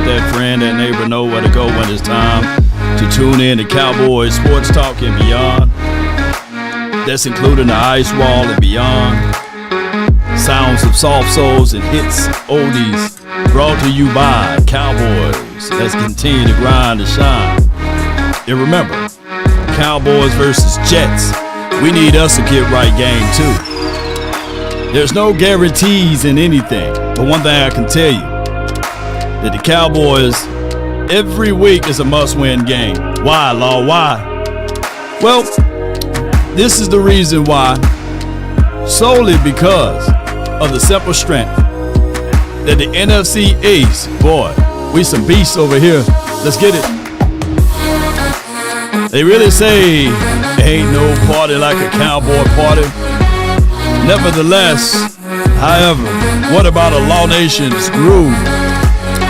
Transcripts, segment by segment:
let that friend, that neighbor know where to go when it's time to tune in to Cowboys Sports Talk and beyond. That's including the ice wall and beyond. Sounds of soft souls and hits, oldies, brought to you by Cowboys. Let's continue to grind and shine. And remember, Cowboys versus Jets. We need us a get right game too. There's no guarantees in anything, but one thing I can tell you, that the Cowboys every week is a must-win game. Why, Law? Why? Well, this is the reason why, solely because of the simple strength that the NFC East, boy, we some beasts over here. Let's get it. They really say ain't no party like a cowboy party. Nevertheless, however, what about a Law Nation's groove?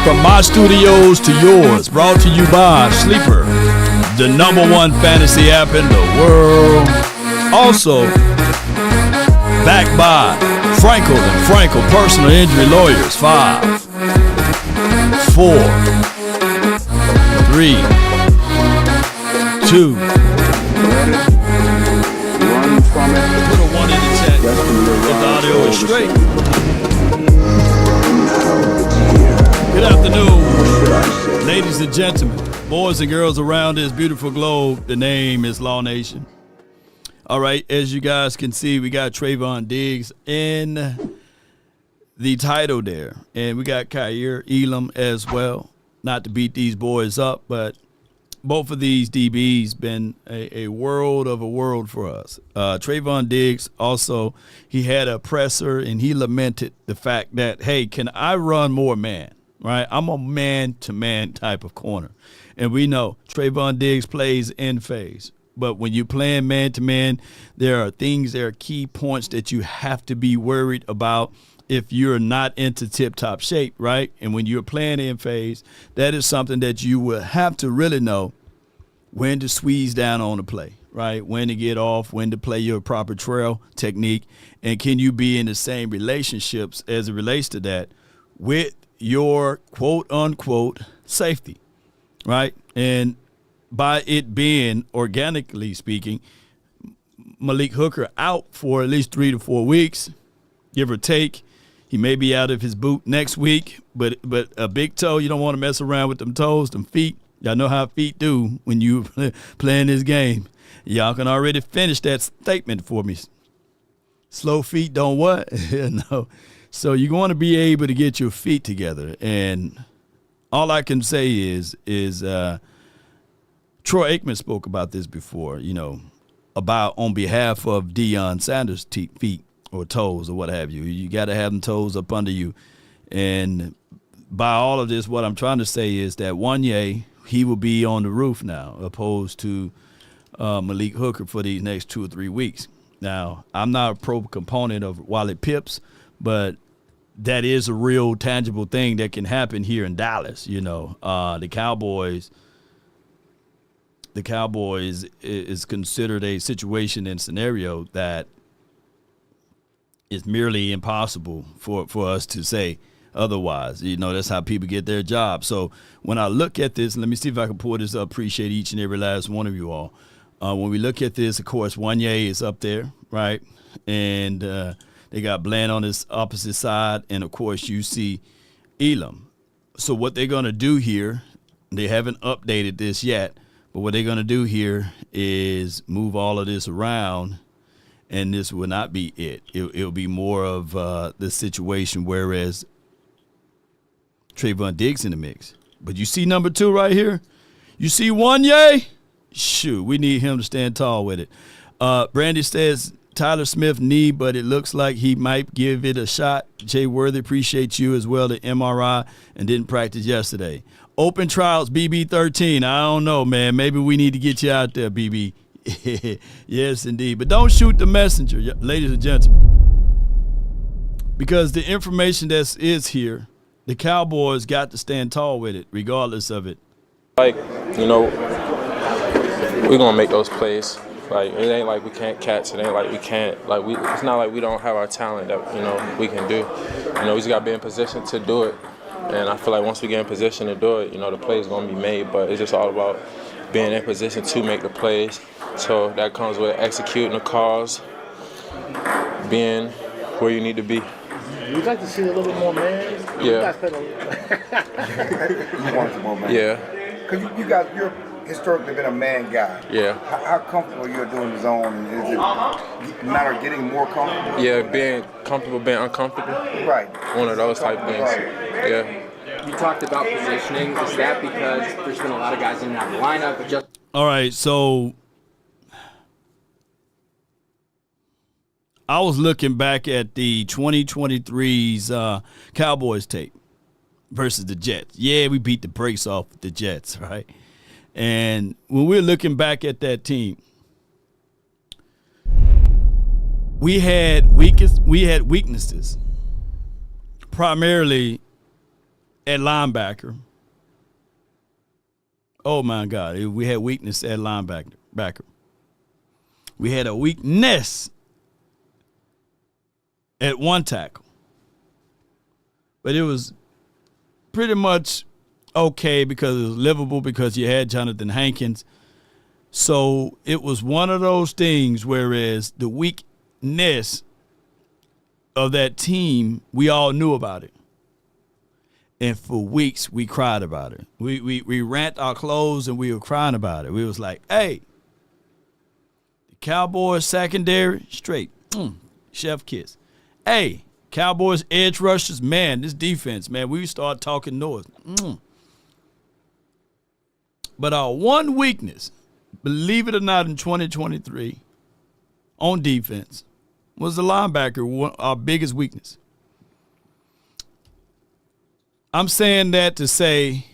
From my studios to yours, brought to you by Sleeper, the #1 fantasy app in the world. Also, backed by Frenkel and Frenkel Personal Injury Lawyers. 5, 4, 3, 2. Put a 1 in the chat if the audio is straight. Good afternoon, ladies and gentlemen, boys and girls around this beautiful globe. The name is Law Nation. All right, as you guys can see, we got Trayvon Diggs in the title there. And we got Kaiir Elam as well. Not to beat these boys up, but both of these DBs been a world of a world for us. Trayvon Diggs also, he had a presser, and he lamented the fact that, hey, can I run more man? Right? I'm a man-to-man type of corner. And we know Trayvon Diggs plays in phase. But when you're playing man-to-man, there are key points that you have to be worried about if you're not into tip-top shape, right? And when you're playing in phase, that is something that you will have to really know when to squeeze down on the play, right? When to get off, when to play your proper trail technique, and can you be in the same relationships as it relates to that with your quote-unquote safety, right? And by it being, organically speaking, Malik Hooker out for at least 3 to 4 weeks, give or take. He may be out of his boot next week, but a big toe, you don't want to mess around with them toes, them feet. Y'all know how feet do when you playing this game. Y'all can already finish that statement for me. Slow feet don't what? No. So you're going to be able to get your feet together. And all I can say is Troy Aikman spoke about this before, about on behalf of Deion Sanders' feet or toes or what have you. You got to have them toes up under you. And by all of this, what I'm trying to say is that Wanye, he will be on the roof now, opposed to Malik Hooker for these next 2 or 3 weeks. Now, I'm not a pro component of Wally Pips, but that is a real tangible thing that can happen here in Dallas. The Cowboys is considered a situation and scenario that is merely impossible for us to say otherwise. That's how people get their job. So when I look at this, let me see if I can pull this up. Appreciate each and every last one of you all. When we look at this, of course, Wanye is up there, right? And they got Bland on this opposite side. And, of course, you see Elam. So what they're going to do here, they haven't updated this yet, but what they're going to do here is move all of this around, and this will not be it. It'll be more of the situation, whereas Trayvon Diggs in the mix. But you see number 2 right here? You see Wanye? Shoot, we need him to stand tall with it. Brandy says Tyler Smith knee, but it looks like he might give it a shot. Jay Worthy, appreciate you as well, the MRI, and didn't practice yesterday. Open trials, BB13. I don't know, man. Maybe we need to get you out there, BB. Yes, indeed. But don't shoot the messenger, ladies and gentlemen. Because the information that is here, the Cowboys got to stand tall with it, regardless of it. We're going to make those plays. It ain't like we can't catch. It ain't like we can't. It's not like we don't have our talent that, we can do. We just got to be in position to do it. And I feel like once we get in position to do it, the play is going to be made. But it's just all about being in position to make the plays. So that comes with executing the calls, being where you need to be. We'd like to see a little bit more man. Yeah. You guys played You want some more man? Yeah. Because you're historically been a man guy. Yeah. How comfortable you're doing the zone? Is it a matter of getting more comfortable? Yeah, being comfortable, being uncomfortable. Right. One of those type things. Right. Yeah. You talked about positioning. Is that because there's been a lot of guys in and out of the lineup, but just All right, so I was looking back at the 2023's Cowboys tape versus the Jets. Yeah, we beat the brakes off the Jets, right? And when we're looking back at that team, we had weaknesses, primarily at linebacker. Oh my God, we had weakness at linebacker. We had a weakness at one tackle, but it was pretty much okay because it was livable because you had Jonathan Hankins. So it was one of those things, whereas the weakness of that team, we all knew about it. And for weeks, we cried about it. We rent our clothes and we were crying about it. We was like, hey, the Cowboys secondary, straight, chef kiss. Hey, Cowboys edge rushers, man, this defense, man, we start talking noise. But our one weakness, believe it or not, in 2023 on defense was the linebacker, our biggest weakness. I'm saying that to say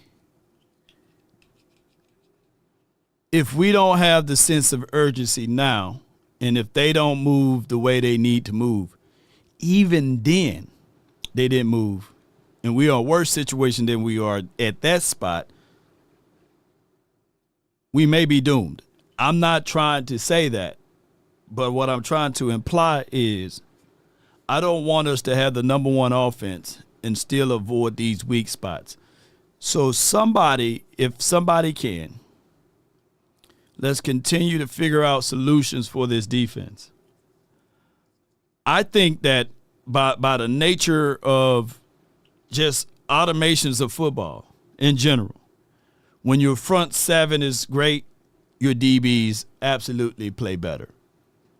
if we don't have the sense of urgency now, and if they don't move the way they need to move, even then they didn't move, and we are in a worse situation than we are at that spot, we may be doomed. I'm not trying to say that, but what I'm trying to imply is I don't want us to have the number one offense and still avoid these weak spots. So if somebody can, let's continue to figure out solutions for this defense. I think that by the nature of just automations of football in general, when your front seven is great, your DBs absolutely play better.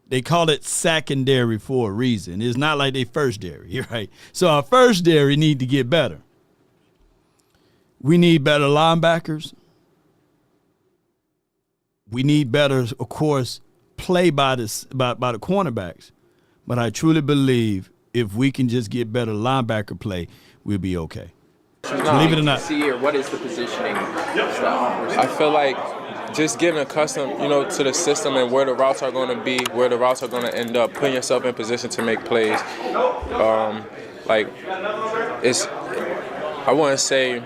They call it secondary for a reason. It's not like they firstdary, right? So our firstdary need to get better. We need better linebackers. We need better, of course, play by the cornerbacks. But I truly believe if we can just get better linebacker play, we'll be okay. Believe it or not. See, or what is the positioning stuff? I feel like just getting accustomed, to the system and where the routes are going to be, where the routes are going to end up, putting yourself in position to make plays. I wouldn't say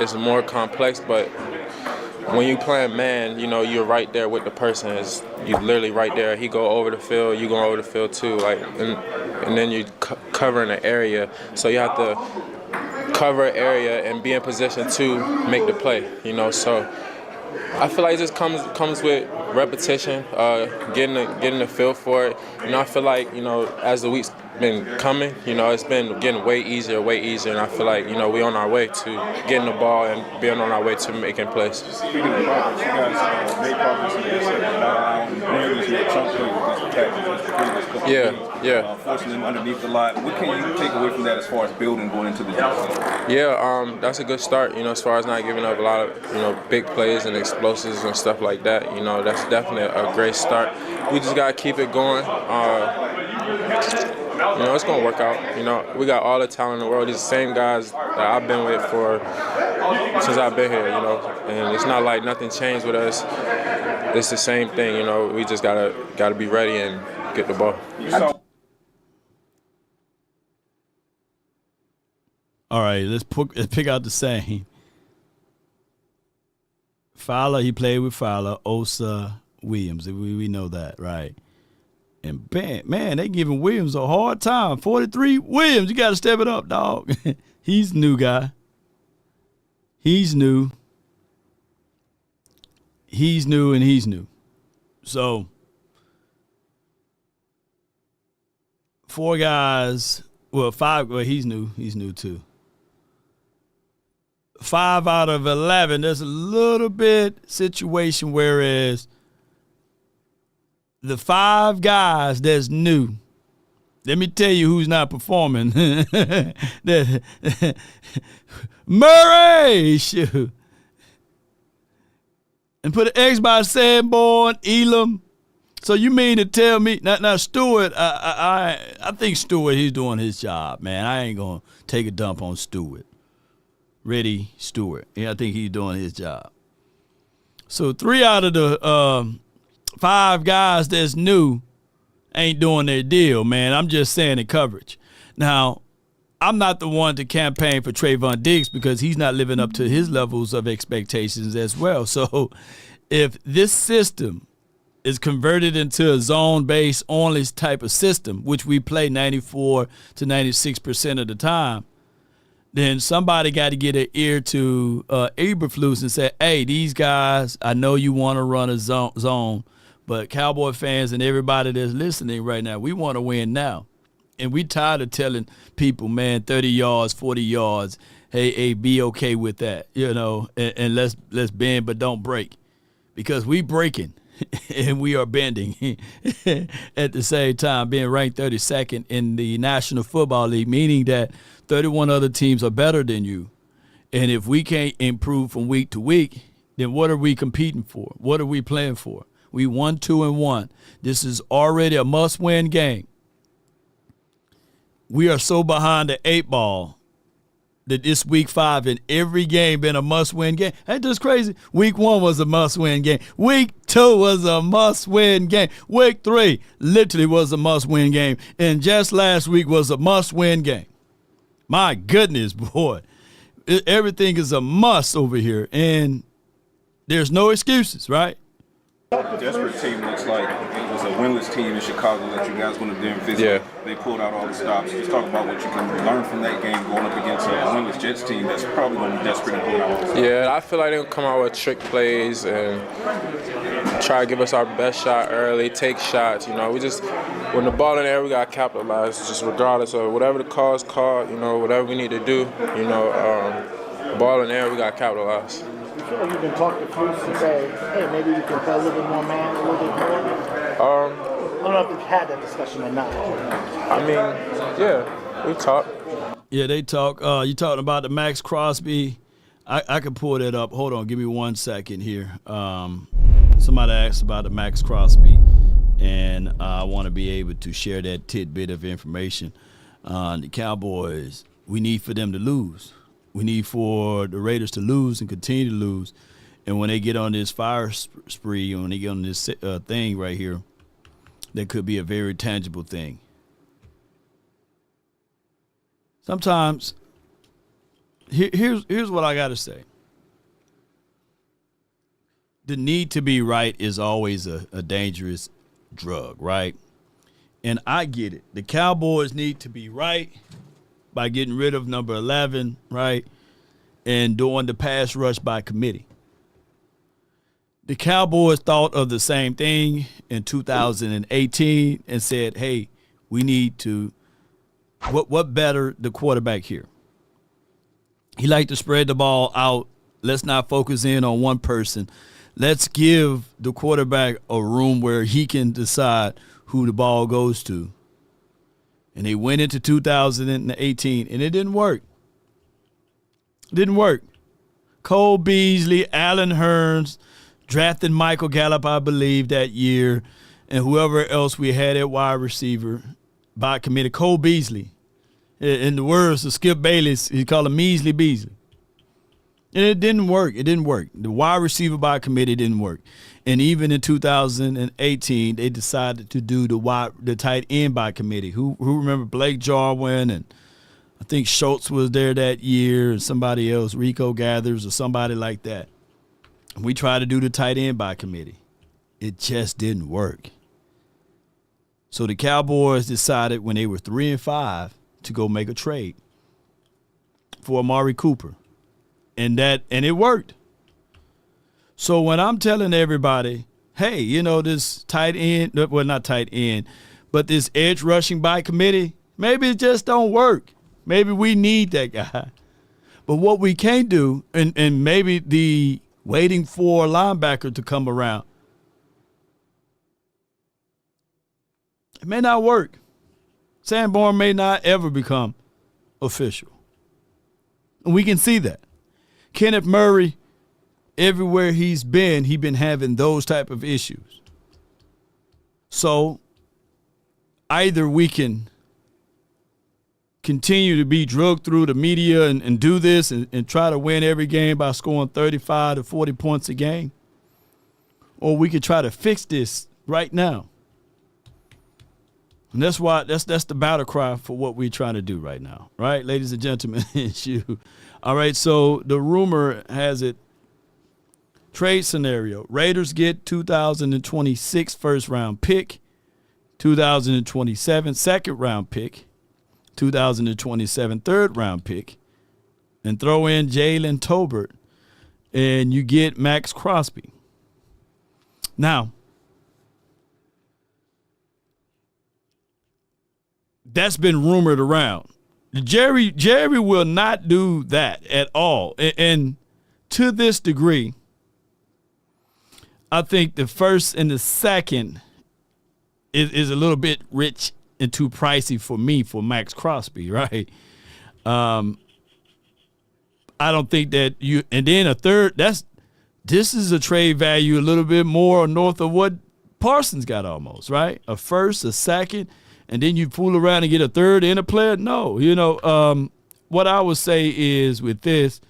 it's more complex, but when you play man, you're right there with the person. You literally right there. He go over the field, you go over the field too. And then you covering the area, so you have to cover area and be in position to make the play. So I feel like it just comes with repetition, getting the feel for it. I feel like as the weeks been coming, it's been getting way easier, and I feel like we on our way to getting the ball and being on our way to making plays. Speaking of progress, you guys made progress in your second down. Williams hit a chunk play with these protections the previous couple of Yeah. forcing them underneath the line. What can you take away from that as far as building going into the season? Yeah, that's a good start. As far as not giving up a lot of big plays and explosives and stuff like that. That's definitely a great start. We just gotta keep it going. It's gonna work out. We got all the talent in the world. These same guys that I've been with since I've been here. And it's not like nothing changed with us. It's the same thing. We just gotta be ready and get the ball. All right, let's pick out the same. Fowler, he played with Fowler, Osa, Williams. We know that, right? And man, they giving Williams a hard time. 43, Williams, you got to step it up, dog. He's the new guy. He's new. He's new and he's new. So 4 guys, well, 5, well, he's new. He's new too. 5 out of 11, there's a little bit situation, whereas the 5 guys that's new, let me tell you who's not performing. Murray, shoot. And put an X by Sanborn, Elam. So you mean to tell me, now Stewart, I think Stewart, he's doing his job, man. I ain't going to take a dump on Stewart. Reddy Stewart. Yeah, I think he's doing his job. So 3 out of the 5 guys that's new ain't doing their deal, man. I'm just saying the coverage. Now, I'm not the one to campaign for Trayvon Diggs because he's not living up to his levels of expectations as well. So if this system is converted into a zone-based only type of system, which we play 94 to 96% of the time, then somebody got to get an ear to Eberflus and say, hey, these guys, I know you want to run a zone, but Cowboy fans and everybody that's listening right now, we want to win now. And we tired of telling people, man, 30 yards, 40 yards, hey, be okay with that, and let's bend but don't break. Because we breaking and we are bending at the same time, being ranked 32nd in the National Football League, meaning that 31 other teams are better than you. And if we can't improve from week to week, then what are we competing for? What are we playing for? We 1-2-1. This is already a must-win game. We are so behind the 8 ball that this week 5 in every game been a must-win game. Ain't this crazy? Week 1 was a must-win game. Week 2 was a must-win game. Week 3 literally was a must-win game. And just last week was a must-win game. My goodness, boy. Everything is a must over here. And there's no excuses, right? Desperate team looks like it was a winless team in Chicago that you guys went up there and visited. Yeah. They pulled out all the stops. Just talk about what you can learn from that game going up against a winless Jets team that's probably going to be desperate and pull out all the stops. Yeah, I feel like they'll come out with trick plays and try to give us our best shot early, take shots. We just, when the ball in the air, we got to capitalize, just regardless of whatever the call is called, whatever we need to do, the ball in the air, we got to capitalize. You feel like you've been talking to Flus and say, hey, maybe we can play a little bit more man, a little bit more? I don't know if you've had that discussion or not. I mean, yeah, we talk. Yeah, they talk. You talking about the Max Crosby? I can pull that up. Hold on, give me 1 second here. Somebody asked about the Max Crosby, and I want to be able to share that tidbit of information. The Cowboys, we need for them to lose. We need for the Raiders to lose and continue to lose. And when they get on this fire spree, when they get on this thing right here, that could be a very tangible thing. Sometimes, here's what I got to say. The need to be right is always a dangerous drug, right? And I get it. The Cowboys need to be right by getting rid of number 11, right, and doing the pass rush by committee. The Cowboys thought of the same thing in 2018 and said, hey, we need to, what better the quarterback here? He liked to spread the ball out. Let's not focus in on one person. Let's give the quarterback a room where he can decide who the ball goes to. And they went into 2018, and it didn't work. It didn't work. Cole Beasley, Allen Hurns, drafted Michael Gallup, I believe, that year, and whoever else we had at wide receiver by committee. Cole Beasley. In the words of Skip Bayless, he called him Measly Beasley. And it didn't work. It didn't work. The wide receiver by committee didn't work. And even in 2018, they decided to do the tight end by committee. Who remember Blake Jarwin, and I think Schultz was there that year, and somebody else, Rico Gathers or somebody like that. We tried to do the tight end by committee. It just didn't work. So the Cowboys decided when they were 3-5 to go make a trade for Amari Cooper. and it worked. So when I'm telling everybody, hey, you know, this tight end, well, not tight end, but this edge rushing by committee, maybe it just don't work. Maybe we need that guy. But what we can't do, and maybe the waiting for a linebacker to come around, it may not work. Sanborn may not ever become official. And we can see that. Kenneth Murray, everywhere he's been having those type of issues. So either we can continue to be drugged through the media and do this and try to win every game by scoring 35 to 40 points a game, or we could try to fix this right now. And that's why that's the battle cry for what we're trying to do right now. Right, ladies and gentlemen, it's you. All right, so the rumor has it, trade scenario. Raiders get 2026 first round pick, 2027 second round pick, 2027 third round pick, and throw in Jalen Tolbert, and you get Max Crosby. Now, that's been rumored around. Jerry will not do that at all. And to this degree, I think the first and the second is a little bit rich and too pricey for me for Max Crosby, right? I don't think that you – and then a third, this is a trade value a little bit more north of what Parsons got almost, right? A first, a second, and then you fool around and get a third and a player? No. You know, what I would say is with this,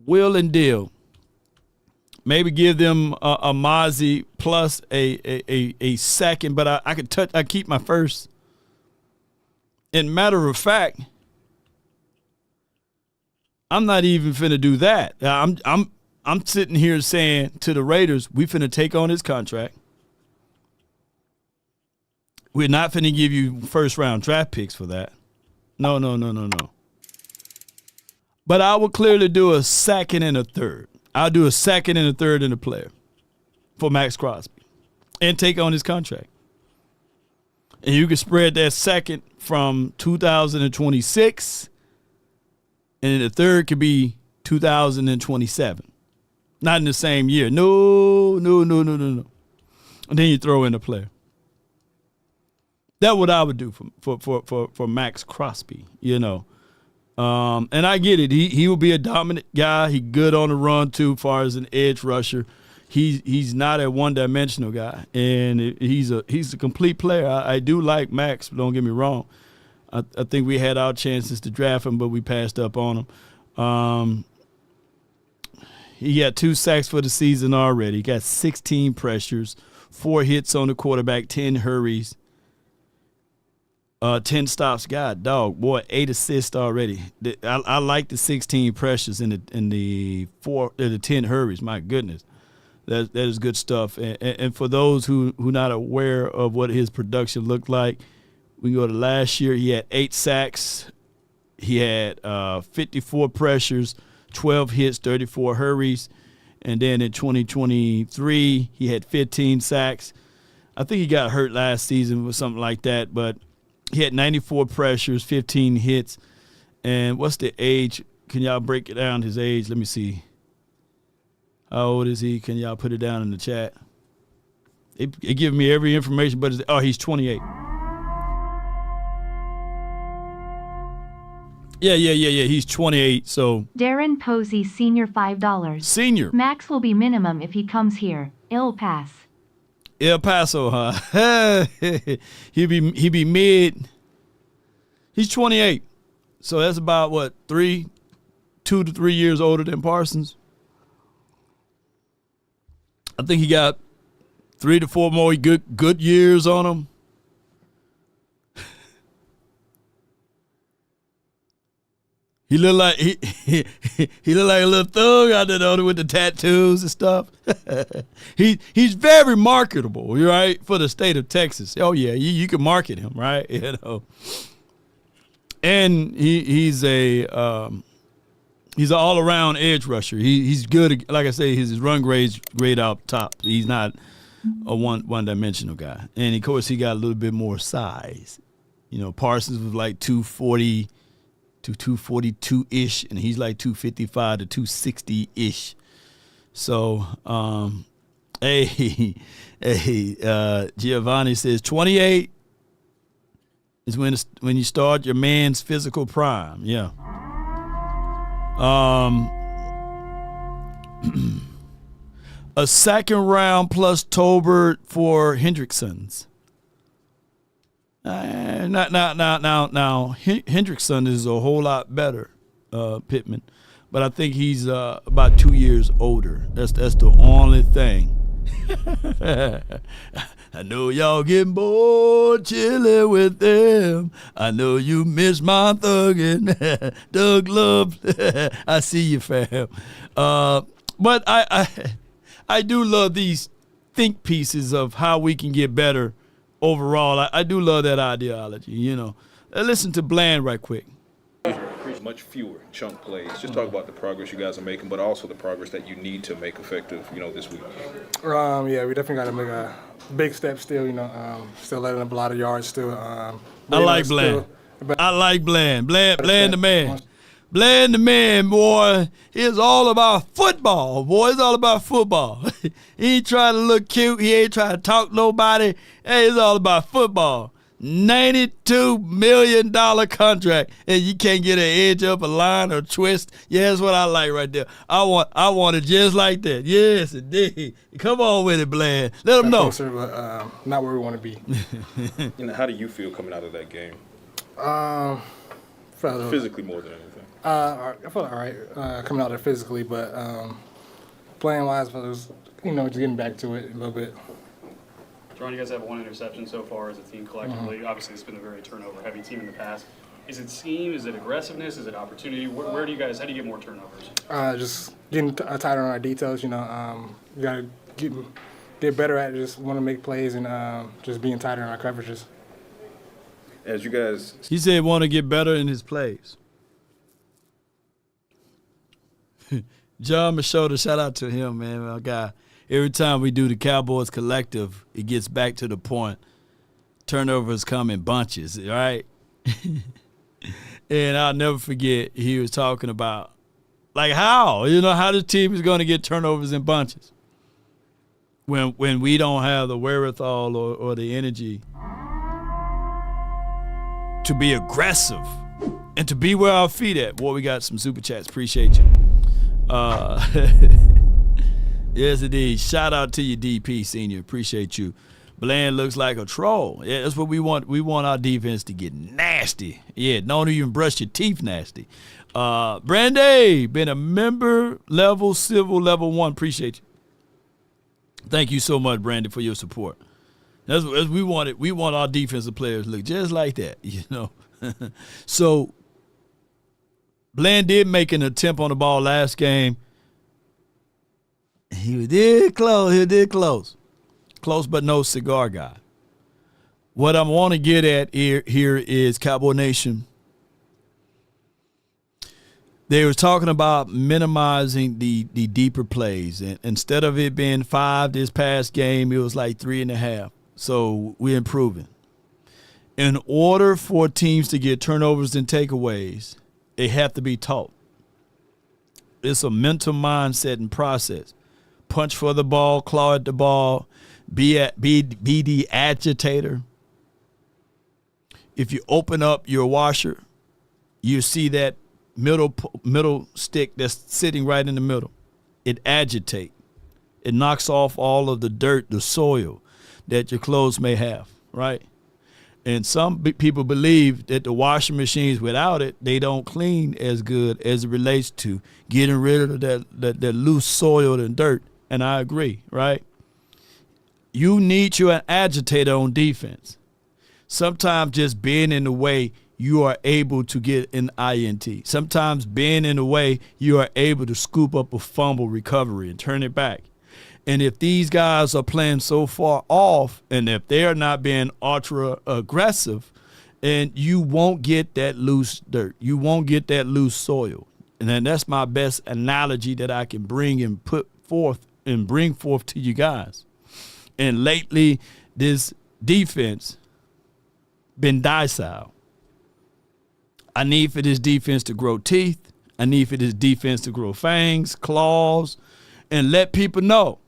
will and deal. Maybe give them a Mozzie plus a second, but I keep my first. And matter of fact, I'm not even finna do that. I'm sitting here saying to the Raiders, we finna take on his contract. We're not finna give you first round draft picks for that. No. But I will clearly do a second and a third. I'll do a second and a third and a player for Max Crosby and take on his contract. And you can spread that second from 2026, and then the third could be 2027. Not in the same year. No. And then you throw in a player. That's what I would do for Max Crosby, you know. And I get it. He will be a dominant guy. He good on the run too, as far as an edge rusher. He's not a one-dimensional guy, and he's a complete player. I do like Max. Don't get me wrong. I think we had our chances to draft him, but we passed up on him. He got 2 sacks for the season already. He got 16 pressures, 4 hits on the quarterback, 10 hurries. 10 stops. God, dog, boy, 8 assists already. I like the 16 pressures and the 10 hurries. My goodness, that is good stuff. And for those who not aware of what his production looked like, we go to last year. He had 8 sacks. He had 54 pressures, 12 hits, 34 hurries, and then in 2023 he had 15 sacks. I think he got hurt last season or something like that, but he had 94 pressures, 15 hits. And what's the age? Can y'all break it down, his age? Let me see. How old is he? Can y'all put it down in the chat? It gives me every information, but he's 28. Yeah. He's 28, so. Darren Posey, Senior, $5. Senior. Max will be minimum if he comes here. El Paso, huh? He'd be mid. He's 28. So that's about what, 2 to 3 years older than Parsons. I think he got 3 to 4 more good years on him. He looked like he looked like a little thug out there with the tattoos and stuff. He's very marketable, right, for the state of Texas. Oh yeah, you can market him, right? You know. And he's a He's an all-around edge rusher. He's good. Like I say, his run grade's great out top. He's not a one-dimensional guy. And, of course, he got a little bit more size. Parsons was like 240 to 242-ish, and he's like 255 to 260-ish. So, Giovanni says 28 is when you start your man's physical prime. Yeah. A second round plus Tolbert for Hendrickson's. Now, Hendrickson is a whole lot better, Pittman, but I think he's about 2 years older. That's the only thing. I know y'all getting bored chilling with them. I know you miss my thuggin', Doug Love. I see you, fam. But I do love these think pieces of how we can get better overall. I do love that ideology, Listen to Bland right quick. Much fewer chunk plays. Just talk about the progress you guys are making, but also the progress that you need to make effective, this week. Yeah, we definitely got to make a big step still, still letting up a lot of yards still. I like Bland. I like Bland. Bland the man. Bland the man, boy. It's all about football, boy. It's all about football. He ain't trying to look cute. He ain't trying to talk to nobody. Hey, it's all about football. $92 million contract, and you can't get an edge up a line or twist. Yeah, that's what I like right there. I want it just like that. Yes, indeed. Come on with it, Bland. Let them know. Closer, but not where we want to be. How do you feel coming out of that game? Physically more than anything. I felt all right coming out there physically, but playing wise, I was just getting back to it a little bit. Ron, you guys have one interception so far as a team collectively. Mm-hmm. Obviously, it's been a very turnover-heavy team in the past. Is it scheme? Is it aggressiveness? Is it opportunity? Where do you guys? How do you get more turnovers? Just getting tighter on our details. You got to get better at it. Just want to make plays and just being tighter on our coverages. As you guys, he said, want to get better in his plays. John Machota, shout out to him, man, my guy. Every time we do the Cowboys Collective, it gets back to the point. Turnovers come in bunches, right? And I'll never forget, he was talking about, like, how the team is going to get turnovers in bunches when we don't have the wherewithal or the energy to be aggressive and to be where our feet at. Boy, we got some super chats. Appreciate you. Yes, indeed. Shout out to you, DP Senior. Appreciate you. Bland looks like a troll. Yeah, that's what we want. We want our defense to get nasty. Yeah, don't even brush your teeth nasty. Brandy, been a member level, civil level 1. Appreciate you. Thank you so much, Brandy, for your support. That's we want it. We want our defensive players to look just like that, So, Bland did make an attempt on the ball last game. He did close. Close but no cigar guy. What I want to get at here is Cowboy Nation. They were talking about minimizing the deeper plays. And instead of it being 5 this past game, it was like 3.5. So we're improving. In order for teams to get turnovers and takeaways, they have to be taught. It's a mental mindset and process. Punch for the ball, claw at the ball, be the agitator. If you open up your washer, you see that middle stick that's sitting right in the middle. It agitates. It knocks off all of the dirt, the soil that your clothes may have, right? And some people believe that the washing machines, without it, they don't clean as good as it relates to getting rid of that loose soil and dirt. And I agree, right? You need an agitator on defense. Sometimes just being in the way, you are able to get an INT. Sometimes being in the way, you are able to scoop up a fumble recovery and turn it back. And if these guys are playing so far off, and if they're not being ultra aggressive, and you won't get that loose dirt. You won't get that loose soil. And then that's my best analogy that I can bring and bring forth to you guys. And lately, this defense been docile. I need for this defense to grow teeth. I need for this defense to grow fangs, claws, and let people know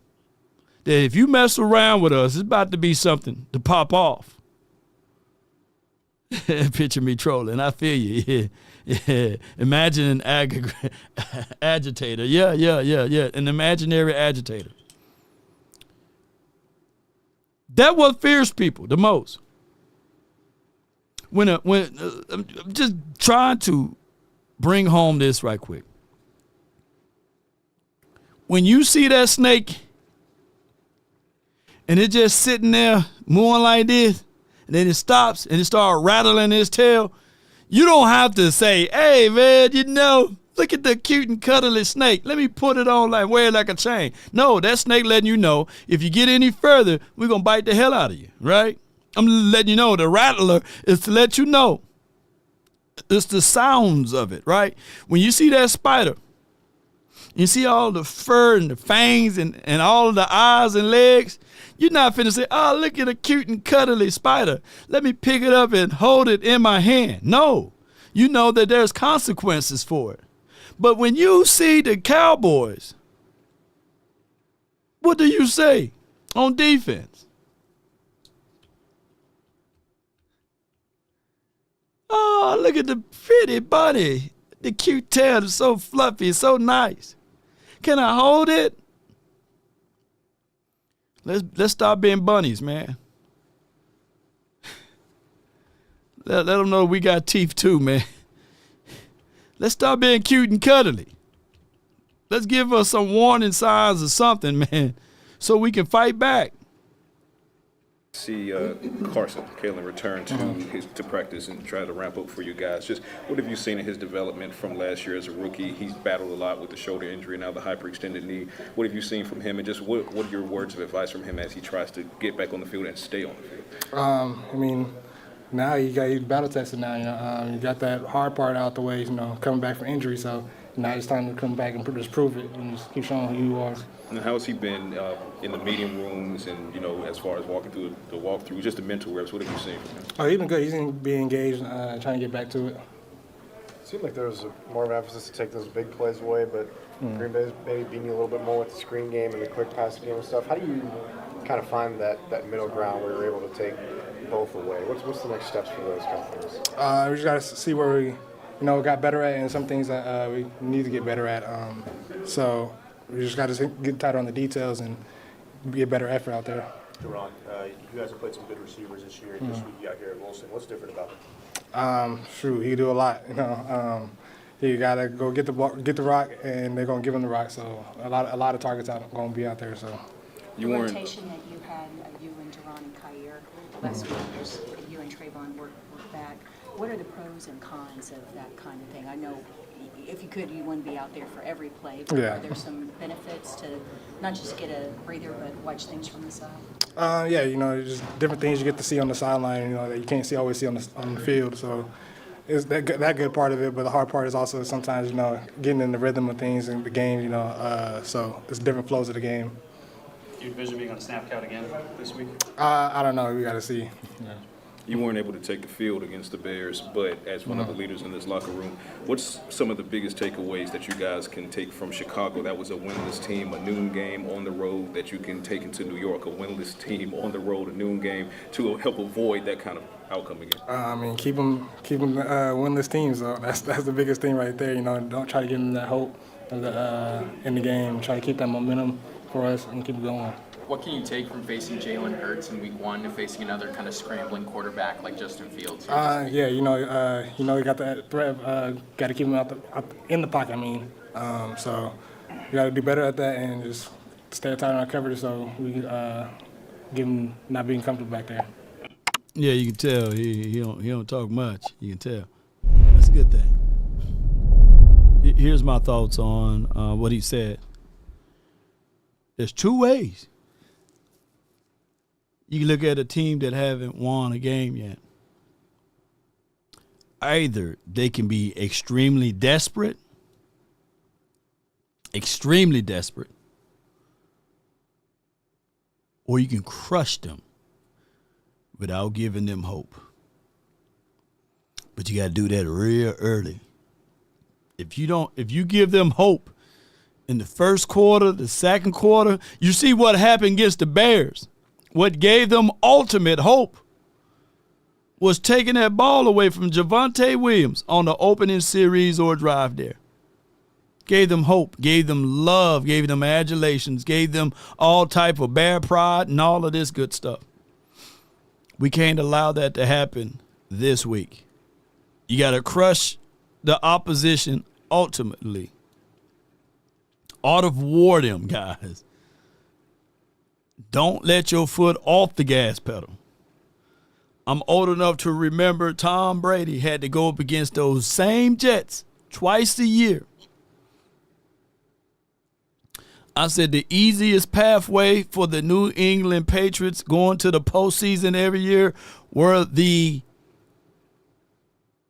that if you mess around with us, it's about to be something to pop off. Picture me trolling. I feel you. Yeah. Imagine an agitator. Yeah. An imaginary agitator. That what fears people the most. When I'm just trying to bring home this right quick. When you see that snake and it just sitting there moving like this, and then it stops and it starts rattling its tail, you don't have to say, hey, man, look at the cute and cuddly snake. Let me put it on wear it like a chain. No, that snake letting you know, if you get any further, we're going to bite the hell out of you, right? I'm letting you know the rattler is to let you know. It's the sounds of it, right? When you see that spider, you see all the fur and the fangs and all of the eyes and legs, you're not finna say, oh, look at a cute and cuddly spider. Let me pick it up and hold it in my hand. No, you know that there's consequences for it. But when you see the Cowboys, what do you say on defense? Oh, look at the pretty bunny. The cute tail is so fluffy, so nice. Can I hold it? Let's stop being bunnies, man. Let them know we got teeth too, man. Let's stop being cute and cuddly. Let's give us some warning signs or something, man, so we can fight back. See Kalen return to practice and try to ramp up for you guys. Just what have you seen in his development from last year as a rookie? He's battled a lot with the shoulder injury, now the hyperextended knee. What have you seen from him, and just what are your words of advice from him as he tries to get back on the field and stay on the field? Now you battle tested now. You got that hard part out the way. Coming back from injury, so now it's time to come back and just prove it and just keep showing who you are. And how has he been in the meeting rooms and, as far as walking through the walkthrough, just the mental reps? What have you seen from him? Oh, he's been good. He's been being engaged, trying to get back to it. It seemed like there was more of an emphasis to take those big plays away, but Green Bay's maybe beating you a little bit more with the screen game and the quick passing game and stuff. How do you kind of find that middle ground where you're able to take both away? What's the next steps for those kind of things? We just got to see where we got better at and some things that we need to get better at. So we just got to get tighter on the details and be a better effort out there. Duron, you guys have played some good receivers this year. This week you got Garrett Wilson. What's different about him? He can do a lot. You got to go get the rock, and they're going to give him the rock. So a lot of targets going to be out there. So the rotation that you had, you and Duron and Kyer last week, you and Trayvon work back. What are the pros and cons of that kind of thing? I know if you could, you wouldn't be out there for every play. But are there some benefits to not just get a breather, but watch things from the side? Just different things you get to see on the sideline, that you can't always see on the field. So it's that good part of it, but the hard part is also sometimes, getting in the rhythm of things in the game, so it's different flows of the game. Do you envision being on a snap count again this week? I don't know. We got to see. Yeah. You weren't able to take the field against the Bears, but as one of the leaders in this locker room, what's some of the biggest takeaways that you guys can take from Chicago? That was a winless team, a noon game on the road that you can take into New York, a winless team on the road, a noon game, to help avoid that kind of outcome again. Keep them winless teams. So that's the biggest thing right there. Don't try to give them that hope in the game. Try to keep that momentum for us and keep it going. What can you take from facing Jalen Hurts in Week 1 to facing another kind of scrambling quarterback like Justin Fields? You got that threat. Got to keep him in the pocket. So you got to do better at that and just stay tight on our coverage so we give him not being comfortable back there. Yeah, you can tell he don't talk much. You can tell. That's a good thing. Here's my thoughts on what he said. There's two ways. You can look at a team that haven't won a game yet. Either they can be extremely desperate extremely desperate, or you can crush them without giving them hope. But you got to do that real early. If you give them hope in the first quarter, the second quarter, you see what happened against the Bears. What gave them ultimate hope was taking that ball away from Javonte Williams on the opening series or drive there. Gave them hope, gave them love, gave them adulations, gave them all type of bear pride and all of this good stuff. We can't allow that to happen this week. You got to crush the opposition ultimately. Art of war them, guys. Don't let your foot off the gas pedal. I'm old enough to remember Tom Brady had to go up against those same Jets twice a year. I said the easiest pathway for the New England Patriots going to the postseason every year were the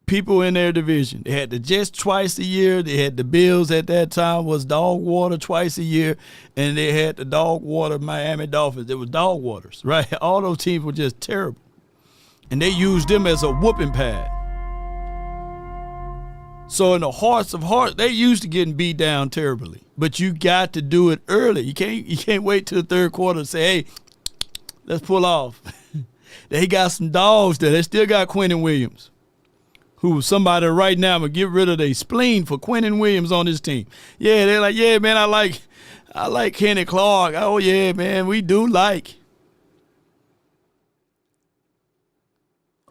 people in their division. They had the Jets twice a year. They had the Bills at that time was dog water twice a year. And they had the dog water Miami Dolphins. It was dog waters, right? All those teams were just terrible. And they used them as a whooping pad. So in the hearts of hearts, they used to getting beat down terribly. But you got to do it early. You can't wait till the third quarter and say, hey, let's pull off. They got some dogs there. They still got Quentin Williams, who somebody right now would get rid of their spleen for Quentin Williams on this team. Yeah, they're like, yeah, man, I like Kenny Clark. Oh, yeah, man, we do like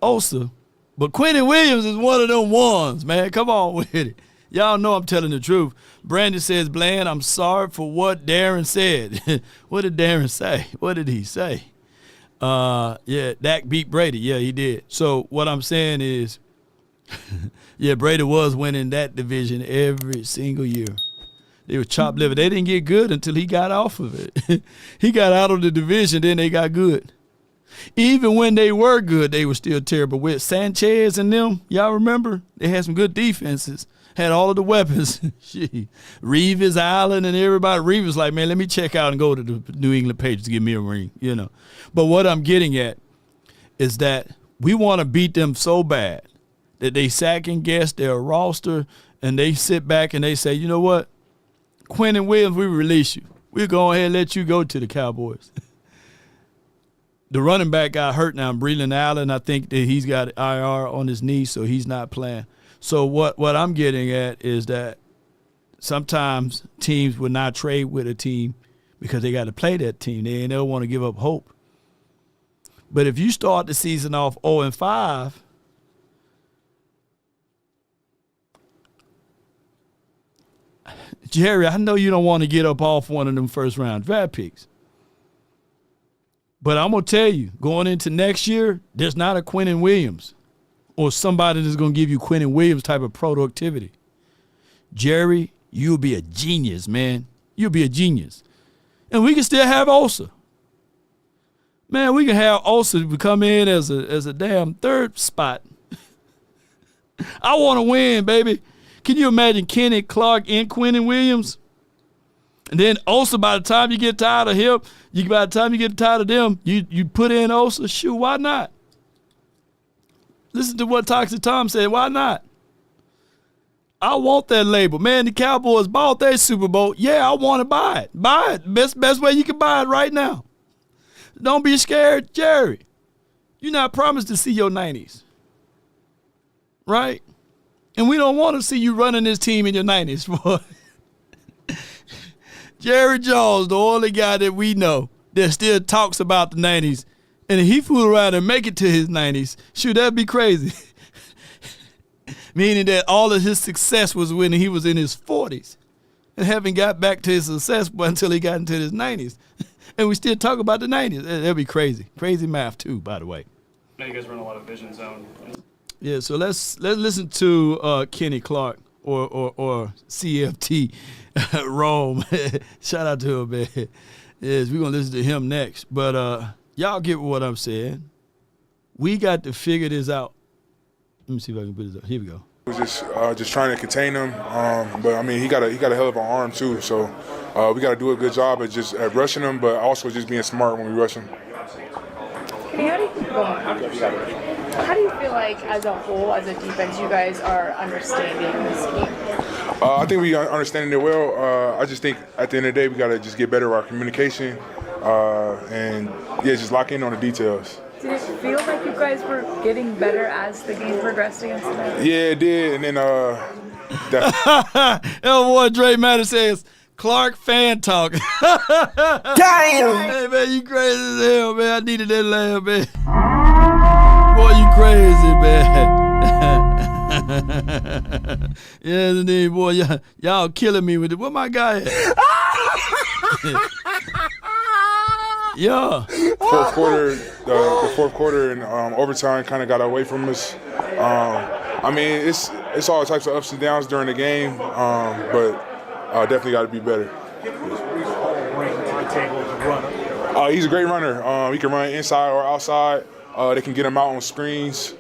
Osa. But Quentin Williams is one of them ones, man. Come on with it. Y'all know I'm telling the truth. Brandon says, Bland, I'm sorry for what Darren said. What did Darren say? What did he say? Yeah, Dak beat Brady. Yeah, he did. So what I'm saying is, yeah, Brady was winning that division every single year. They were chopped liver. They didn't get good until he got off of it. He got out of the division, then they got good. Even when they were good, they were still terrible. With Sanchez and them, y'all remember? They had some good defenses. Had all of the weapons. Reeves Island and everybody. Reeves was like, man, let me check out and go to the New England Patriots to give me a ring, you know. But what I'm getting at is that we want to beat them so bad that they second guess their roster and they sit back and they say, you know what? Quentin Williams, we release you. We'll go ahead and let you go to the Cowboys. The running back got hurt now, Breland Allen. I think that he's got IR on his knee, so he's not playing. So what I'm getting at is that sometimes teams will not trade with a team because they got to play that team. They don't want to give up hope. But if you start the season off 0-5, Jerry, I know you don't want to get up off one of them first-round draft picks. But I'm going to tell you, going into next year, there's not a Quentin Williams or somebody that's going to give you Quentin Williams type of productivity. Jerry, you'll be a genius, man. You'll be a genius. And we can still have Osa. Man, we can have Osa come in as a damn third spot. I want to win, baby. Can you imagine Kenny Clark and Quentin Williams? And then Osa, by the time you get tired of him, by the time you get tired of them, you put in Osa. Shoot, why not? Listen to what Toxic Tom said. Why not? I want that label. Man, the Cowboys bought their Super Bowl. Yeah, I want to buy it. Buy it. Best way you can buy it right now. Don't be scared, Jerry. You're not promised to see your 90s. Right? And we don't want to see you running this team in your 90s, boy. Jerry Jones, the only guy that we know that still talks about the 90s, and if he fool around and make it to his 90s, shoot, that'd be crazy. Meaning that all of his success was when he was in his 40s and haven't got back to his success until he got into his 90s. And we still talk about the 90s. That'd be crazy. Crazy math, too, by the way. I know you guys run a lot of vision zone. Yeah, so let's listen to Kenny Clark or CFT Rome. Shout out to him, man. Yes, we're going to listen to him next. But y'all get what I'm saying. We got to figure this out. Let me see if I can put this up. Here we go. was just trying to contain him, but I mean he got a hell of an arm too, so we got to do a good job at rushing him, but also just being smart when we rush him. Hey, how do you feel like as a whole, as a defense, you guys are understanding this game? I think we are understanding it well. I just think at the end of the day we got to just get better at our communication and just lock in on the details. Did it feel like you guys were getting better as the game progressed against them? Yeah, it did. And then boy, Dre Matter says, Clark fan talk. Damn! Hey, man, you crazy as hell, man. I needed that laugh, man. Boy, you crazy, man. Yes, indeed, boy. Y'all killing me with it. Where my guy at? Yeah. Fourth quarter, the fourth quarter and overtime kind of got away from us. I mean, it's all types of ups and downs during the game, but definitely got to be better. He's a great runner. He can run inside or outside. They can get him out on screens.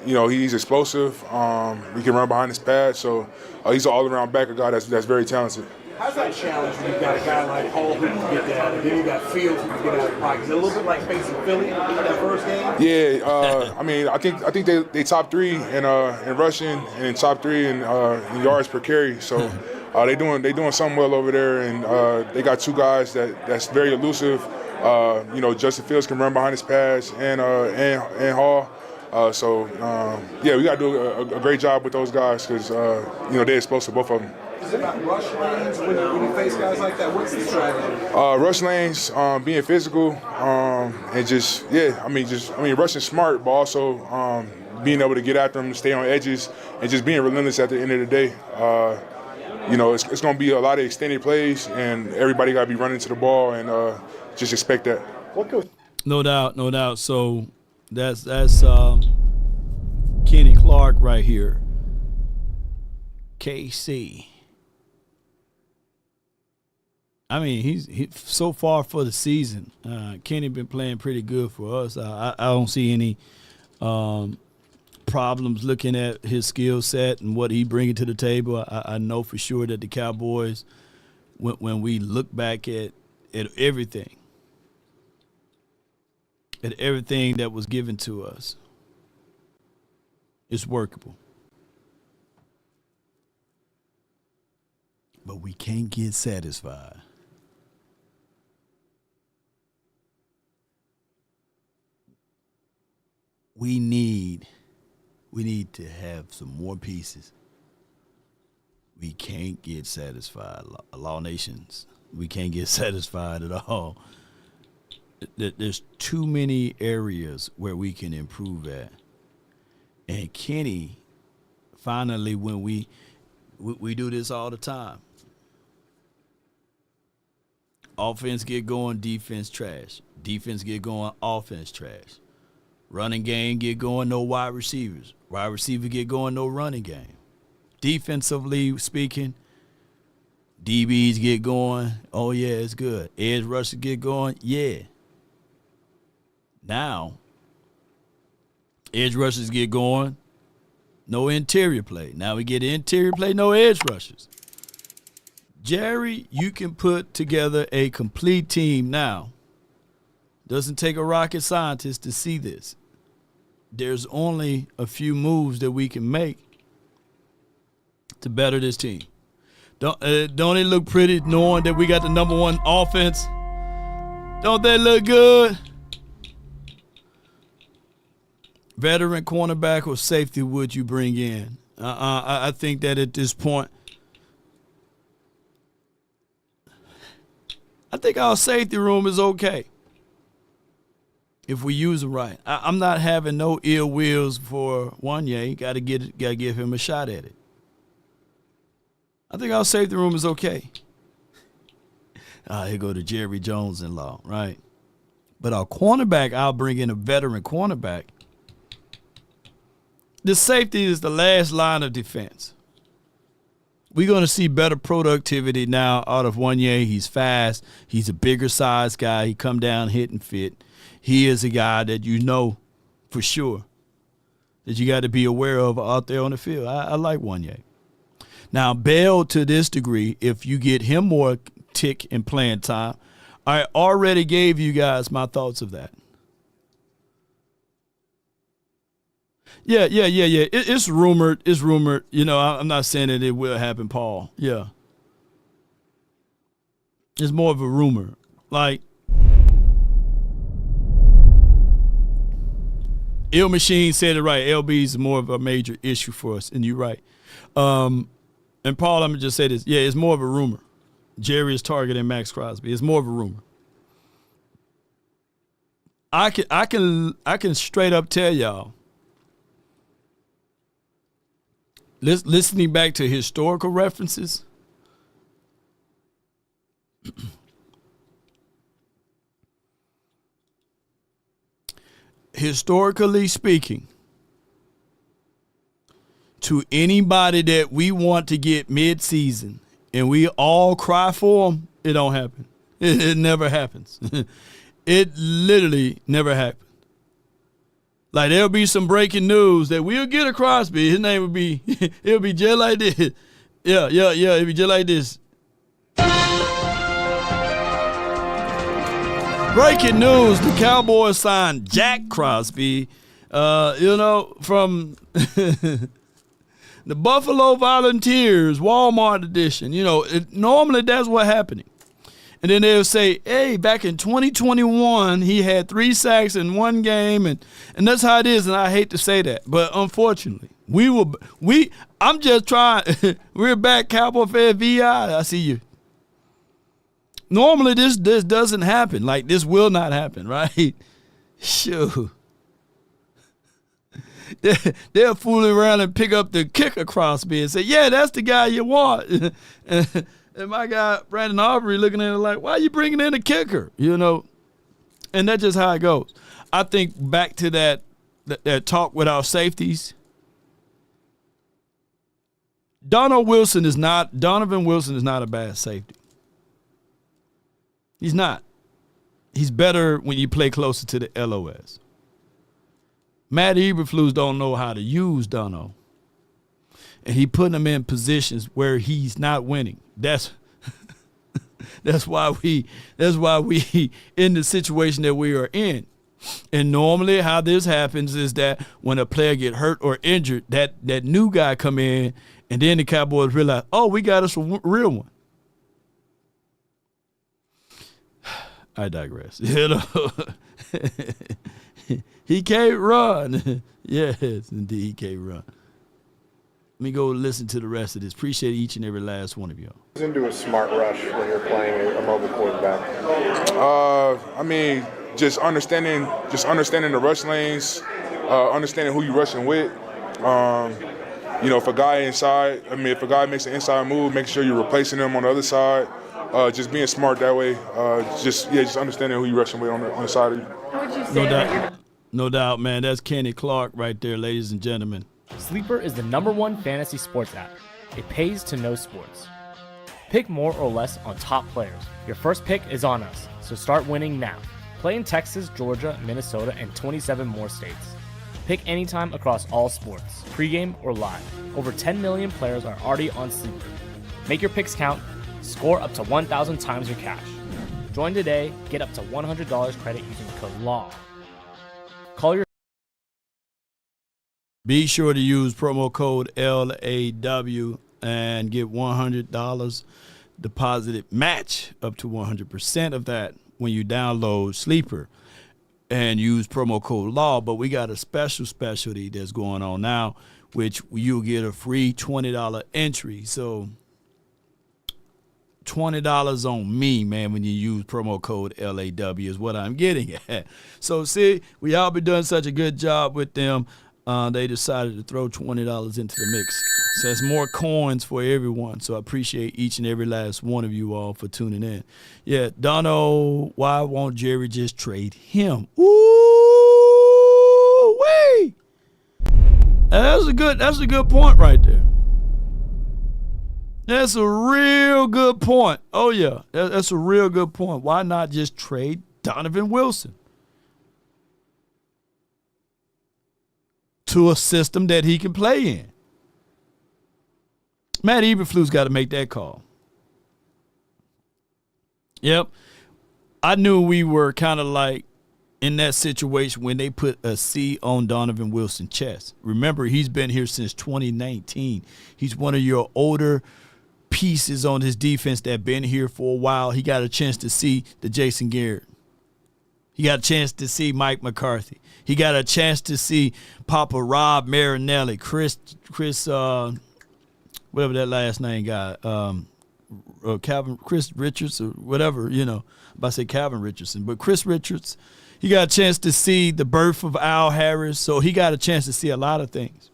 He's explosive. He can run behind his pad. So he's an all-around back, a guy that's very talented. How's that challenge when you've got a guy like Hall who can get that, and then you got Fields who can get out of the pocket? Is it a little bit like facing Philly in that first game? Yeah, I mean, I think they top 3 in rushing and top 3 in yards per carry. So they doing something well over there, and they got 2 guys that's very elusive. Justin Fields can run behind his pads, and Hall. We got to do a great job with those guys because they're explosive, both of them. Is it about rush lanes when you face guys like that? What's the strategy? Rush lanes, being physical, and rushing smart, but also being able to get after them, stay on edges, and just being relentless at the end of the day. It's going to be a lot of extended plays, and everybody got to be running to the ball, and just expect that. No doubt. So that's Kenny Clark right here. KC. I mean, he so far for the season, Kenny been playing pretty good for us. I don't see any problems looking at his skill set and what he bringing to the table. I know for sure that the Cowboys, when we look back at everything that was given to us, it's workable. But we can't get satisfied. We need to have some more pieces. We can't get satisfied. Law Nations, we can't get satisfied at all. There's too many areas where we can improve at. And Kenny, finally, when we do this all the time. Offense get going, defense trash. Defense get going, offense trash. Running game get going, no wide receivers. Wide receiver get going, no running game. Defensively speaking, DBs get going, oh yeah, it's good. Edge rushers get going, yeah. Now, edge rushers get going, no interior play. Now we get interior play, no edge rushers. Jerry, you can put together a complete team now. Doesn't take a rocket scientist to see this. There's only a few moves that we can make to better this team. Don't it look pretty knowing that we got the number 1 offense? Don't that look good? Veteran cornerback or safety would you bring in? I think that at this point, I think our safety room is okay if we use them right. I'm not having no ill wills for Wanye. Got to give him a shot at it. I think our safety room is okay. Here go the Jerry Jones-in-law, right? But our cornerback, I'll bring in a veteran cornerback. The safety is the last line of defense. We're going to see better productivity now out of Wanye. He's fast. He's a bigger size guy. He come down, hit and fit. He is a guy that you know for sure that you got to be aware of out there on the field. I like Wanye. Now, Bell, to this degree, if you get him more tick and playing time, I already gave you guys my thoughts of that. Yeah. It's rumored. You know, I'm not saying that it will happen, Paul. Yeah. It's more of a rumor. Like, Ill Machine said it right. LB is more of a major issue for us, and you're right. And Paul, let me just say this. Yeah, it's more of a rumor. Jerry is targeting Max Crosby. It's more of a rumor. I can straight up tell y'all. Listening back to historical references, historically speaking, to anybody that we want to get mid-season and we all cry for them, it don't happen. It never happens. It literally never happens. Like, there'll be some breaking news that we'll get a Crosby. His name would be, it'll be just like this. Yeah. It'll be just like this. Breaking news, the Cowboys signed Jack Crosby, from the Buffalo Volunteers, Walmart edition. Normally that's what's happening. And then they'll say, hey, back in 2021, he had 3 sacks in one game, and that's how it is, and I hate to say that. But unfortunately, I'm just trying. We're back, Cowboy fan VI. I see you. Normally, this doesn't happen. Like, this will not happen, right? Sure. They'll fool around and pick up the kicker Crosby and say, yeah, that's the guy you want. And my guy, Brandon Aubrey, looking at it like, why are you bringing in a kicker? And that's just how it goes. I think back to that talk with our safeties. Donovan Wilson is not a bad safety. He's not. He's better when you play closer to the LOS. Matt Eberflus don't know how to use Dono. And he putting him in positions where he's not winning. That's why we in the situation that we are in. And normally how this happens is that when a player get hurt or injured, that new guy come in, and then the Cowboys realize, oh, we got us a real one. I digress. He can't run. Yes, indeed, he can't run. Let me go listen to the rest of this. Appreciate each and every last one of y'all. Into a smart rush when you're playing a mobile quarterback. Just understanding the rush lanes, understanding who you're rushing with. If a guy if a guy makes an inside move, make sure you're replacing him on the other side. Just being smart that way. Just understanding who you're rushing with on the side of you. How would you say No doubt, man. That's Kenny Clark right there, ladies and gentlemen. Sleeper is the #1 fantasy sports app. It pays to know sports. Pick more or less on top players. Your first pick is on us, so start winning now. Play in Texas, Georgia, Minnesota, and 27 more states. Pick anytime across all sports, pregame or live. Over 10 million players are already on Sleeper. Make your picks count. Score up to 1,000 times your cash. Join today. Get up to $100 credit using code LAW. Call your. Be sure to use promo code LAW and get $100 deposited match up to 100% of that when you download Sleeper and use promo code LAW. But we got a specialty that's going on now, which you'll get a free $20 entry. So $20 on me, man, when you use promo code LAW is what I'm getting at. So see, we all been doing such a good job with them. They decided to throw $20 into the mix. So that's more coins for everyone. So I appreciate each and every last one of you all for tuning in. Yeah, Dono, why won't Jerry just trade him? Ooh, wait. That's a good point right there. That's a real good point. Oh, yeah, that's a real good point. Why not just trade Donovan Wilson? to a system that he can play in. Matt Eberflus got to make that call. Yep. I knew we were kind of like in that situation when they put a C on Donovan Wilson's chest. Remember, he's been here since 2019. He's one of your older pieces on his defense that been here for a while. He got a chance to see the Jason Garrett. He got a chance to see Mike McCarthy. He got a chance to see Papa Rob Marinelli, Chris, whatever that last name guy, Chris Richards or whatever, you know. I'm about to say Calvin Richardson, but Chris Richards. He got a chance to see the birth of Al Harris, so he got a chance to see a lot of things.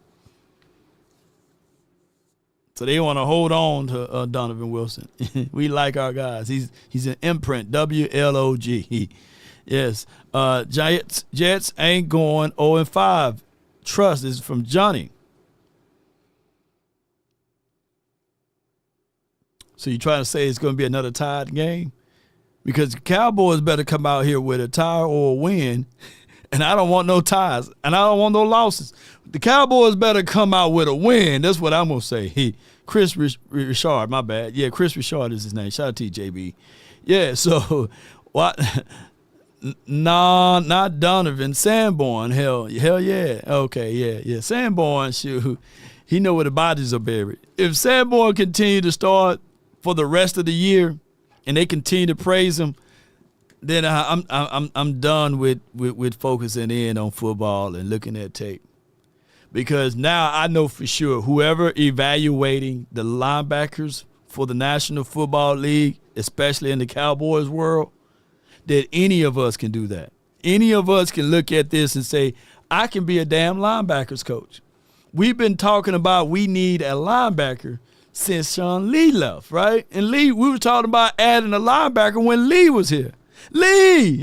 So they want to hold on to Donovan Wilson. We like our guys. He's an imprint, WLOG. Yes. Jets ain't going 0-5. Trust is from Johnny. So you trying to say it's going to be another tied game? Because the Cowboys better come out here with a tie or a win, and I don't want no ties, and I don't want no losses. The Cowboys better come out with a win. That's what I'm going to say. Chris Richard, my bad. Yeah, Chris Richard is his name. Shout out to you, JB. Yeah, so what? Nah, not Donovan. Sanborn, hell yeah. Okay, yeah. Sanborn, shoot, he know where the bodies are buried. If Sanborn continue to start for the rest of the year, and they continue to praise him, then I'm done with focusing in on football and looking at tape. Because now I know for sure whoever evaluating the linebackers for the National Football League, especially in the Cowboys world, that any of us can do that. Any of us can look at this and say, I can be a damn linebackers coach. We've been talking about we need a linebacker since Sean Lee left, right? And Lee, we were talking about adding a linebacker when Lee was here. Lee,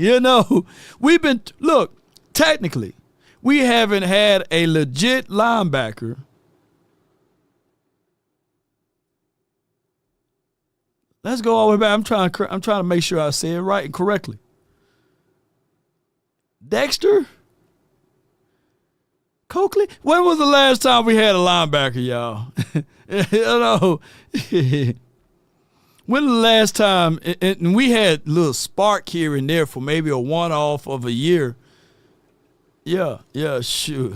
technically, we haven't had a legit linebacker Let's go all the way back. I'm trying to make sure I say it right and correctly. Dexter? Coakley? When was the last time we had a linebacker, y'all? When the last time, and we had a little spark here and there for maybe a one-off of a year. Yeah, sure.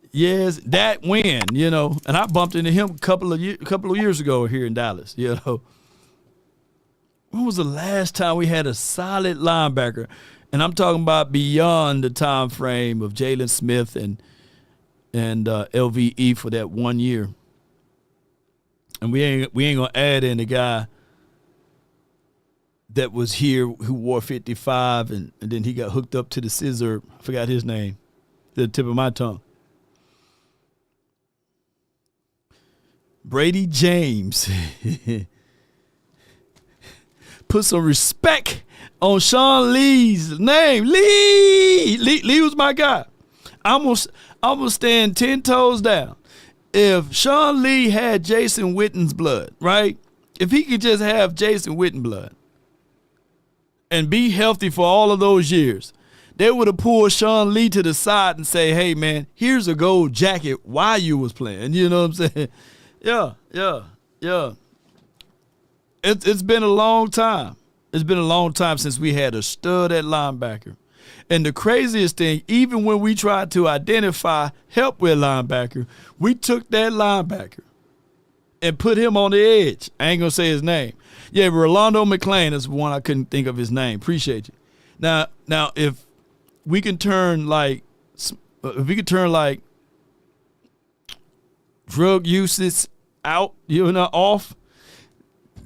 Yes, that win, and I bumped into him a couple of years ago here in Dallas, When was the last time we had a solid linebacker? And I'm talking about beyond the time frame of Jalen Smith and LVE for that 1 year. And we ain't gonna add in the guy that was here who wore 55 and then he got hooked up to the scissor. I forgot his name. The tip of my tongue. Brady James. Put some respect on Sean Lee's name. Lee was my guy. I'm gonna stand 10 toes down. If Sean Lee had Jason Witten's blood, right? If he could just have Jason Witten blood and be healthy for all of those years, they would have pulled Sean Lee to the side and say, hey, man, here's a gold jacket while you was playing. You know what I'm saying? Yeah. It's been a long time. It's been a long time since we had a stud at linebacker. And the craziest thing, even when we tried to identify help with linebacker, we took that linebacker and put him on the edge. I ain't going to say his name. Yeah, Rolando McClain is one I couldn't think of his name. Appreciate you. Now, if we can turn like drug usage out, off,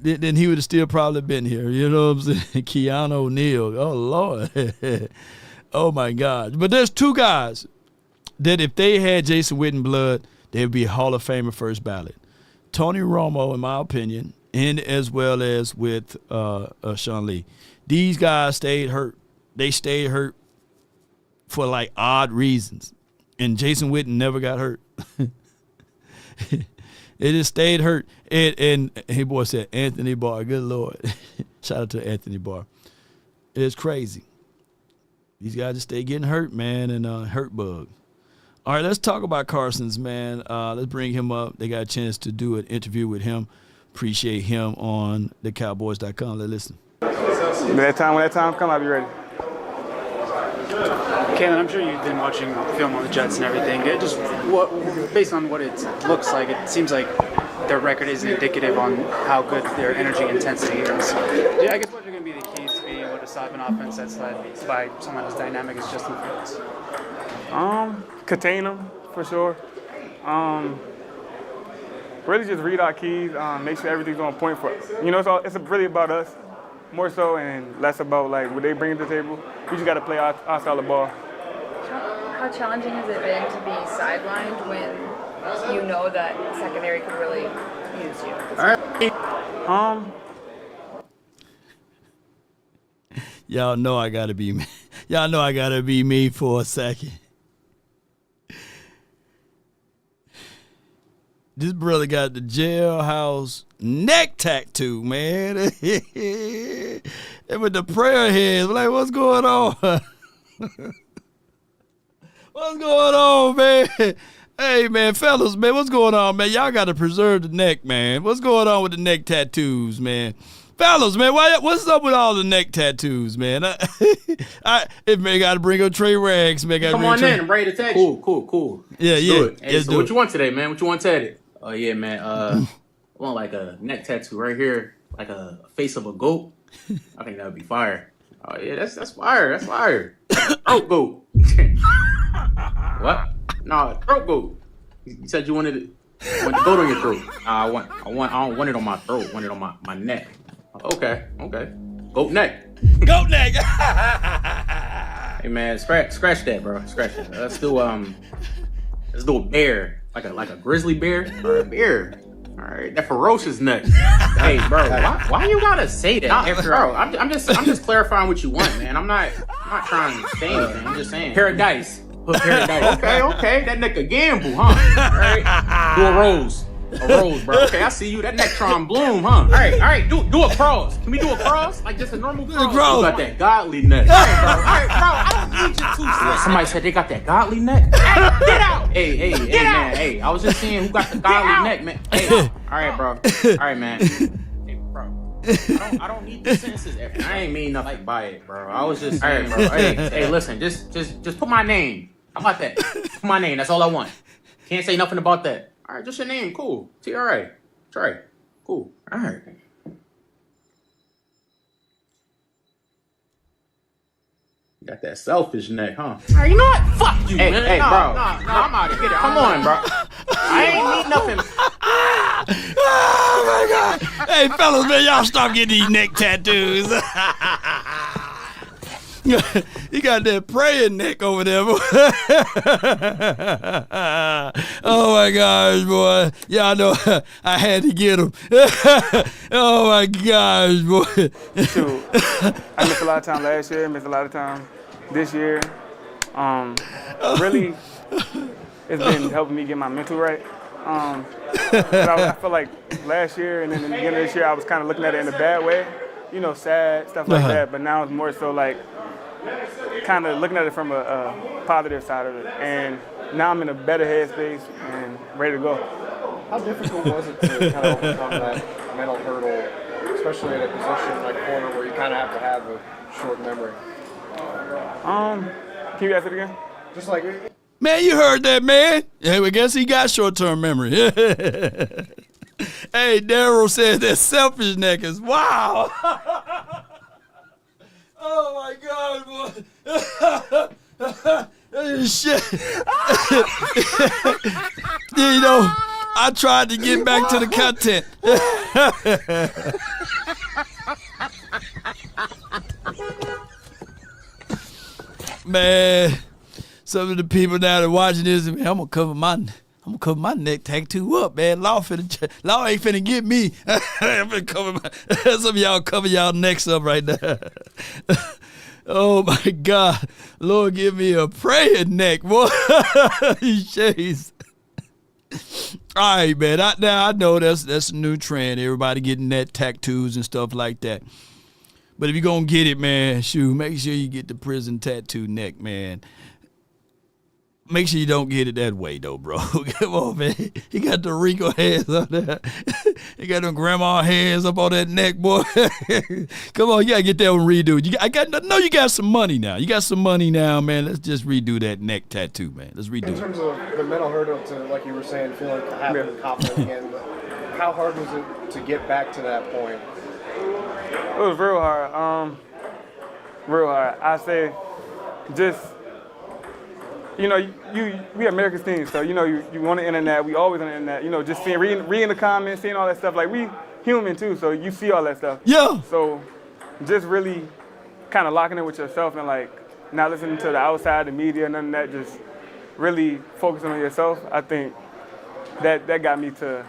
then he would have still probably been here. You know what I'm saying? Keanu O'Neal. Oh, Lord. Oh, my God. But there's two guys that if they had Jason Witten blood, they'd be a Hall of Famer first ballot. Tony Romo, in my opinion, and as well as with Sean Lee. These guys stayed hurt. They stayed hurt for, like, odd reasons. And Jason Witten never got hurt. It just stayed hurt. And hey, boy said, Anthony Barr, good Lord. Shout out to Anthony Barr. It's crazy. These guys just stay getting hurt, man, and hurt bug. All right, let's talk about Carson's, man. Let's bring him up. They got a chance to do an interview with him. Appreciate him on thecowboys.com. Let's listen. When that time come, I'll be ready. Kalen, I'm sure you've been watching film on the Jets and everything. Based on what it looks like, it seems like their record isn't indicative on how good their energy intensity is. I guess what are going to be the keys to being able to stop an offense that's led by someone as dynamic as Justin Fields? Contain them for sure. Really just read our keys. Make sure everything's on point for us. It's really about us, more so, and less about like what they bring to the table. We just got to play our style of ball. How challenging has it been to be sidelined when you know that secondary could really use you? Y'all know I gotta be me. Y'all know I gotta be me for a second. This brother got the jailhouse neck tattoo, man. And with the prayer hands, like, what's going on? What's going on, man? Hey, man, fellas, man, what's going on, man? Y'all got to preserve the neck, man. What's going on with the neck tattoos, man? Fellas, man, what's up with all the neck tattoos, man? If man got to bring up Trey Rags, man. Come on in, I'm ready to text you. Cool. Yeah. Hey, so what you want today, man? What you want today? Oh, yeah, man. I want like a neck tattoo right here, like a face of a goat. I think that would be fire. Oh, yeah, that's fire. That's fire. Throat goat. What? No, throat goat. You said you wanted the goat on your throat. I don't want it on my throat. I want it on my neck. Okay. Goat neck. Goat neck. Hey man, scratch that, bro. Scratch that. Let's do a bear, like a grizzly bear or a bear. All right, that ferocious neck. Hey, bro, why you gotta say that? Bro, I'm just clarifying what you want, man. I'm not trying to say anything. I'm just saying. Paradise. Put paradise. Okay. That neck a gamble, huh? All right. Do a rose, bro. Okay, I see you. That neck trying bloom, huh? All right. Do a cross. Can we do a cross? Like just a normal cross. You got that godly neck. All right, bro. I don't need you to. Somebody said they got that godly neck. Hey, get out. Hey, man. Hey, I was just seeing who got the godly neck, man. Hey, all right, bro. All right, man. Hey, bro. I don't need the sentences. I ain't mean nothing by it, bro. I was just saying, bro. Hey, listen. Just put my name. How about that? Put my name. That's all I want. Can't say nothing about that. All right, just your name. Cool. TRA. Trey. Cool. All right. Got that selfish neck, huh? All right, you know what? Fuck you, man. Hey, bro. No, I'm out of here. Come on, bro. I ain't need nothing. Oh, my God. Hey, fellas, man, y'all stop getting these neck tattoos. He got that praying neck over there, boy. Oh my gosh, boy. Y'all know I had to get him. Oh my gosh, boy. Shoot. I missed a lot of time last year, missed a lot of time this year. Really, it's been helping me get my mental right. I feel like last year and then in the beginning of this year, I was kind of looking at it in a bad way, sad, stuff like that. But now it's more so like kind of looking at it from a positive side of it. And now I'm in a better headspace and ready to go. How difficult was it to kind of overcome that mental hurdle, especially at a position like corner where you kind of have to have a short memory? Can you ask it again? Just like... Man, you heard that, man. Yeah, I guess he got short-term memory. Hey, Daryl says that selfish neck is wow. Oh my God, boy. Shit. I tried to get back to the content. Man, some of the people now that are watching this, man, I'm gonna cover my neck tattoo up, man. Law ain't finna get me. I'm finna cover some of y'all cover y'all necks up right now. Oh my God, Lord, give me a praying neck, boy. Jeez. All right, man. I know that's a new trend. Everybody getting neck tattoos and stuff like that. But if you're going to get it, man, shoot, make sure you get the prison tattoo neck, man. Make sure you don't get it that way, though, bro. Come on, man. He got the Rico hands up there. He got them grandma hands up on that neck, boy. Come on, you got to get that one redo. You got some money now. You got some money now, man. Let's just redo that neck tattoo, man. Let's redo it. In terms of the mental hurdle to, like you were saying, feeling happy and confident again, how hard was it to get back to that point? It was real hard. Real hard. I say just, you know, we America's team, so, you know, you on the internet, we always on the internet, you know, just reading the comments, seeing all that stuff. Like, we human, too, so you see all that stuff. Yeah. So just really kind of locking in with yourself and, like, not listening to the outside, the media, none of that, just really focusing on yourself. I think that got me to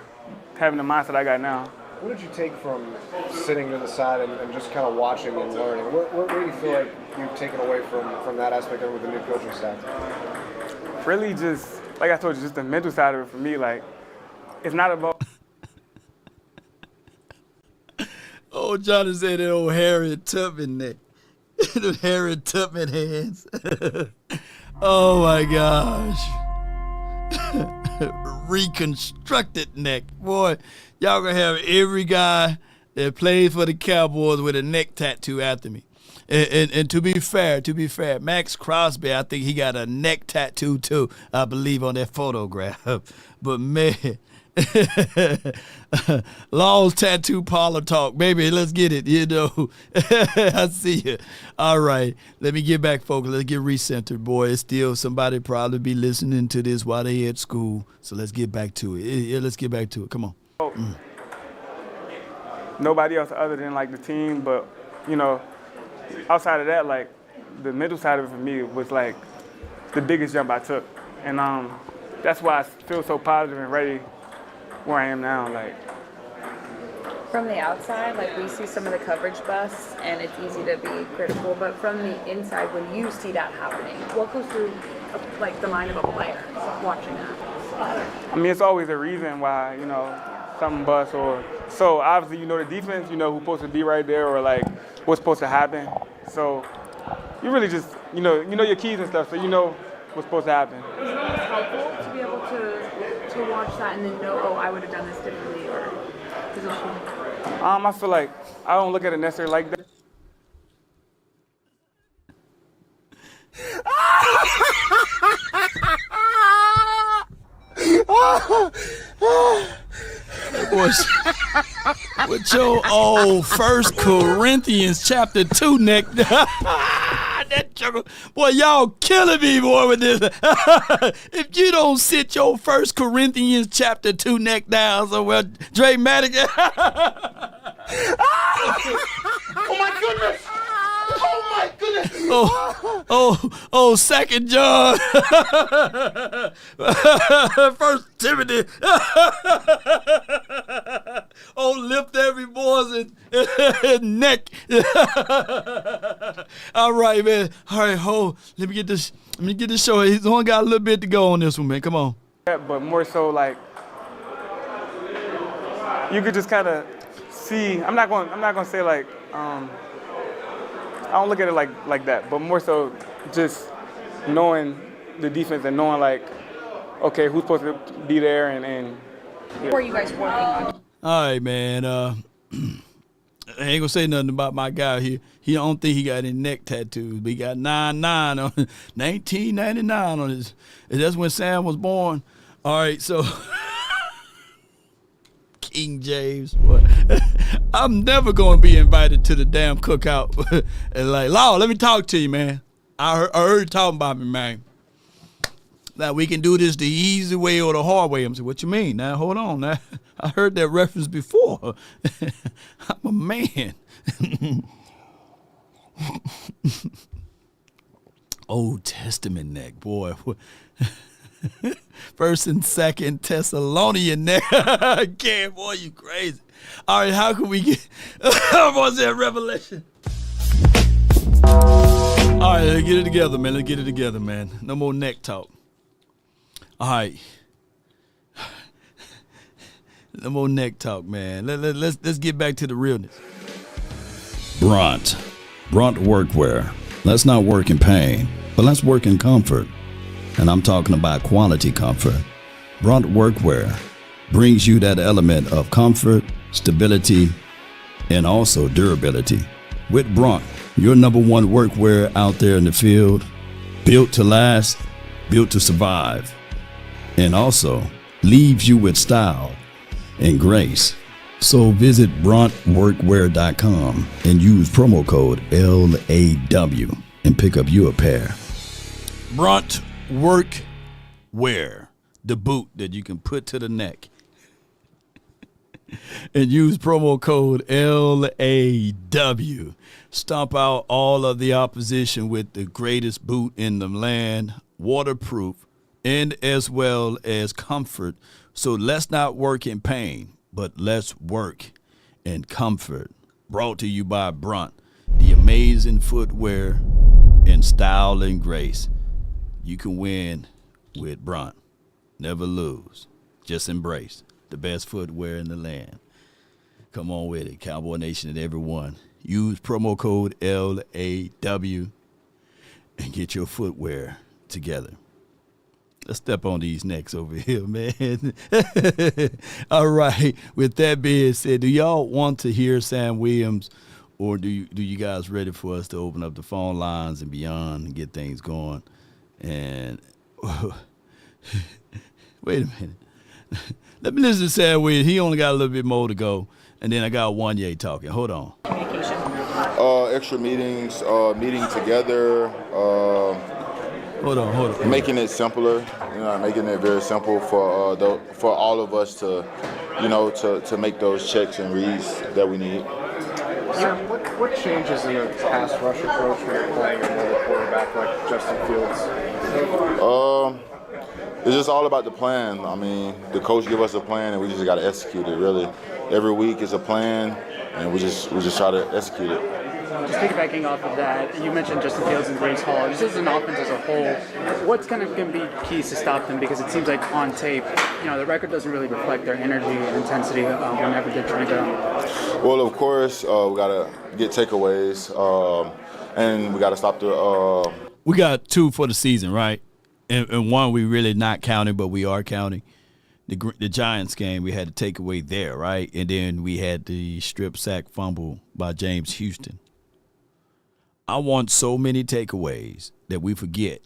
having the mindset I got now. What did you take from sitting to the side and just kind of watching and learning? What do you feel like you've taken away from that aspect of it with the new coaching staff? Really just, like I told you, just the mental side of it for me. Like, it's not about... Oh, Johnny said that old Harriet Tubman neck. The Harriet Tubman hands. Oh, my gosh. Reconstructed neck. Boy, y'all gonna have every guy that plays for the Cowboys with a neck tattoo after me. And to be fair, Max Crosby, I think he got a neck tattoo too, I believe, on that photograph. But man, Law's tattoo parlor talk, baby, let's get it, you know. I see you. All right, let me get back, folks. Let's get recentered, boy. It's still somebody probably be listening to this while they at school. So let's get back to it. Yeah, let's get back to it. Come on. Nobody else other than, like, the team, but, you know, outside of that, like, the mental side of it for me was, like, the biggest jump I took. And that's why I feel so positive and ready where I am now. Like, from the outside, like, we see some of the coverage busts, and it's easy to be critical, but from the inside, when you see that happening, what goes through, like, the mind of a player watching that? I mean, it's always a reason why, you know, something busts, or so obviously you know the defense, you know who's supposed to be right there, or like what's supposed to happen. So you really just you know your keys and stuff, so you know what's supposed to happen. Is it always helpful to be able to watch that and then know, oh, I would have done this differently, or position? I feel like I don't look at it necessarily like that. With your old 1 Corinthians chapter 2 neck. That joke. Boy, y'all killing me, boy, with this. If you don't sit your 1 Corinthians chapter 2 neck down somewhere, dramatic. Oh my goodness! Oh my goodness! Oh, 2 John. 1 Timothy. Oh, lift every boy's neck. All right, man. All right, hold. Let me get this show. He's only got a little bit to go on this one, man. Come on. But more so, like, you could just kind of see. I'm not going to say like. I don't look at it like that, but more so just knowing the defense and knowing, like, okay, who's supposed to be there and What are you guys working on? All right, man. I ain't gonna say nothing about my guy here. He don't think he got any neck tattoos, but he got 99 on 1999 on his. And that's when Sam was born. All right, so King James. What? I'm never gonna be invited to the damn cookout. And like, Law, let me talk to you, man. I heard you talking about me, man. Now we can do this the easy way or the hard way. I'm saying, what you mean? Now hold on. Now I heard that reference before. I'm a man. Old Testament neck, boy. 1 and 2 Thessalonian neck. Again, boy, you crazy. All right, how can we get? What's that Revelation? All right, let's get it together, man. Let's get it together, man. No more neck talk. All right. No more neck talk, man. Let's get back to the realness. Brunt Workwear. Let's not work in pain, but let's work in comfort. And I'm talking about quality comfort. Brunt Workwear brings you that element of comfort, stability, and also durability. With Brunt, your number one workwear out there in the field, built to last, built to survive, and also leaves you with style and grace. So visit bruntworkwear.com and use promo code LAW and pick up you a pair. Brunt Workwear, the boot that you can put to the neck. And use promo code LAW. Stomp out all of the opposition with the greatest boot in the land, waterproof, and as well as comfort. So let's not work in pain, but let's work in comfort. Brought to you by Brunt, the amazing footwear and style and grace. You can win with Brunt. Never lose. Just embrace the best footwear in the land. Come on with it, Cowboy Nation and everyone. Use promo code LAW and get your footwear together. Let's step on these necks over here, man. All right. With that being said, do y'all want to hear Sam Williams, or do you guys ready for us to open up the phone lines and beyond and get things going? And wait a minute. Let me listen to Sam Williams. He only got a little bit more to go. And then I got Wanye talking. Hold on. Extra meetings, meeting together. Hold on. Making it simpler, making it very simple for all of us to, to make those checks and reads that we need. Sam, what changes in the pass rush approach when you're playing another quarterback like Justin Fields? It's just all about the plan. I mean, the coach give us a plan, and we just got to execute it. Really, every week is a plan, and we just try to execute it. Just piggybacking off of that, you mentioned Justin Fields and Breece Hall. Just as an offense as a whole, what's kind of going to be keys to stop them? Because it seems like on tape, the record doesn't really reflect their energy and intensity whenever they're trying to go. Well, of course, we got to get takeaways, and we got to stop the. We got 2 for the season, right? And one we really not counting, but we are counting. The Giants game, we had a takeaway there, right? And then we had the strip sack fumble by James Houston. I want so many takeaways that we forget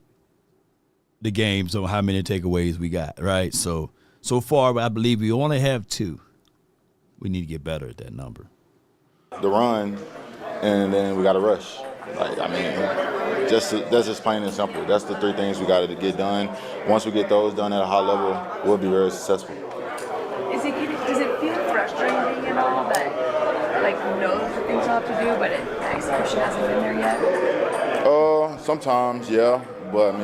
the games on how many takeaways we got, right? So far, I believe we only have 2. We need to get better at that number. The run, and then we got to rush. That's just plain and simple. That's the 3 things we got to get done. Once we get those done at a high level, we'll be very successful. Does it feel frustrating at all that, you know the things you have to do, but the execution hasn't been there yet? Sometimes, yeah. But,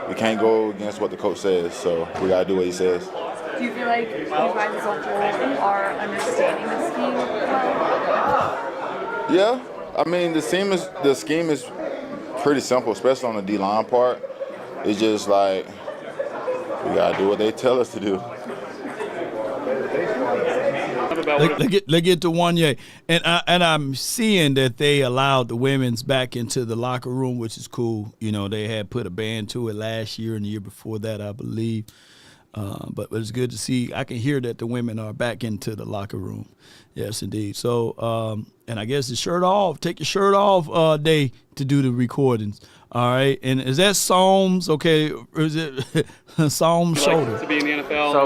we can't go against what the coach says, so we got to do what he says. Do you feel like you guys as a whole are understanding the scheme well? Yeah. The scheme is pretty simple, especially on the D-line part. It's just we got to do what they tell us to do. Let's get to Wanye. And I'm seeing that they allowed the women's back into the locker room, which is cool. They had put a ban to it last year and the year before that, I believe. But it's good to see. I can hear that the women are back into the locker room. Yes, indeed. So, and I guess take your shirt off day to do the recordings. All right. And is that Psalms? Okay. Or is it Psalms shoulder? To be in the NFL.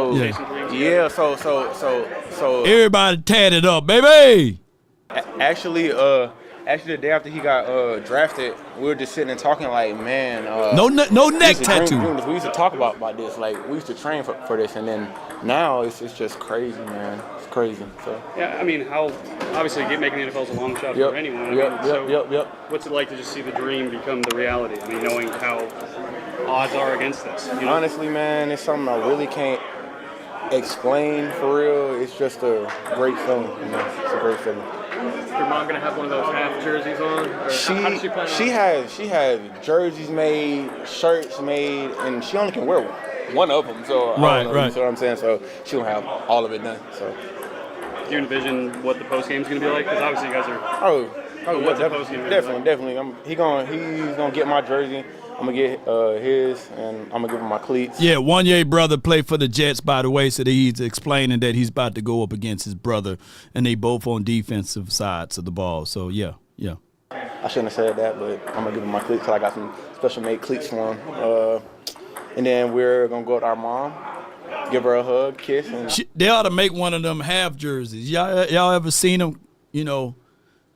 So everybody tatted up, baby. Actually, the day after he got drafted, we were just sitting and talking man. No neck tattoo. We used to talk about this. We used to train for this, and then now it's just crazy, man. It's crazy. So yeah, how obviously making the NFL is a long shot for anyone. Yep. What's it like to just see the dream become the reality? Knowing how odds are against this. Honestly, man, it's something I really can't explain for real. It's just a great feeling. It's a great feeling. Is your mom gonna have one of those half jerseys on? Or how does she plan she has jerseys made, shirts made, and she only can wear one of them. So right. You know what I'm saying? So she don't have all of it done. So do you envision what the post game's gonna be like? Because obviously you guys are Oh, yeah, What's the post-game definitely. He's gonna get my jersey. I'm gonna get his, and I'm gonna give him my cleats. Yeah, Wanye brother played for the Jets, by the way, so that he's explaining that he's about to go up against his brother, and they both on defensive sides of the ball. So, yeah. I shouldn't have said that, but I'm gonna give him my cleats because I got some special made cleats for him. And then we're gonna go to our mom, give her a hug, kiss, and They ought to make one of them half jerseys. Y'all ever seen them,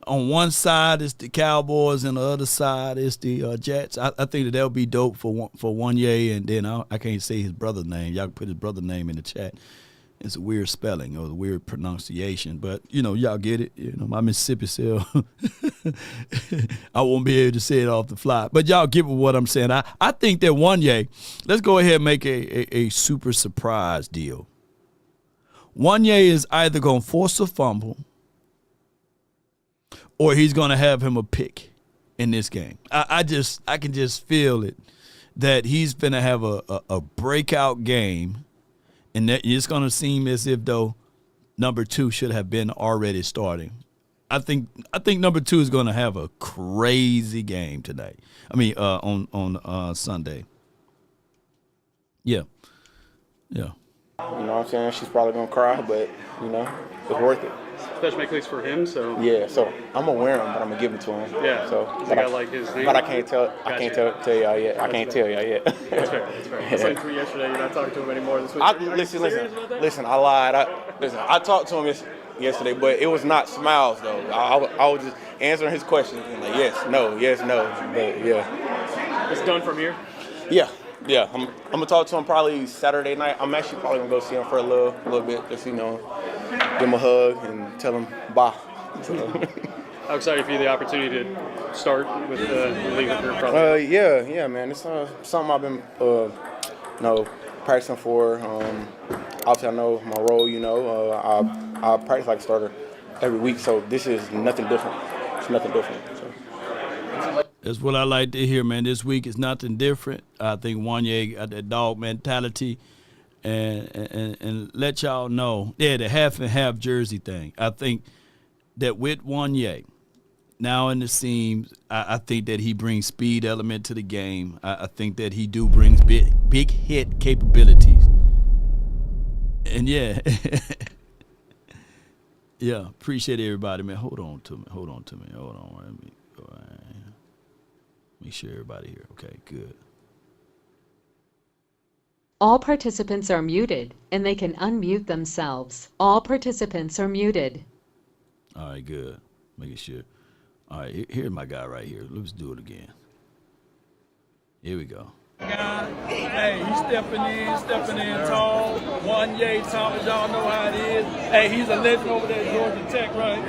on one side is the Cowboys and the other side is the Jets. I think that would be dope for Wanye, and then I can't say his brother's name. Y'all can put his brother's name in the chat. It's a weird spelling or a weird pronunciation, but y'all get it. My Mississippi self, I won't be able to say it off the fly, but y'all get what I'm saying. I think that Wanye, let's go ahead and make a super surprise deal. Wanye is either gonna force a fumble, or he's going to have him a pick in this game. I can just feel it, that he's going to have a breakout game, and that it's going to seem as if, though, number 2 should have been already starting. I think number 2 is going to have a crazy game tonight. I mean, on Sunday. Yeah. you know what I'm saying? She's probably gonna cry, but it's worth it. Special make cleats for him, so. Yeah, so I'm gonna wear them, but I'm gonna give them to him. Yeah. So, Does he got like his name? but I can't tell. I Gotcha. can't tell y'all yet. I can't tell y'all yet. That's fair. I saw you tweet yesterday. You're not talking to him anymore this week. Listen. I lied. I talked to him yesterday, but it was not smiles though. I was just answering his questions and like yes, no. But yeah. It's done from here. Yeah. I'm gonna talk to him probably Saturday night. I'm actually probably gonna go see him for a little bit, just give him a hug and tell him bye. How excited for you the opportunity to start with the league career? Probably. Yeah, man. It's something I've been practicing for. Obviously, I know my role. I practice like a starter every week, so this is nothing different. It's nothing different. So. That's what I like to hear, man. This week is nothing different. I think Wanye got that dog mentality, and let y'all know, the half and half jersey thing. I think that with Wanye now in the seams, I think that he brings speed element to the game. I think that he brings big hit capabilities. And yeah, appreciate everybody, man. Hold on to me. Hold on. Let me go ahead. Make sure everybody here. Okay, good. All participants are muted, and they can unmute themselves. All participants are muted. All right, good. Making sure. All right, here's my guy right here. Let's do it again. Here we go. Hey, he's stepping in tall. Wanye Thomas, y'all know how it is. Hey, he's a legend over there at Georgia Tech, right?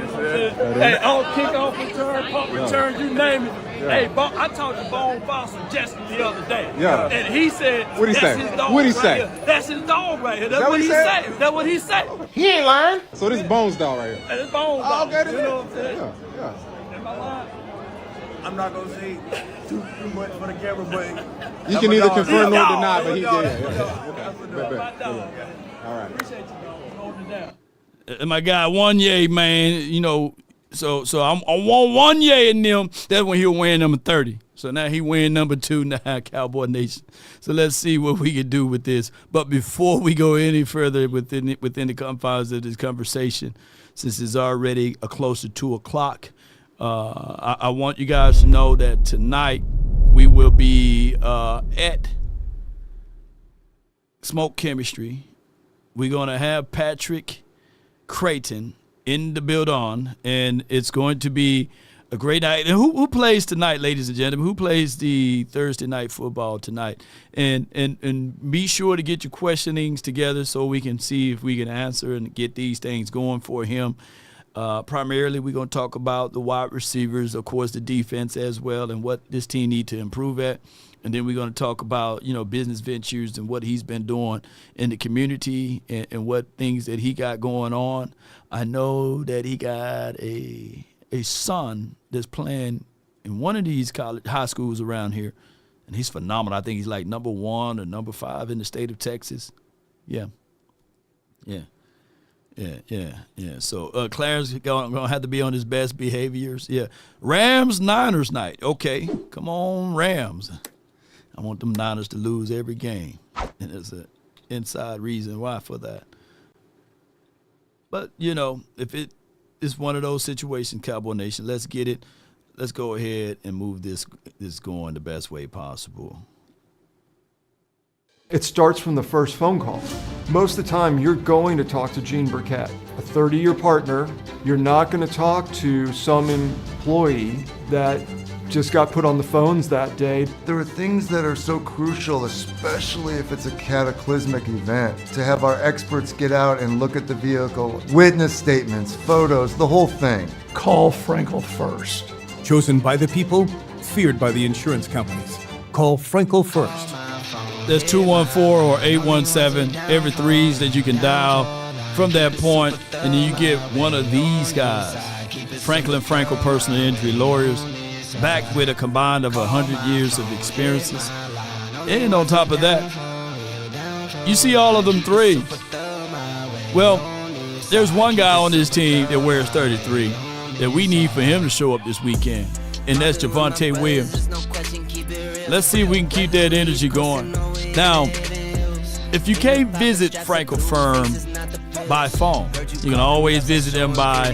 Hey, on kickoff return, punt return, you name it. Yeah. Hey, I talked to Bone Foster Jesse the other day. Yeah. And he said, What'd he that's say? his dog What'd he right say? here. That's his dog right here. That's That what he said? said. That's what he said. He ain't lying. So this Bones dog right here. That's Bone Oh, dog. okay, You know what I'm saying? Yeah. Am I lying? I'm not gonna say too much for the camera, but you can either confirm or deny, but he did. Okay. Bet. All right. Appreciate you, dog. Holding it down. And my guy Wanye, man, so I'm on Wanye in them. That's when he was wearing number 30. So now he wearing number 2 now, Cowboy Nation. So let's see what we can do with this. But before we go any further within the confines of this conversation, since it's already close to 2 o'clock, I want you guys to know that tonight we will be at Smoke Chemistry. We're going to have Patrick Creighton in the building, and it's going to be a great night. And who plays tonight, ladies and gentlemen? Who plays the Thursday night football tonight? And be sure to get your questionings together so we can see if we can answer and get these things going for him. Primarily, we're going to talk about the wide receivers, of course, the defense as well, and what this team need to improve at. And then we're going to talk about, business ventures and what he's been doing in the community and what things that he got going on. I know that he got a son that's playing in one of these high schools around here, and he's phenomenal. I think he's like number 1 or number 5 in the state of Texas. Yeah. Yeah. So Clarence gonna have to be on his best behaviors. Yeah. Rams Niners night. Okay, come on Rams. I want them Niners to lose every game, and there's an inside reason why for that. But if it is one of those situations, Cowboy Nation, let's get it. Let's go ahead and move this going the best way possible. It starts from the first phone call. Most of the time, you're going to talk to Gene Burkett, a 30-year partner. You're not going to talk to some employee that just got put on the phones that day. There are things that are so crucial, especially if it's a cataclysmic event, to have our experts get out and look at the vehicle, witness statements, photos, the whole thing. Call Frenkel first. Chosen by the people, feared by the insurance companies. Call Frenkel first. There's 214 or 817 every threes that you can dial from that point, and then you get one of these guys, Frenkel personal injury lawyers, back with a combined of 100 years of experiences. And on top of that, you see all of them threes. Well, there's one guy on this team that wears 33 that we need for him to show up this weekend, and that's Javonte Williams. Let's see if we can keep that energy going. Now, if you can't visit Frenkel Firm by phone, you can always visit them by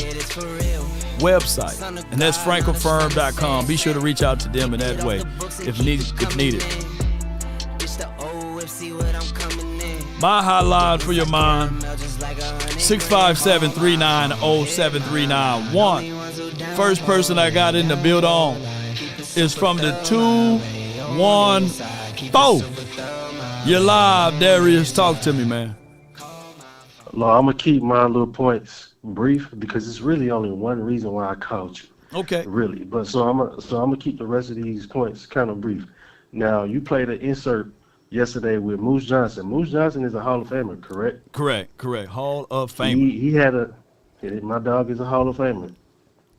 website, and that's frankelfirm.com. Be sure to reach out to them in that way if needed. My hotline for your mind, 657-390-7391. First person I got in the build on is from the 214. You're live, Darius. Talk to me, man. Well, I'm going to keep my little points brief because it's really only one reason why I called you. Okay. Really. But so I'm gonna keep the rest of these points kind of brief. Now, you played an insert yesterday with Moose Johnson. Moose Johnson is a Hall of Famer, correct? Correct. Hall of Famer. He had my dog is a Hall of Famer.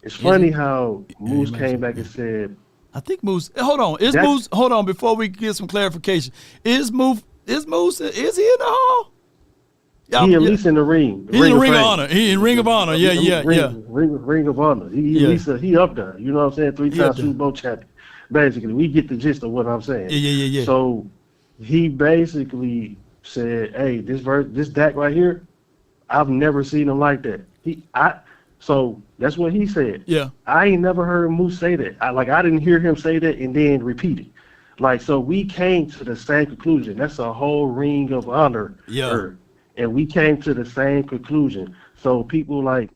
It's funny how Moose came back and said, I think Moose. Hold on. Moose? Hold on. Before we get some clarification, is Moose? Is he in the Hall? He at least in the ring. He's in the Ring of Honor. He in Ring of Honor. Yeah. Ring of Honor. He up there. You know what I'm saying? 3-time Super Bowl champion. Basically, we get the gist of what I'm saying. Yeah. So he basically said, "Hey, this Dak right here, I've never seen him like that." So that's what he said. Yeah. I ain't never heard Moose say that. I didn't hear him say that and then repeat it. So we came to the same conclusion. That's a whole Ring of Honor. Yeah. And we came to the same conclusion. So people I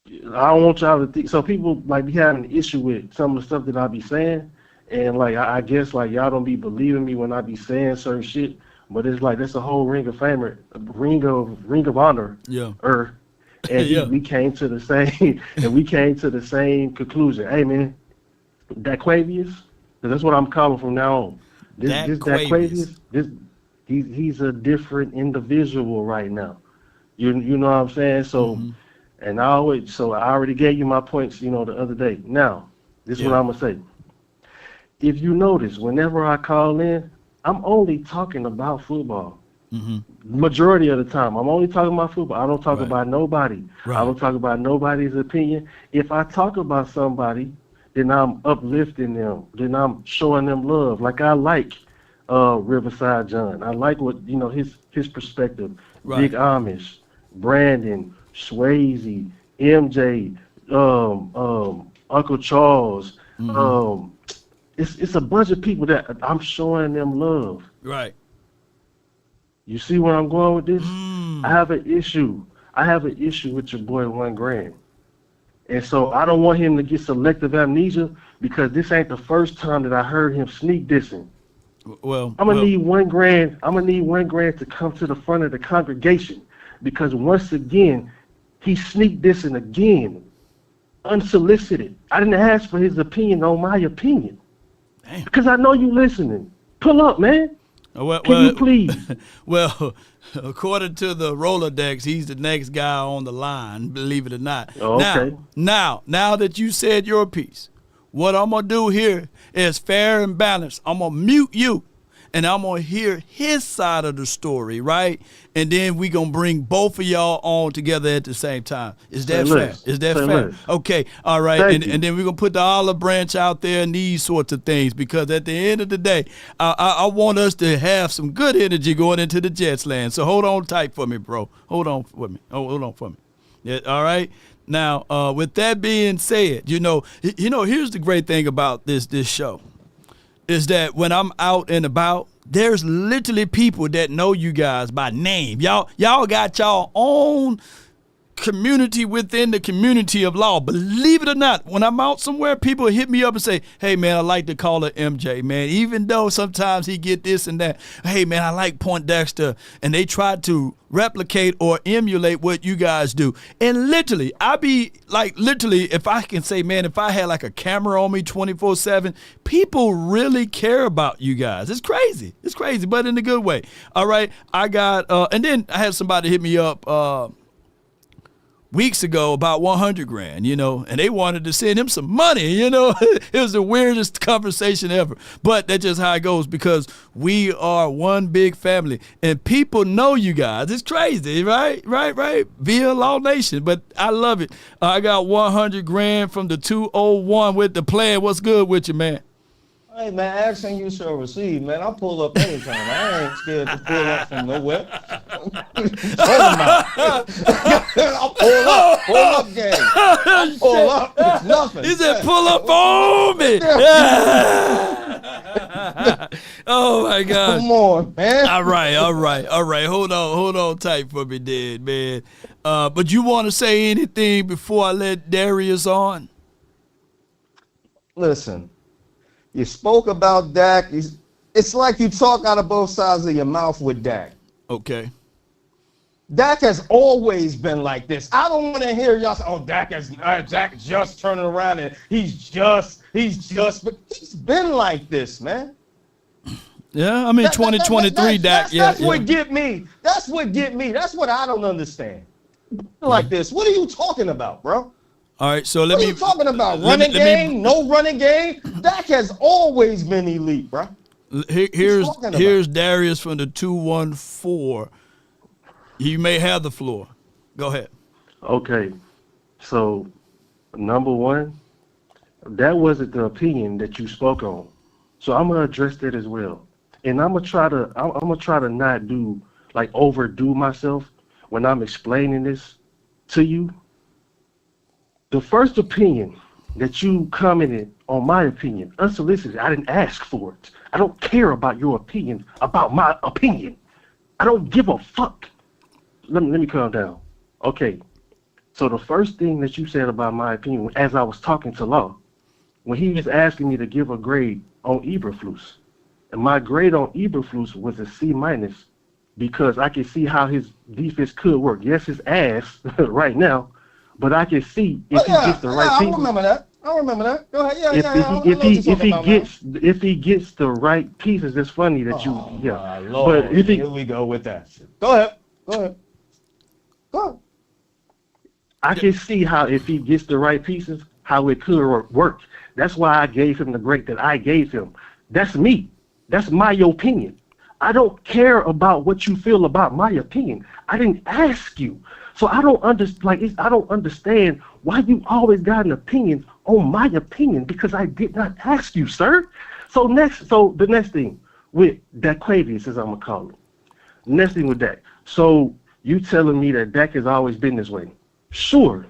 don't want y'all to think. So people be having an issue with some of the stuff that I be saying, and I guess y'all don't be believing me when I be saying certain shit. But it's that's a whole Ring of Famer, Ring of Honor. Yeah. And we came to the same, and we came to the same conclusion. Hey man, Daquavius, that's what I'm calling from now on. This Daquavius, he's a different individual right now. You know what I'm saying? So, and I already gave you my points, the other day. Now, this is what I'm gonna say. If you notice, whenever I call in, I'm only talking about football. Majority of the time, I'm only talking about football. I don't talk about nobody. I don't talk about nobody's opinion. If I talk about somebody, then I'm uplifting them. Then I'm showing them love. I like Riverside John. I like what his perspective. Big Amish, Brandon, Swayze, MJ, Uncle Charles. It's a bunch of people that I'm showing them love. Right. You see where I'm going with this? I have an issue. With your boy $1 And so I don't want him to get selective amnesia because this ain't the first time that I heard him sneak dissing. Well, I'm gonna need $1 I'm gonna need $1 to come to the front of the congregation because once again, he sneak dissing again, unsolicited. I didn't ask for his opinion on my opinion. Damn. Because I know you listening. Pull up, man. Can you please? Well, according to the Rolodex, he's the next guy on the line, believe it or not. Oh, okay. Now that you said your piece, what I'm going to do here is fair and balanced. I'm going to mute you, and I'm going to hear his side of the story, right? And then we going to bring both of y'all on together at the same time. Is that fair? Is that fair? Okay, all right. And then we're going to put the olive branch out there and these sorts of things, because at the end of the day, I want us to have some good energy going into the Jets land. So hold on tight for me, bro. Hold on for me. Yeah, all right? Now, with that being said, here's the great thing about this show is that when I'm out and about, there's literally people that know you guys by name. Y'all got y'all own community within the community of law. Believe it or not, when I'm out somewhere, people hit me up and say, hey, man, I like to call her MJ, man. Even though sometimes he get this and that. Hey, man, I like Poindexter. And they try to replicate or emulate what you guys do. And literally, if I can say, man, if I had like a camera on me 24/7, people really care about you guys. It's crazy. It's crazy, but in a good way. All right. I got, and then I had somebody hit me up, weeks ago about 100 grand, and they wanted to send him some money, It was the weirdest conversation ever. But that's just how it goes, because we are one big family and people know you guys. It's crazy, right? Via Law Nation. But I love it. I got 100 grand from the 201 with the plan. What's good with you, man? Hey, man, asking you shall receive, man. I'll pull up anytime. I ain't scared to pull up from nowhere. I'll pull up game. I'll pull up, it's nothing. He said, pull up on me. Oh, my God. Come on, man. All right. Hold on tight for me, Dad, man. But you want to say anything before I let Darius on? Listen. You spoke about Dak. It's like you talk out of both sides of your mouth with Dak. Okay. Dak has always been like this. I don't want to hear y'all say, "Oh, Dak just turning around and he's but he's been like this, man." Yeah, I mean 2023 Dak. That's what get me. That's what get me. That's what I don't understand. Like this. What are you talking about, bro? All right, so what are you talking about? Running game? No running game? Dak has always been elite, bro. Here's Darius from the 214. You may have the floor. Go ahead. Okay, so number one, that wasn't the opinion that you spoke on. So I'm gonna address that as well, and I'm gonna try to not do overdo myself when I'm explaining this to you. The first opinion that you commented on my opinion, unsolicited, I didn't ask for it. I don't care about your opinion about my opinion. I don't give a fuck. Let me calm down. Okay, so the first thing that you said about my opinion, as I was talking to Law, when he was asking me to give a grade on Eberflus, and my grade on Eberflus was a C-, because I could see how his defense could work. Yes, his ass right now, but I can see if he gets the right people. I remember that. Go ahead. If he gets the right pieces, it's funny that Lord, but here we go with that shit. Go ahead. I can see how if he gets the right pieces, how it could work. That's why I gave him the grade that I gave him. That's me. That's my opinion. I don't care about what you feel about my opinion. I didn't ask you. So I don't understand why you always got an opinion on my opinion, because I did not ask you, sir. So the next thing with Daquavius, as I'm gonna call it. Next thing with Dak. So you telling me that Dak has always been this way? Sure,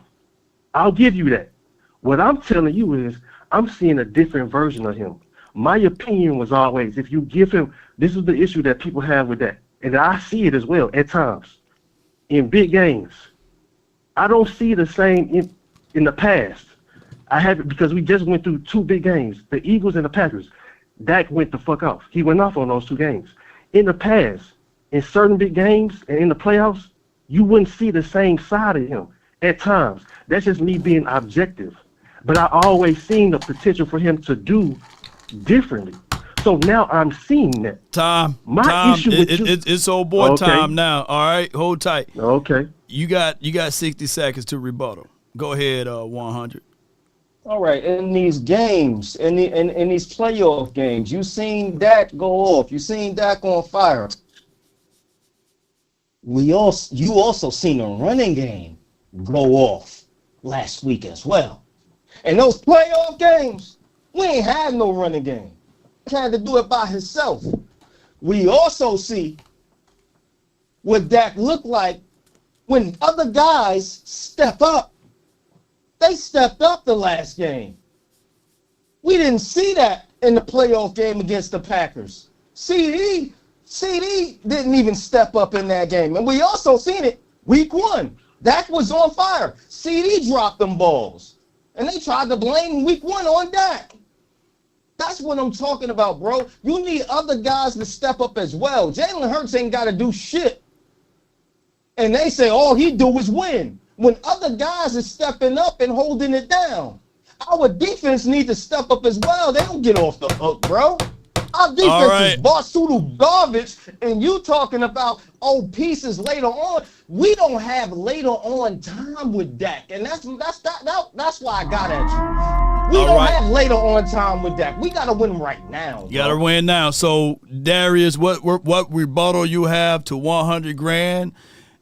I'll give you that. What I'm telling you is I'm seeing a different version of him. My opinion was always, if you give him, this is the issue that people have with that, and I see it as well at times. In big games, I don't see the same in the past. I have it because we just went through two big games, the Eagles and the Packers. Dak went the fuck off. He went off on those two games. In the past, in certain big games and in the playoffs, you wouldn't see the same side of him at times. That's just me being objective. But I always seen the potential for him to do differently. So now I'm seeing that. It's old boy time now. All right, hold tight. Okay. You got 60 seconds to rebuttal. Go ahead, 100. All right, in these games, in these playoff games, you seen Dak go off. You seen Dak on fire. You also seen a running game go off last week as well. And those playoff games, we ain't had no running game. He had to do it by himself. We also see what Dak looked like when other guys step up. They stepped up the last game. We didn't see that in the playoff game against the Packers. CD didn't even step up in that game. And we also seen it week 1. Dak was on fire. CD dropped them balls. And they tried to blame week 1 on Dak. That's what I'm talking about, bro. You need other guys to step up as well. Jalen Hurts ain't got to do shit. And they say all he do is win. When other guys are stepping up and holding it down. Our defense needs to step up as well. They don't get off the hook, bro. Our defense is Barsudu garbage, and you talking about pieces later on. We don't have later on time with Dak, and that's why I got at you. We don't have later on time with Dak. We gotta win right now. You gotta win now. So Darius, what rebuttal you have to 100 grand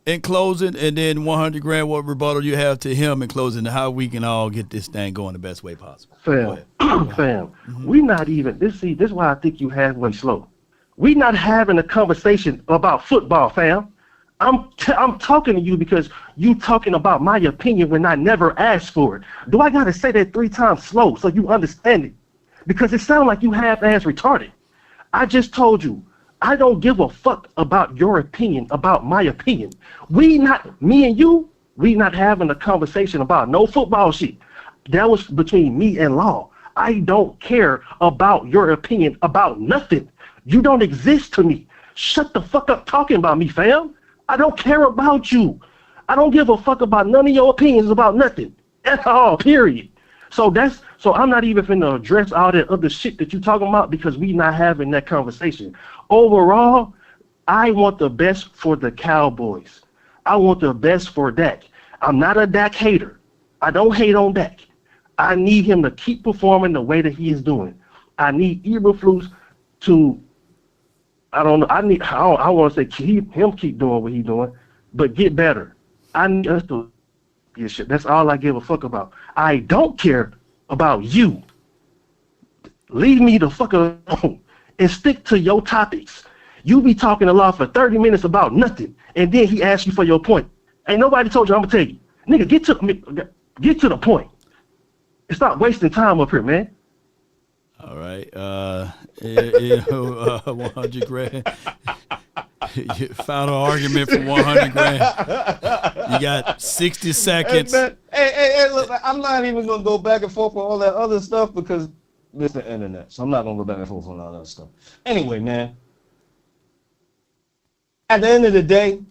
in closing, and then 100 grand, what rebuttal you have to him in closing, and how we can all get this thing going the best way possible. Fam, we not even, this is why I think you halfway slow. We not having a conversation about football, fam. I'm talking to you because you talking about my opinion when I never asked for it. Do I gotta say that 3 times slow so you understand it? Because it sounds like you half-ass retarded. I just told you, I don't give a fuck about your opinion, about my opinion. Me and you, we not having a conversation about no football shit. That was between me and Law. I don't care about your opinion about nothing. You don't exist to me. Shut the fuck up talking about me, fam. I don't care about you. I don't give a fuck about none of your opinions about nothing at all, period. So I'm not even finna address all that other shit that you talking about because we not having that conversation. Overall, I want the best for the Cowboys. I want the best for Dak. I'm not a Dak hater. I don't hate on Dak. I need him to keep performing the way that he is doing. I need Eberflus to, I want to say keep doing what he's doing, but get better. I need us to get shit. That's all I give a fuck about. I don't care about you. Leave me the fuck alone and stick to your topics. You be talking a lot for 30 minutes about nothing, and then he asks you for your point. Ain't nobody told you, I'm gonna tell you. Nigga, get to the point. And stop wasting time up here, man. All right. 100 grand. Final argument for 100 grand. You got 60 seconds. Hey, look, I'm not even gonna go back and forth with all that other stuff because it's the internet. So I'm not gonna go back and forth on all that stuff. Anyway, man. At the end of the day,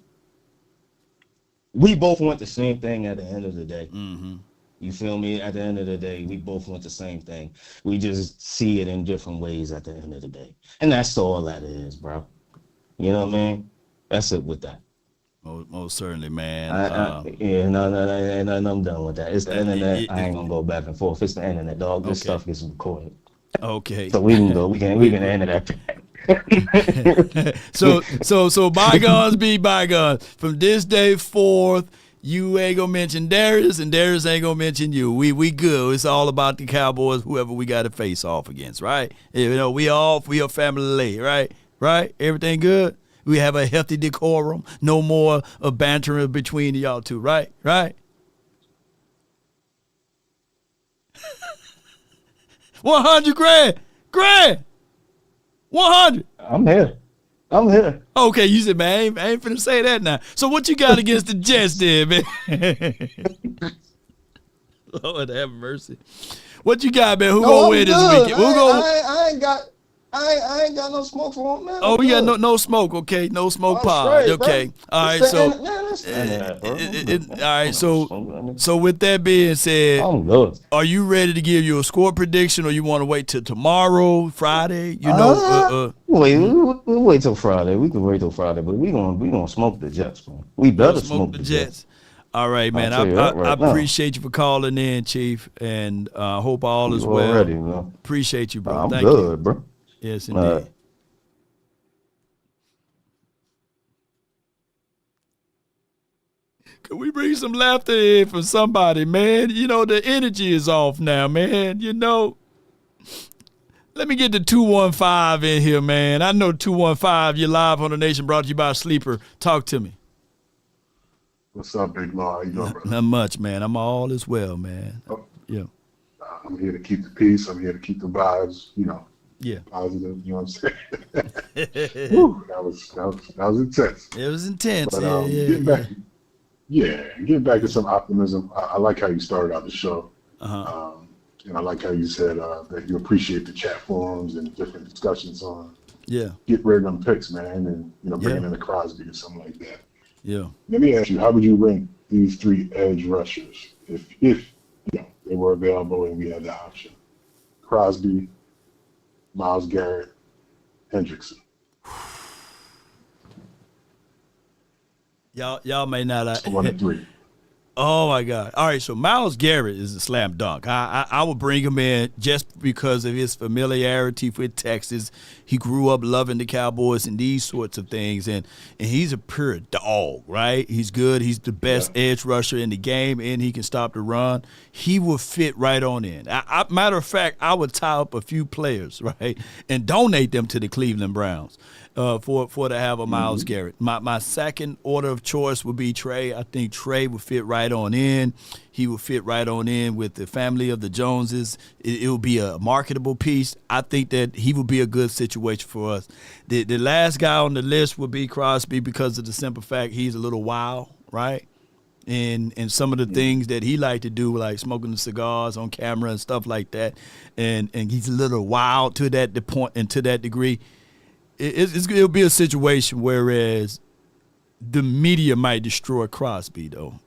we both want the same thing at the end of the day. Mm-hmm. You feel me? At the end of the day, we both want the same thing. We just see it in different ways at the end of the day. And that's all that is, bro. You know what I mean? That's it with that. Most certainly, man. I'm done with that. It's the internet. I ain't gonna go back and forth. It's the internet, dog. This stuff gets recorded. Okay. So we can go. We can end it So bygones be bygones. From this day forth, you ain't gonna mention Darius, and Darius ain't gonna mention you. We good. It's all about the Cowboys, whoever we got to face off against, right? You know, we are family, right? Right? Everything good? We have a healthy decorum. No more of bantering between y'all two, right? Right? 100 grand! 100! I'm here. Okay, you said, man, I ain't finna say that now. So what you got against the Jets then, man? Lord have mercy. What you got, man? Who gonna win this weekend? I ain't got no smoke for him, man. Oh, we got no smoke, okay? No smoke pod. Okay. All right, so so with that being said, are you ready to give you a score prediction, or you want to wait till tomorrow, Friday? You know, we'll wait till Friday. We can wait till Friday, but we gonna smoke the Jets, man. We better smoke the Jets. All right, man. I'll tell you that I right now. appreciate you for calling in, Chief, and I hope all is You well. already know. Appreciate you, bro. I'm Thank good, you. bro. Yes, All indeed. right. Can we bring some laughter in for somebody, man? You know, the energy is off now, man. You know, let me get the 215 in here, man. I know 215, you're live on the Nation, brought to you by Sleeper. Talk to me. What's up, Big Law? How you doing, brother? Not much, man. I'm all is well, man. Yeah. I'm here to keep the peace. I'm here to keep the vibes, Yeah. positive. You know what I'm saying? Whew, that was intense. It was intense. But getting back to some optimism. I like how you started out the show. And I like how you said that you appreciate the chat forums and different discussions on get rid of them picks, man, and bringing in a Crosby or something like that. Yeah. Let me ask you, how would you rank these three edge rushers if they were available and we had the option? Crosby, Myles Garrett, Hendrickson. Y'all may not. 1 and 3. Oh my God! All right, so Myles Garrett is a slam dunk. I would bring him in just because of his familiarity with Texas. He grew up loving the Cowboys and these sorts of things, and he's a pure dog, right? He's good. He's the best edge rusher in the game, and he can stop the run. He will fit right on in. Matter of fact, I would tie up a few players, right, and donate them to the Cleveland Browns. For to have a Myles Garrett. My second order of choice would be Trey. I think Trey would fit right on in. He would fit right on in with the family of the Joneses. It would be a marketable piece. I think that he would be a good situation for us. The last guy on the list would be Crosby because of the simple fact he's a little wild, right? And some of the things that he liked to do, like smoking the cigars on camera and stuff like that, and he's a little wild to that point and to that degree. It'll be a situation whereas the media might destroy Crosby, though,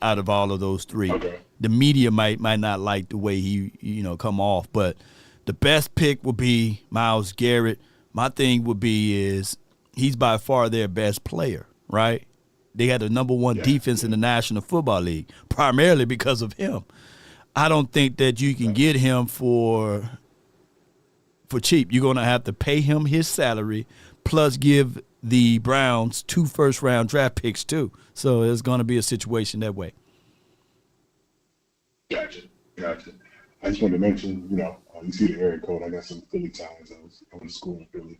out of all of those three. Okay. The media might not like the way he, come off. But the best pick would be Myles Garrett. My thing would be is he's by far their best player, right? They had the number one defense in the National Football League, primarily because of him. I don't think that you can get him for cheap. You're going to have to pay him his salary plus give the Browns 2 first-round draft picks too. So it's going to be a situation that way. Gotcha. I just wanted to mention, you see the area code. I got some Philly ties. I went to school in Philly.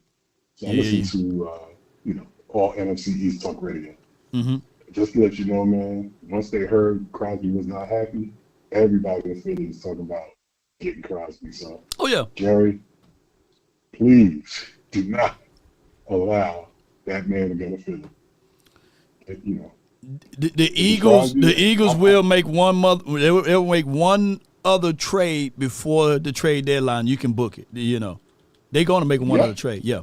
So I listen to, all NFC East Talk Radio. Mm-hmm. Just to let you know, man, once they heard Crosby was not happy, everybody in Philly is talking about getting Crosby. So, Jerry, please do not allow that man to go to Philly. The Eagles will make they'll make one other trade before the trade deadline. You can book it. They're going to make one other trade. Yeah.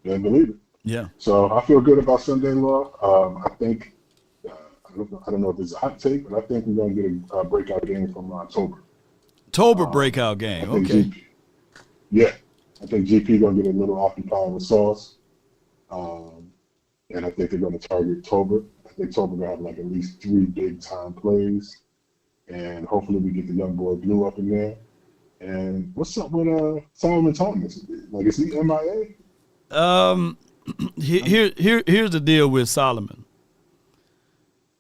Didn't believe it. Yeah. So I feel good about Sunday, Law. I think I don't know if this is a hot take, but I think we're going to get a breakout game from October. Breakout game. Okay. I think GP going to get a little occupied with Sauce. And I think they're going to target Tober. I think Tober going to have like at least 3 big-time plays. And hopefully we get the young boy Blue up in there. And what's up with Solomon Thomas? Like, is he MIA? Here's the deal with Solomon.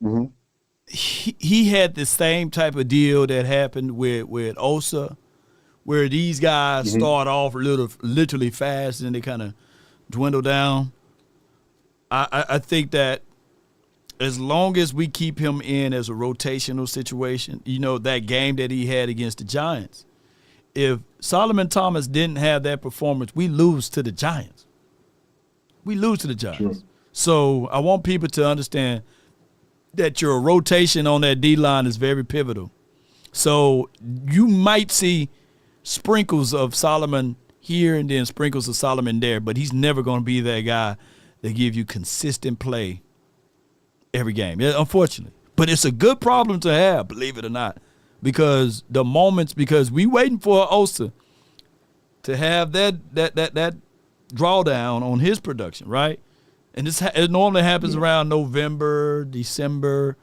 Mm-hmm. He had the same type of deal that happened with Osa, where these guys start off literally fast and they kind of dwindle down. I think that as long as we keep him in as a rotational situation, that game that he had against the Giants, if Solomon Thomas didn't have that performance, we lose to the Giants. Sure. So I want people to understand that your rotation on that D-line is very pivotal. So you might see sprinkles of Solomon here and then sprinkles of Solomon there, but he's never going to be that guy that give you consistent play every game, unfortunately. But it's a good problem to have, believe it or not, because we waiting for Osa to have that drawdown on his production, right? And it normally happens around November, December,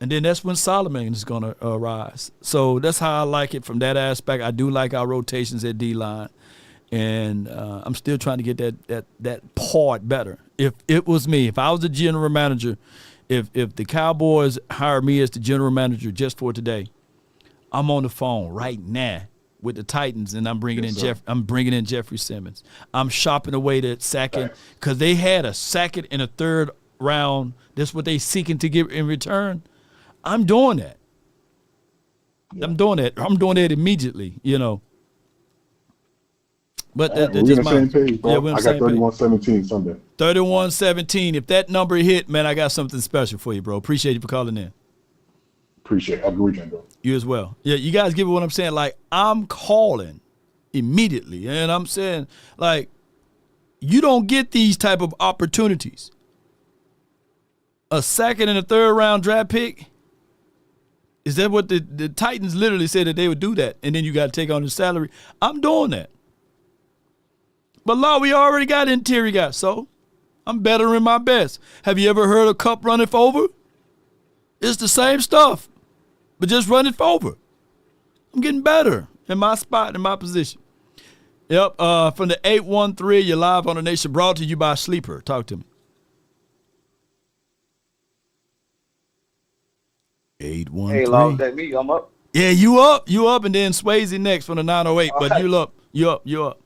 And then that's when Solomon is going to rise. So that's how I like it from that aspect. I do like our rotations at D-line. And I'm still trying to get that part better. If it was me, if I was the general manager, if the Cowboys hired me as the general manager just for today, I'm on the phone right now with the Titans, and I'm bringing in Jeffrey Simmons. I'm shopping away that second because they had a second and a third round. That's what they seeking to get in return. I'm doing that. Yeah. I'm doing that immediately, you know. But we're on the same page, bro. Yeah, I got 31-17 Sunday. 31-17. If that number hit, man, I got something special for you, bro. Appreciate you for calling in. Appreciate it. Have a good weekend, bro. You as well. Yeah, you guys get what I'm saying? Like, I'm calling immediately. And I'm saying, like, you don't get these type of opportunities. A second and a third round draft pick. Is that what the Titans literally said that they would do that? And then you got to take on the salary. I'm doing that. But, Law, we already got interior guys, so I'm bettering my best. Have you ever heard of Cup runneth over? It's the same stuff, but just run it over. I'm getting better in my spot, in my position. Yep, from the 813, you're live on the Nation, brought to you by Sleeper. Talk to me. 813. Hey, Law, is that me? I'm up. Yeah, you up, and then Swayze next from the 908, All but right. you up.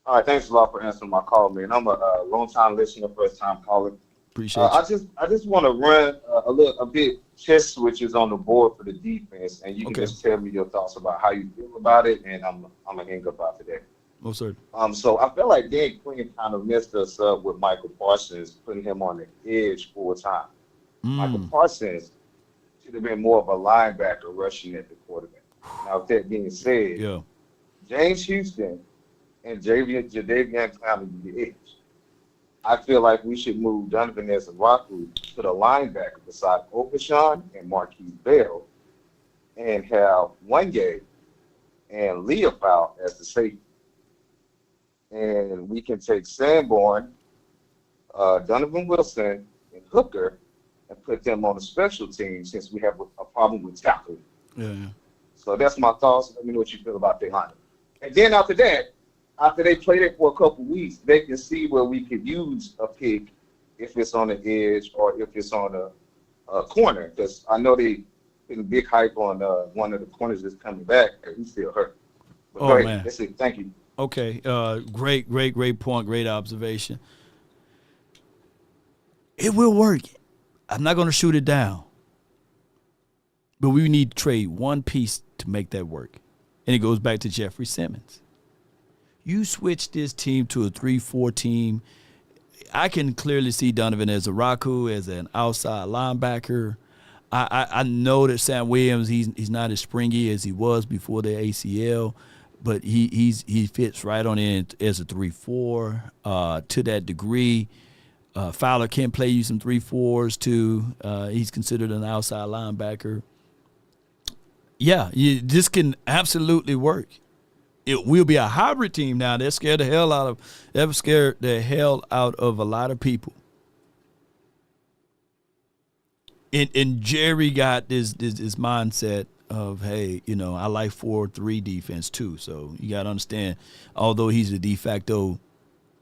All right, thanks a lot for answering my call, man. I'm a long-time listener, first-time caller. Appreciate you. I just want to run a bit chess switches on the board for the defense, and you can just tell me your thoughts about how you feel about it, and I'm gonna hang up after that. Oh, sir. So I feel like Dan Quinn kind of messed us up with Michael Parsons, putting him on the edge full time. Michael Parsons should have been more of a linebacker rushing at the quarterback. Now, with that being said, James Houston and Jadeveon Clowney be the edge. I feel like we should move Donovan Ezraku to the linebacker beside Okashan and Marquise Bell, and have Wanye and Leopold as the safety. And we can take Sanborn, Donovan Wilson, and Hooker and put them on the special team since we have a problem with tackling. Yeah. So that's my thoughts. Let me know what you feel about their lineup. And then after that, after they played it for a couple weeks, they can see where we could use a pick if it's on the edge or if it's on a corner. Because I know they putting big hype on one of the corners that's coming back, and he's still hurt. But go ahead. Man. That's it. Thank you. Okay. Great point. Great observation. It will work. I'm not going to shoot it down. But we need to trade one piece to make that work. And it goes back to Jeffrey Simmons. You switch this team to a 3-4 team. I can clearly see Donovan Ezraku as an outside linebacker. I know that Sam Williams, he's not as springy as he was before the ACL, but he fits right on in as a 3-4 to that degree. Fowler can play you some 3-4s too. He's considered an outside linebacker. Yeah, this can absolutely work. It will be a hybrid team now. They're scared the hell out of a lot of people. And Jerry got this mindset of, hey, you know, I like 4-3 defense too. So you got to understand, although he's the de facto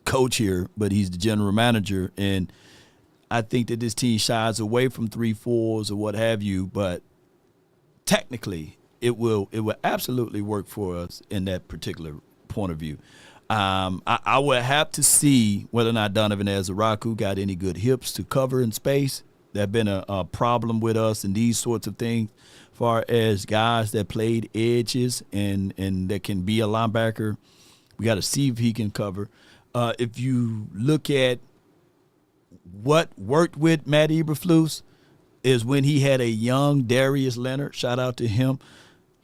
coach here, but he's the general manager, and I think that this team shies away from 3-4s or what have you, but technically it will absolutely work for us in that particular point of view. I would have to see whether or not Donovan Ezraku got any good hips to cover in space. That's been a problem with us and these sorts of things, as far as guys that played edges and that can be a linebacker. We got to see if he can cover. If you look at what worked with Matt Eberflus is when he had a young Darius Leonard, shout out to him,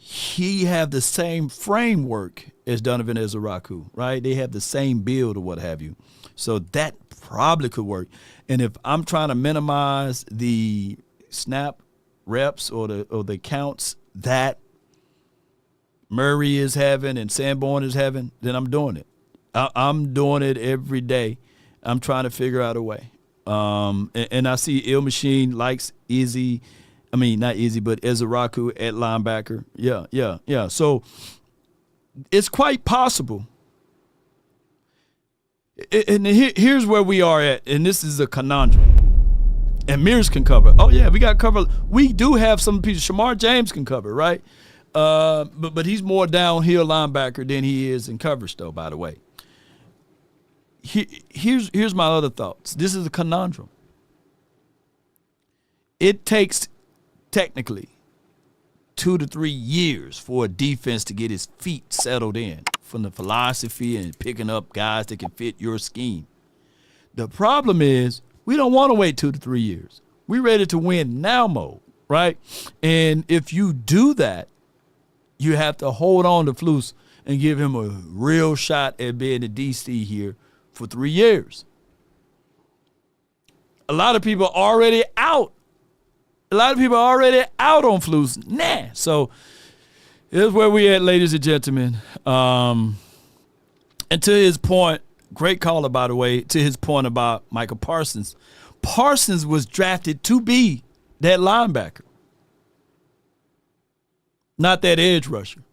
he have the same framework as Donovan Ezraku, right? They have the same build or what have you. So that probably could work. And if I'm trying to minimize the snap reps or the counts that Murray is having and Sanborn is having, then I'm doing it. I'm doing it every day. I'm trying to figure out a way. And I see Il Machine likes Izzy. I mean, not Izzy, but Ezeraku at linebacker. Yeah. So it's quite possible. And here's where we are at, and this is a conundrum. And Mears can cover. Oh, yeah, we got cover. We do have some people. Shamar James can cover, right? But he's more downhill linebacker than he is in coverage, though, by the way. Here's my other thoughts. This is a conundrum. It takes, technically, 2 to 3 years for a defense to get its feet settled in from the philosophy and picking up guys that can fit your scheme. The problem is we don't want to wait 2 to 3 years. We're ready to win now mode, right? And if you do that, you have to hold on to Flus and give him a real shot at being the DC here for 3 years. A lot of people are already out. A lot of people are already out on Flus. So here's where we at, ladies and gentlemen. And to his point, great caller, by the way, to his point about Michael Parsons. Parsons was drafted to be that linebacker, not that edge rusher.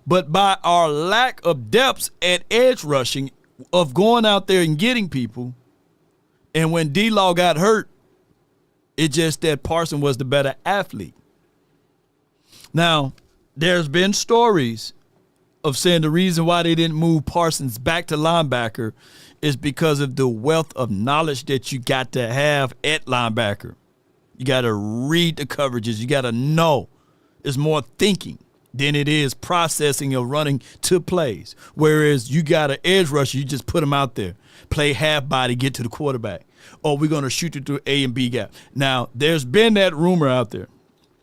But by our lack of depth at edge rushing, of going out there and getting people, and when D-Law got hurt, it's just that Parsons was the better athlete. Now, there's been stories of saying the reason why they didn't move Parsons back to linebacker is because of the wealth of knowledge that you got to have at linebacker. You got to read the coverages. You got to know. It's more thinking than it is processing or running to plays. Whereas you got an edge rusher, you just put them out there, play half body, get to the quarterback. Or we're going to shoot it through A and B gap. Now, there's been that rumor out there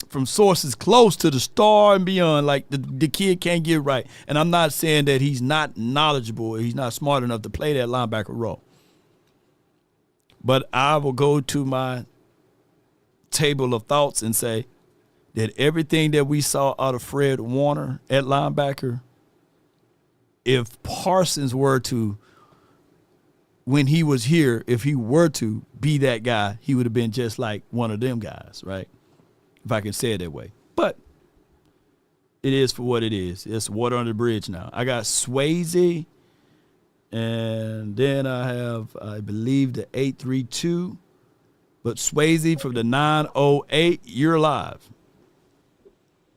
from sources close to the star and beyond, like the kid can't get right. And I'm not saying that he's not knowledgeable or he's not smart enough to play that linebacker role. But I will go to my table of thoughts and say that everything that we saw out of Fred Warner at linebacker, if Parsons were to, when he was here, if he were to be that guy, he would have been just like one of them guys, right? If I can say it that way. But it is for what it is. It's water under the bridge now. I got Swayze, and then I have, I believe, the 832. But Swayze from the 908, you're live.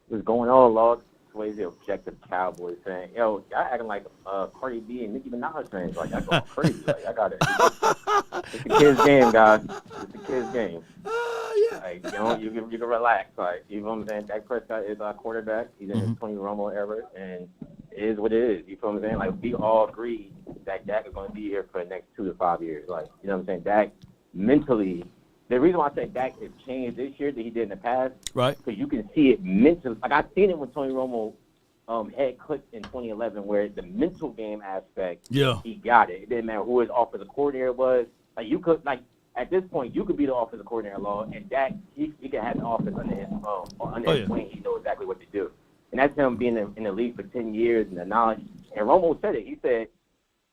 What's going on, Lord? Swayze, objective Cowboys fan. Yo, y'all acting like Cardi B and Nicki Minaj fans. Like, y'all going crazy. Like, I got it. It's the kids' game, guys. It's the kids' game. Like, you can relax. Like, you know what I'm saying? Dak Prescott is our quarterback. He's in his Tony Romo era, and it is what it is. You feel what I'm saying? Like, we all agree that Dak is going to be here for the next 2 to 5 years. Like, you know what I'm saying? Dak mentally. The reason why I say Dak has changed this year that he did in the past, right? Because you can see it mentally. Like, I've seen it when Tony Romo had clicked in 2011, where the mental game aspect, he got it. It didn't matter who his offensive coordinator was. Like, you could, like, at this point, you could be the offensive coordinator, Law, and Dak, he can have the offense under his wing. He knows exactly what to do. And that's him being in the league for 10 years and the knowledge. And Romo said it. He said,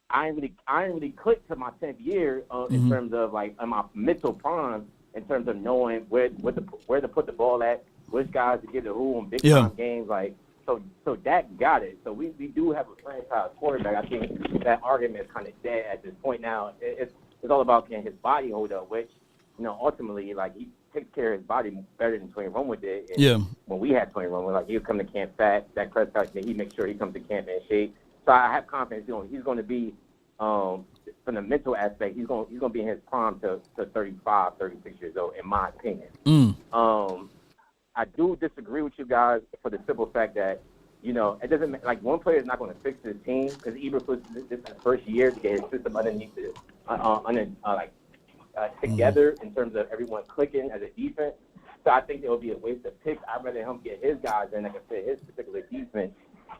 I ain't really clicked to my 10th year in terms of, like, my mental prime, in terms of knowing where to put the ball at, which guys to give the who in big time games. Like, so Dak got it. So we do have a franchise quarterback. I think that argument is kind of dead at this point now. It's all about can his body hold up, which, you know, ultimately, like, he takes care of his body better than Tony Romo did. And when we had Tony Romo, like, he would come to camp fat. Dak Prescott, he make sure he comes to camp in shape. So I have confidence, you know, he's going to be, from the mental aspect, he's going to be in his prime to 35, 36 years old, in my opinion. I do disagree with you guys for the simple fact that, you know, it doesn't, like, one player is not going to fix this team, because Eberflus, this is his first year to get his system underneath together in terms of everyone clicking as a defense. So I think it would be a waste of picks. I'd rather him get his guys in that can fit his particular defense.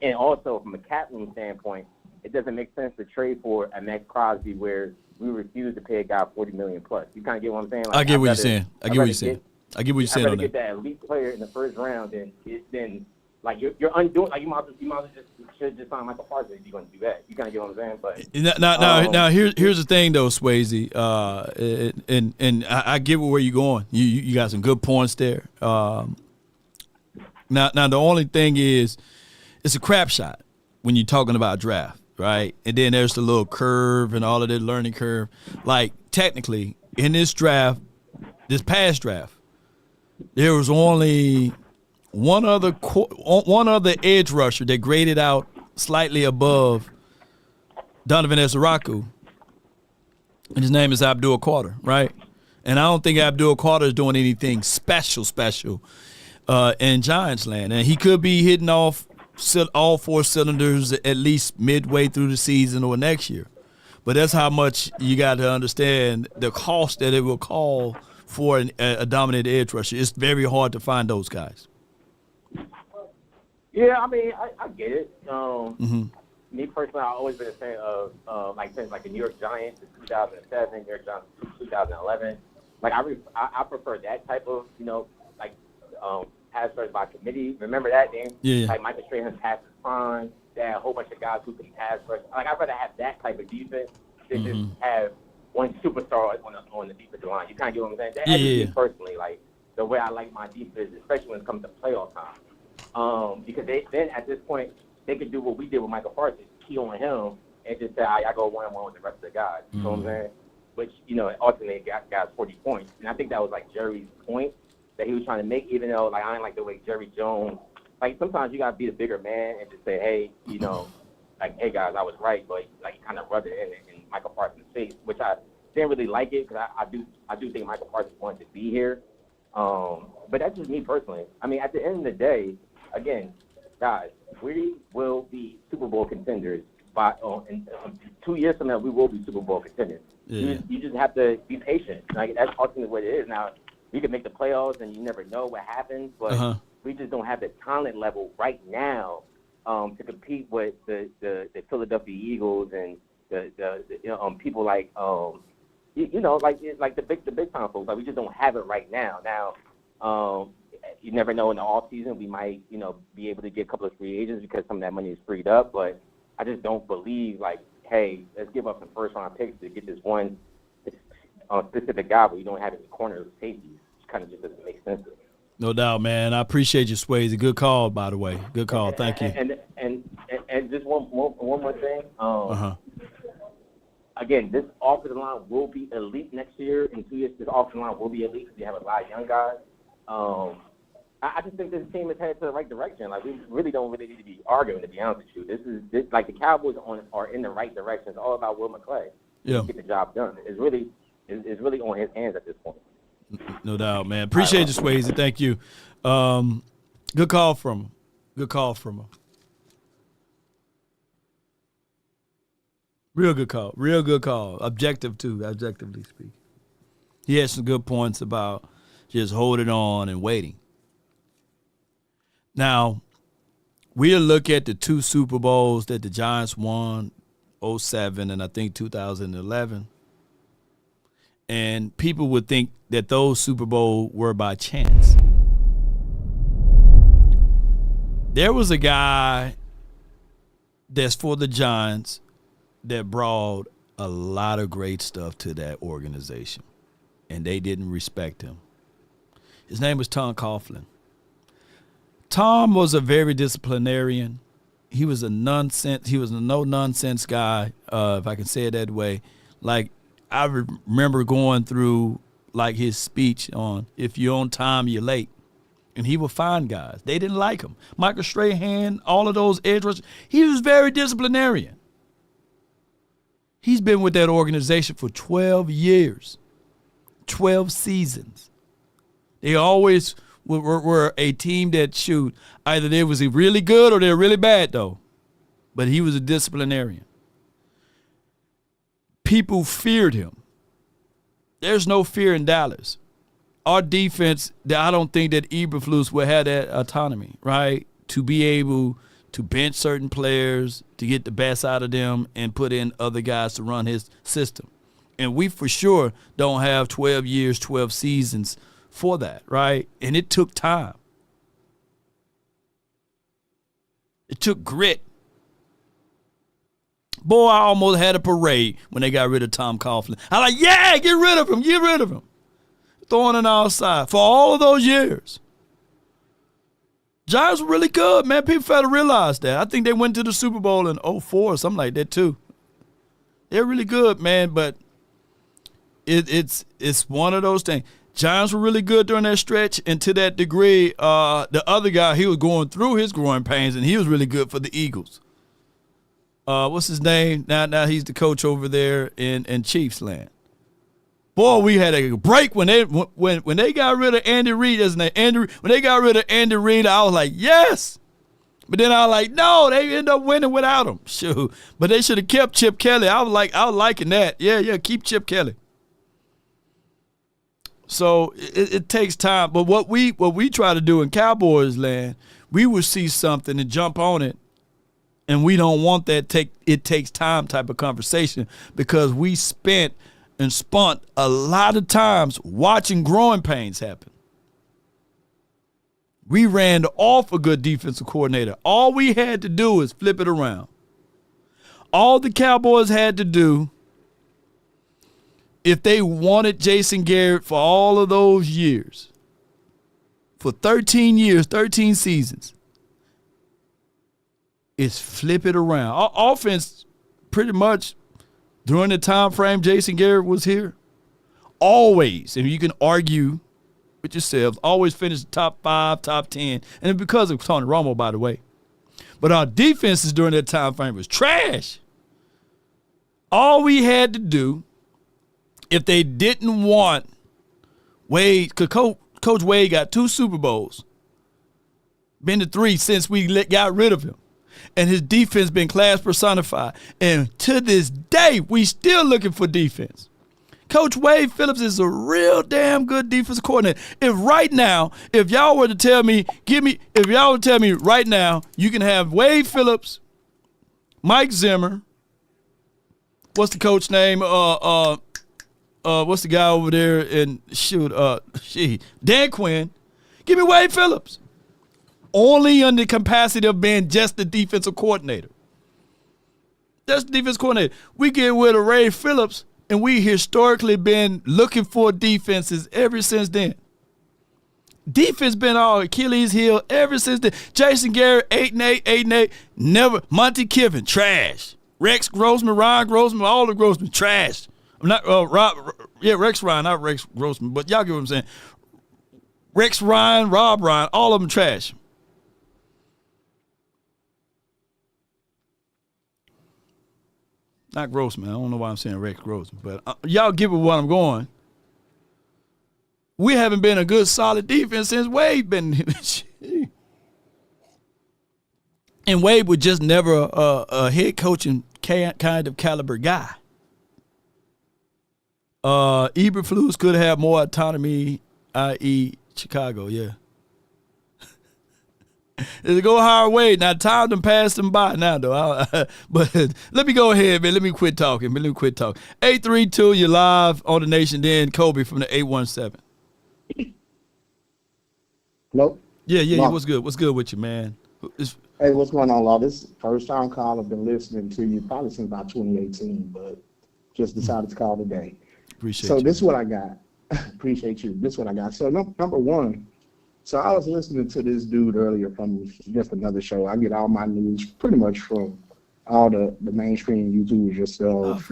And also, from a cap room standpoint, it doesn't make sense to trade for a Max Crosby where we refuse to pay a guy $40 million plus. You kind of get what I'm saying? Like, I get what you're saying. I get what you're saying on that. Get that elite player in the first round than like you're undoing. Like you might as well just sign Michael Parsons if you're going to do that. You kind of get what I'm saying? But now here's the thing though, Swayze, and I get where you're going. You got some good points there. Now the only thing is, it's a crap shot when you're talking about draft, right? And then there's the little curve and all of the learning curve. Like technically, in this draft, this past draft, there was only one other edge rusher that graded out slightly above Donovan Ezeraku, and his name is Abdul Carter, right? And I don't think Abdul Carter is doing anything special in Giants land, and he could be hitting off all four cylinders at least midway through the season or next year. But that's how much you got to understand the cost that it will call for a dominant edge rusher. It's very hard to find those guys. Yeah, I mean, I get it. Me personally, I've always been a fan of like the New York Giants in 2007, New York Giants in 2011. Like I prefer that type of pass rush by committee. Remember that game? Yeah. Like Michael Strahan's pass is fine. They had a whole bunch of guys who can pass rush. Like I'd rather have that type of defense than just have one superstar on the defensive line. You kind of get what I'm saying? That's me personally, like the way I like my defense, especially when it comes to playoff time. Because then at this point they could do what we did with Michael Parsons, key on him and just say, I go 1-on-1 with the rest of the guys. You know what I'm saying? Which, ultimately got guys 40 points. And I think that was like Jerry's point that he was trying to make, even though like I didn't like the way Jerry Jones, like sometimes you gotta be the bigger man and just say, hey, like, hey guys, I was right, but like he kind of rubbed it in Michael Parsons' face, which I didn't really like it because I do think Michael Parsons wanted to be here. But that's just me personally. I mean, at the end of the day, again, guys, we will be Super Bowl contenders in 2 years from now. We will be Super Bowl contenders. Yeah. You just have to be patient. Like that's ultimately what it is. Now, you can make the playoffs, and you never know what happens, but we just don't have the talent level right now to compete with the Philadelphia Eagles and the people like like the big time folks. Like we just don't have it right now. Now, you never know in the off season we might be able to get a couple of free agents because some of that money is freed up. But I just don't believe like, hey, let's give up some first round picks to get this one specific guy, but you don't have any corner safeties. It kind of just doesn't make sense to me. No doubt, man. I appreciate you, Swayze. Good call, by the way. Good call. Thank you. And just one more thing. Again, this offensive line will be elite next year. In 2 years, this offensive line will be elite because you have a lot of young guys. I just think this team is headed to the right direction. Like we really don't need to be arguing, to be honest with you. This like the Cowboys are in the right direction. It's all about Will McClay. Yeah. Get the job done. It's really on his hands at this point. No doubt, man. Appreciate you, Swayze. Thank you. Good call from him. Real good call. Objectively speaking. He had some good points about just holding on and waiting. Now, we'll look at the two Super Bowls that the Giants won, 2007 and I think 2011. And people would think that those Super Bowls were by chance. There was a guy that's for the Giants that brought a lot of great stuff to that organization, and they didn't respect him. His name was Tom Coughlin. Tom was a very disciplinarian. He was a no-nonsense guy, if I can say it that way. Like, I remember going through like his speech on if you're on time, you're late. And he would find guys. They didn't like him. Michael Strahan, all of those edge rushers. He was very disciplinarian. He's been with that organization for 12 years, 12 seasons. They always were a team that either they was really good or they're really bad, though. But he was a disciplinarian. People feared him. There's no fear in Dallas. Our defense, I don't think that Eberflus will have that autonomy, right, to be able to bench certain players, to get the best out of them, and put in other guys to run his system. And we for sure don't have 12 years, 12 seasons for that, right? And it took time. It took grit. Boy, I almost had a parade when they got rid of Tom Coughlin. I like, yeah, get rid of him, get rid of him. Throwing it outside for all of those years. Giants were really good, man. People fail to realize that. I think they went to the Super Bowl in 04 or something like that too. They're really good, man, but it's one of those things. Giants were really good during that stretch, and to that degree, the other guy, he was going through his growing pains, and he was really good for the Eagles. What's his name? Now he's the coach over there in Chiefs land. Boy, we had a break when they got rid of Andy Reid, isn't it? When they got rid of Andy Reid, I was like, yes. But then I was like, no, they end up winning without him. Shoot. But they should have kept Chip Kelly. I was liking that. Yeah, keep Chip Kelly. So it takes time. But what we try to do in Cowboys land, we would see something and jump on it. And we don't want that it takes time type of conversation, because we spent and spent a lot of times watching growing pains happen. We ran off a good defensive coordinator. All we had to do is flip it around. All the Cowboys had to do, if they wanted Jason Garrett for all of those years, for 13 years, 13 seasons, is flip it around. Our offense, pretty much during the time frame Jason Garrett was here, always, and you can argue with yourselves, always finished top 5, top 10, and it's because of Tony Romo, by the way. But our defenses during that time frame was trash. All we had to do, if they didn't want Wade, because Coach Wade got 2 Super Bowls, been to 3 since we got rid of him. And his defense been class personified. And to this day, we still looking for defense. Coach Wade Phillips is a real damn good defensive coordinator. If y'all were to tell me, right now, you can have Wade Phillips, Mike Zimmer, what's the coach name? What's the guy over there? And Dan Quinn. Give me Wade Phillips. Only under the capacity of being just the defensive coordinator. Just the defensive coordinator. We get rid of Ray Phillips, and we historically been looking for defenses ever since then. Defense been our Achilles heel ever since then. Jason Garrett, 8-8. Never. Monty Kiffin, trash. Rex Grossman, Ryan Grossman, all the Grossman, trash. I'm not Rex Ryan, not Rex Grossman, but y'all get what I'm saying. Rex Ryan, Rob Ryan, all of them trash. Not Grossman. I don't know why I'm saying Rex Grossman, but y'all get with what I'm going. We haven't been a good, solid defense since Wade been. And Wade was just never a head coaching kind of caliber guy. Eberflus could have more autonomy, i.e. Chicago, yeah. It'll go hard way. Now, time done passed them by now, though. But let me go ahead, man. Let me quit talking. 832, you're live on the Nation. Then Kobe from the 817. Hello? Yeah. What's good? What's good with you, man? Hey, what's going on, Law? This is the first time call. I've been listening to you probably since about 2018, but just decided to call today. Appreciate you. So this is what I got. Appreciate you. This is what I got. So number one, so I was listening to this dude earlier from just another show. I get all my news pretty much from all the mainstream YouTubers, yourself,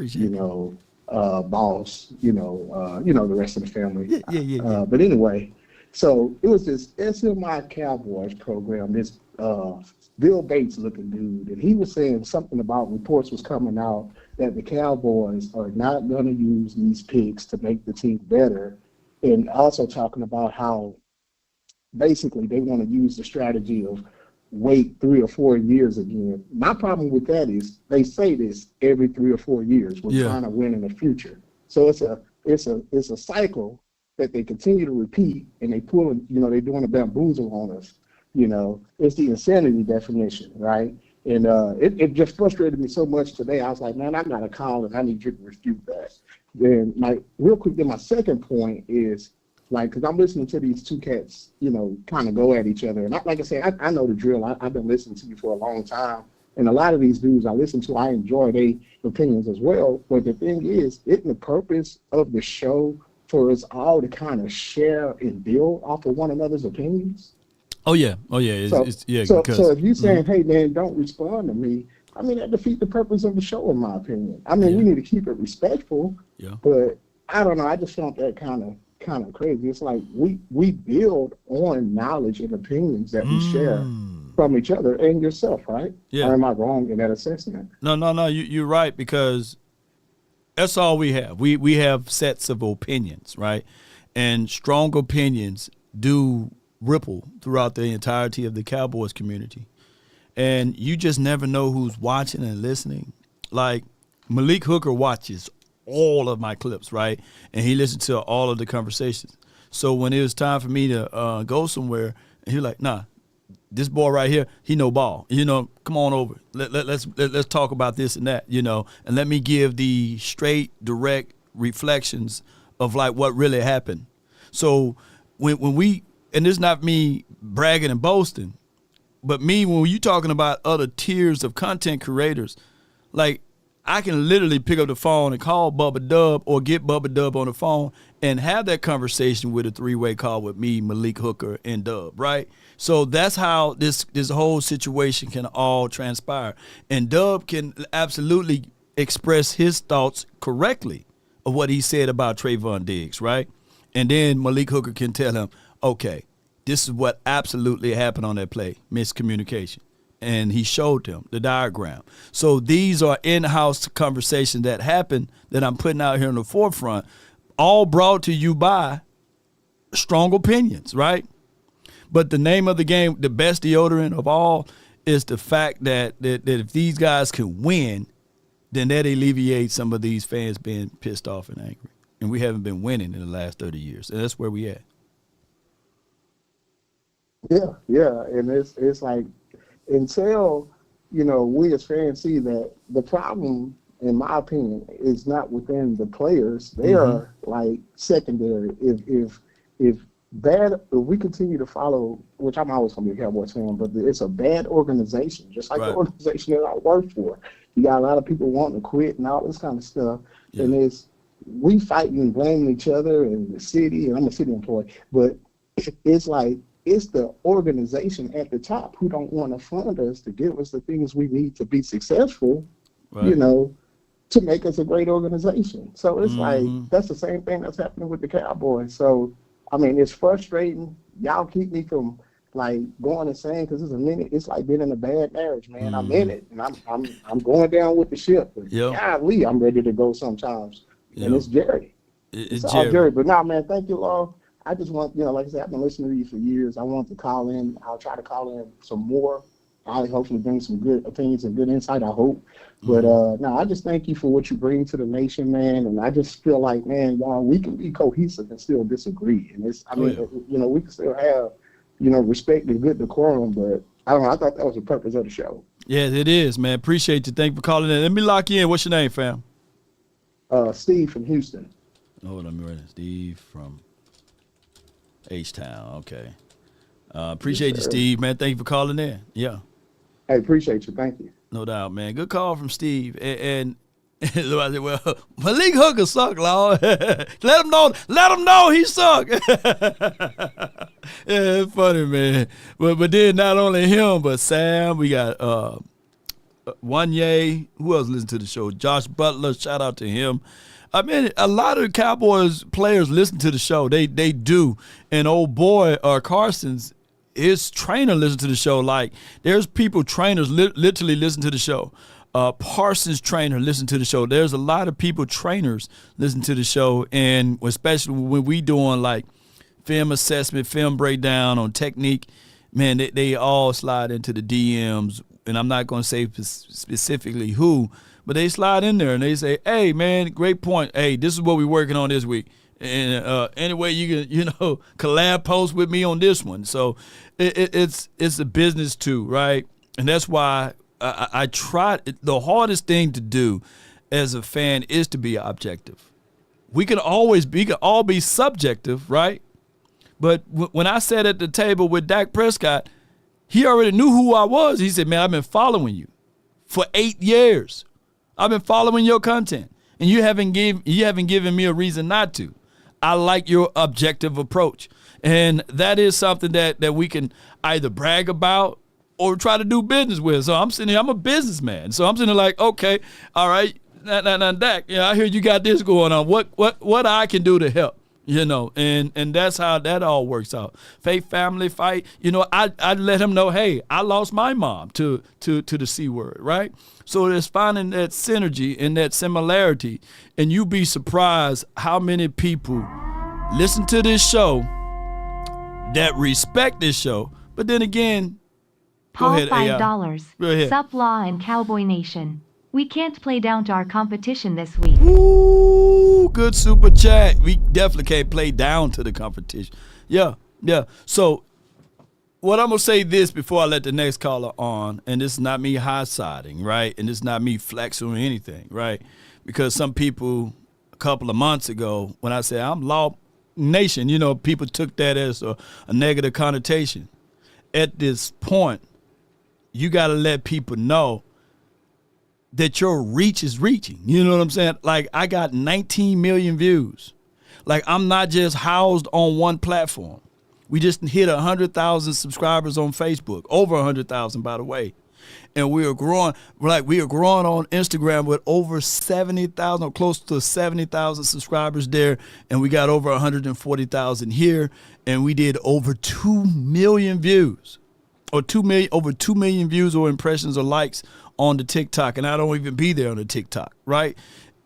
Boss, the rest of the family. Yeah. But anyway, so it was this SMI Cowboys program, this Bill Bates looking dude, and he was saying something about reports was coming out that the Cowboys are not going to use these picks to make the team better, and also talking about how basically they want to use the strategy of wait 3 or 4 years again. My problem with that is they say this every 3 or 4 years. We're trying to win in the future. So it's a cycle that they continue to repeat, and they pulling, they're doing a bamboozle on us. It's the insanity definition, right? And it just frustrated me so much today. I was like, man, I got to call and I need you to refute that. Then real quick, then my second point is Like, because I'm listening to these two cats, kind of go at each other. And like I said, I know the drill. I've been listening to you for a long time. And a lot of these dudes I listen to, I enjoy their opinions as well. But the thing is, isn't the purpose of the show for us all to kind of share and build off of one another's opinions? Oh yeah. So if you saying, hey man, don't respond to me, I mean, that defeats the purpose of the show, in my opinion. I mean, we need to keep it respectful. Yeah. But I don't know. I just found that kind of crazy. It's like we build on knowledge and opinions that we share from each other and yourself, right? Yeah. Or am I wrong in that assessment? No. You're right, because that's all we have. We have sets of opinions, right? And strong opinions do ripple throughout the entirety of the Cowboys community. And you just never know who's watching and listening. Like Malik Hooker watches all of my clips, right? And he listened to all of the conversations. So when it was time for me to go somewhere, and he was like, nah, this boy right here, he know ball. Come on over. Let's talk about this and that, and let me give the straight, direct reflections of like what really happened. So when we, and it's not me bragging and boasting, but me, when you talking about other tiers of content creators, like I can literally pick up the phone and call Bubba Dub or get Bubba Dub on the phone and have that conversation with a three-way call with me, Malik Hooker, and Dub, right? So that's how this whole situation can all transpire. And Dub can absolutely express his thoughts correctly of what he said about Trayvon Diggs, right? And then Malik Hooker can tell him, okay, this is what absolutely happened on that play, miscommunication. And he showed them the diagram. So these are in-house conversations that happen that I'm putting out here in the forefront, all brought to you by strong opinions, right? But the name of the game, the best deodorant of all, is the fact that if these guys can win, then that alleviates some of these fans being pissed off and angry. And we haven't been winning in the last 30 years. And that's where we at. Yeah. And it's like, until, we as fans see that the problem, in my opinion, is not within the players. They are like secondary. If we continue to follow, which I'm always going to be a Cowboys fan, but it's a bad organization, just like the organization that I work for. You got a lot of people wanting to quit and all this kind of stuff. Yeah. And we fighting and blaming each other and the city, and I'm a city employee, but it's like, it's the organization at the top who don't want to fund us to give us the things we need to be successful, to make us a great organization. So it's like, that's the same thing that's happening with the Cowboys. So, I mean, it's frustrating. Y'all keep me from like going and saying, because it's like being in a bad marriage, man. I'm in it and I'm going down with the ship. But golly, I'm ready to go sometimes. And it's Jerry. It's all Jerry. But now, man, thank you, Law. I just want, like I said, I've been listening to you for years. I want to call in. I'll try to call in some more. I'll hopefully bring some good opinions and good insight, I hope. But no, I just thank you for what you bring to the nation, man. And I just feel like, man, y'all, we can be cohesive and still disagree. And we can still have, respect and good decorum. But I don't know. I thought that was the purpose of the show. Yeah, it is, man. Appreciate you. Thank you for calling in. Let me lock you in. What's your name, fam? Steve from Houston. Oh, let me write it. Steve from H-Town, okay. Appreciate you, Steve, man. Thank you for calling in. Yeah. Hey, appreciate you. Thank you. No doubt, man. Good call from Steve. And I said, well, Malik Hooker suck, Lord. Let him know he suck. Yeah, it's funny, man. But then not only him, but Sam. We got Wanye. Who else listens to the show? Josh Butler. Shout out to him. I mean, a lot of Cowboys players listen to the show. They do. And old boy Carson's, his trainer listens to the show. Like, there's trainers literally listen to the show. Parsons' trainer listen to the show. There's a lot of trainers listen to the show. And especially when we doing, like, film assessment, film breakdown on technique, man, they all slide into the DMs. And I'm not going to say specifically who, but they slide in there and they say, hey, man, great point. Hey, this is what we're working on this week. And anyway, you can, collab post with me on this one. So it's a business too, right? And that's why I try. The hardest thing to do as a fan is to be objective. We can all be subjective, right? But when I sat at the table with Dak Prescott, he already knew who I was. He said, man, I've been following you for 8 years. I've been following your content, and you haven't given me a reason not to. I like your objective approach. And that is something that we can either brag about or try to do business with. So I'm sitting here, I'm a businessman. So I'm sitting here like, okay, all right, now Dak, I hear you got this going on. What I can do to help, and that's how that all works out. Faith, family, fight. I let him know, hey, I lost my mom to the C word, right? So it's finding that synergy and that similarity, and you'd be surprised how many people listen to this show that respect this show, but then again, Paul, go ahead, $5. Go ahead. Sup Law and Cowboy Nation. We can't play down to our competition this week. Ooh, good super chat. We definitely can't play down to the competition. Yeah. So what I'm going to say this before I let the next caller on, and this is not me high-siding, right? And this is not me flexing or anything, right? Because some people a couple of months ago, when I said I'm Law Nation, people took that as a negative connotation. At this point, you got to let people know that your reach is reaching. You know what I'm saying? Like, I got 19 million views. Like, I'm not just housed on one platform. We just hit 100,000 subscribers on Facebook, over 100,000, by the way. And we are growing. We are growing on Instagram with over 70,000, or close to 70,000 subscribers there. And we got over 140,000 here. And we did over 2 million views, or over 2 million views or impressions or likes on the TikTok. And I don't even be there on the TikTok, right?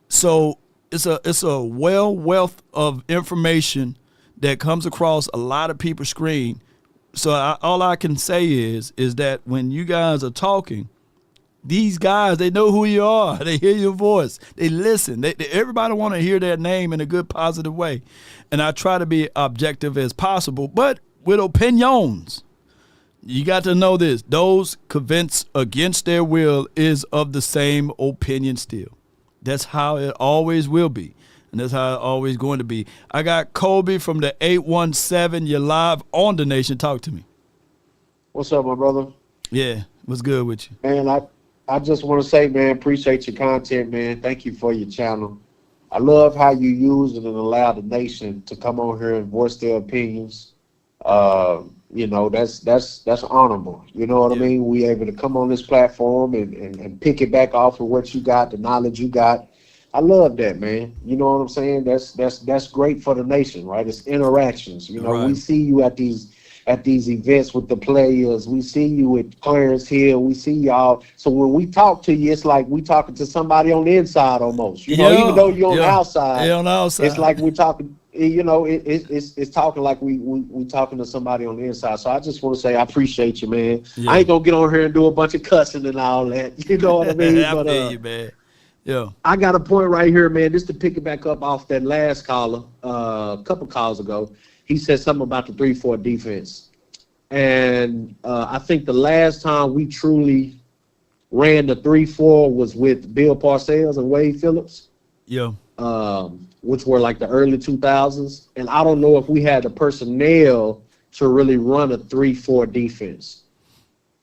So it's a wealth of information that comes across a lot of people's screen. So all I can say is that when you guys are talking, these guys, they know who you are. They hear your voice. They listen. Everybody want to hear their name in a good, positive way. And I try to be objective as possible, but with opinions. You got to know this. Those convinced against their will is of the same opinion still. That's how it always will be. And that's how it's always going to be. I got Kobe from the 817. You're live on The Nation. Talk to me. What's up, my brother? Yeah, what's good with you? Man, I just want to say, man, appreciate your content, man. Thank you for your channel. I love how you use it and allow the nation to come on here and voice their opinions. That's honorable. You know what I mean? We able to come on this platform and pick it back off of what you got, the knowledge you got. I love that, man. You know what I'm saying? That's great for the nation, right? It's interactions. Right. We see you at these events with the players. We see you at Clarence Hill. We see y'all. So when we talk to you, it's like we talking to somebody on the inside almost. Even though you're on the outside. Yeah, on the outside. It's like we're talking. It's talking like we talking to somebody on the inside. So I just want to say I appreciate you, man. Yeah. I ain't gonna get on here and do a bunch of cussing and all that. You know what I mean? I feel you, man. Yeah. I got a point right here, man. Just to pick it back up off that last caller, a couple calls ago, he said something about the 3-4 defense, and I think the last time we truly ran the 3-4 was with Bill Parcells and Wade Phillips. Yeah. Which were like the early 2000s, and I don't know if we had the personnel to really run a 3-4 defense.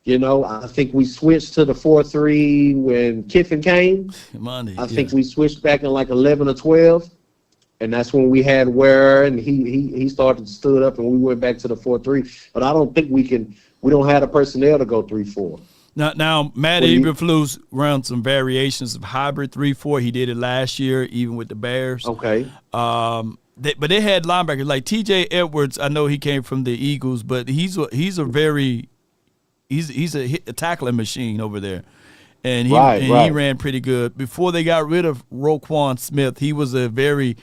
I think we switched to the 4-3 when Kiffin came. I think we switched back in like 11 or 12, and that's when we had Ware, and he stood up, and we went back to the 4-3. But I don't think we don't have the personnel to go 3-4. Now Matt Eberflus ran some variations of hybrid 3-4. He did it last year, even with the Bears. Okay. But they had linebackers like T.J. Edwards. I know he came from the Eagles, but he's a tackling machine over there, and he ran pretty good. Before they got rid of Roquan Smith, he was a very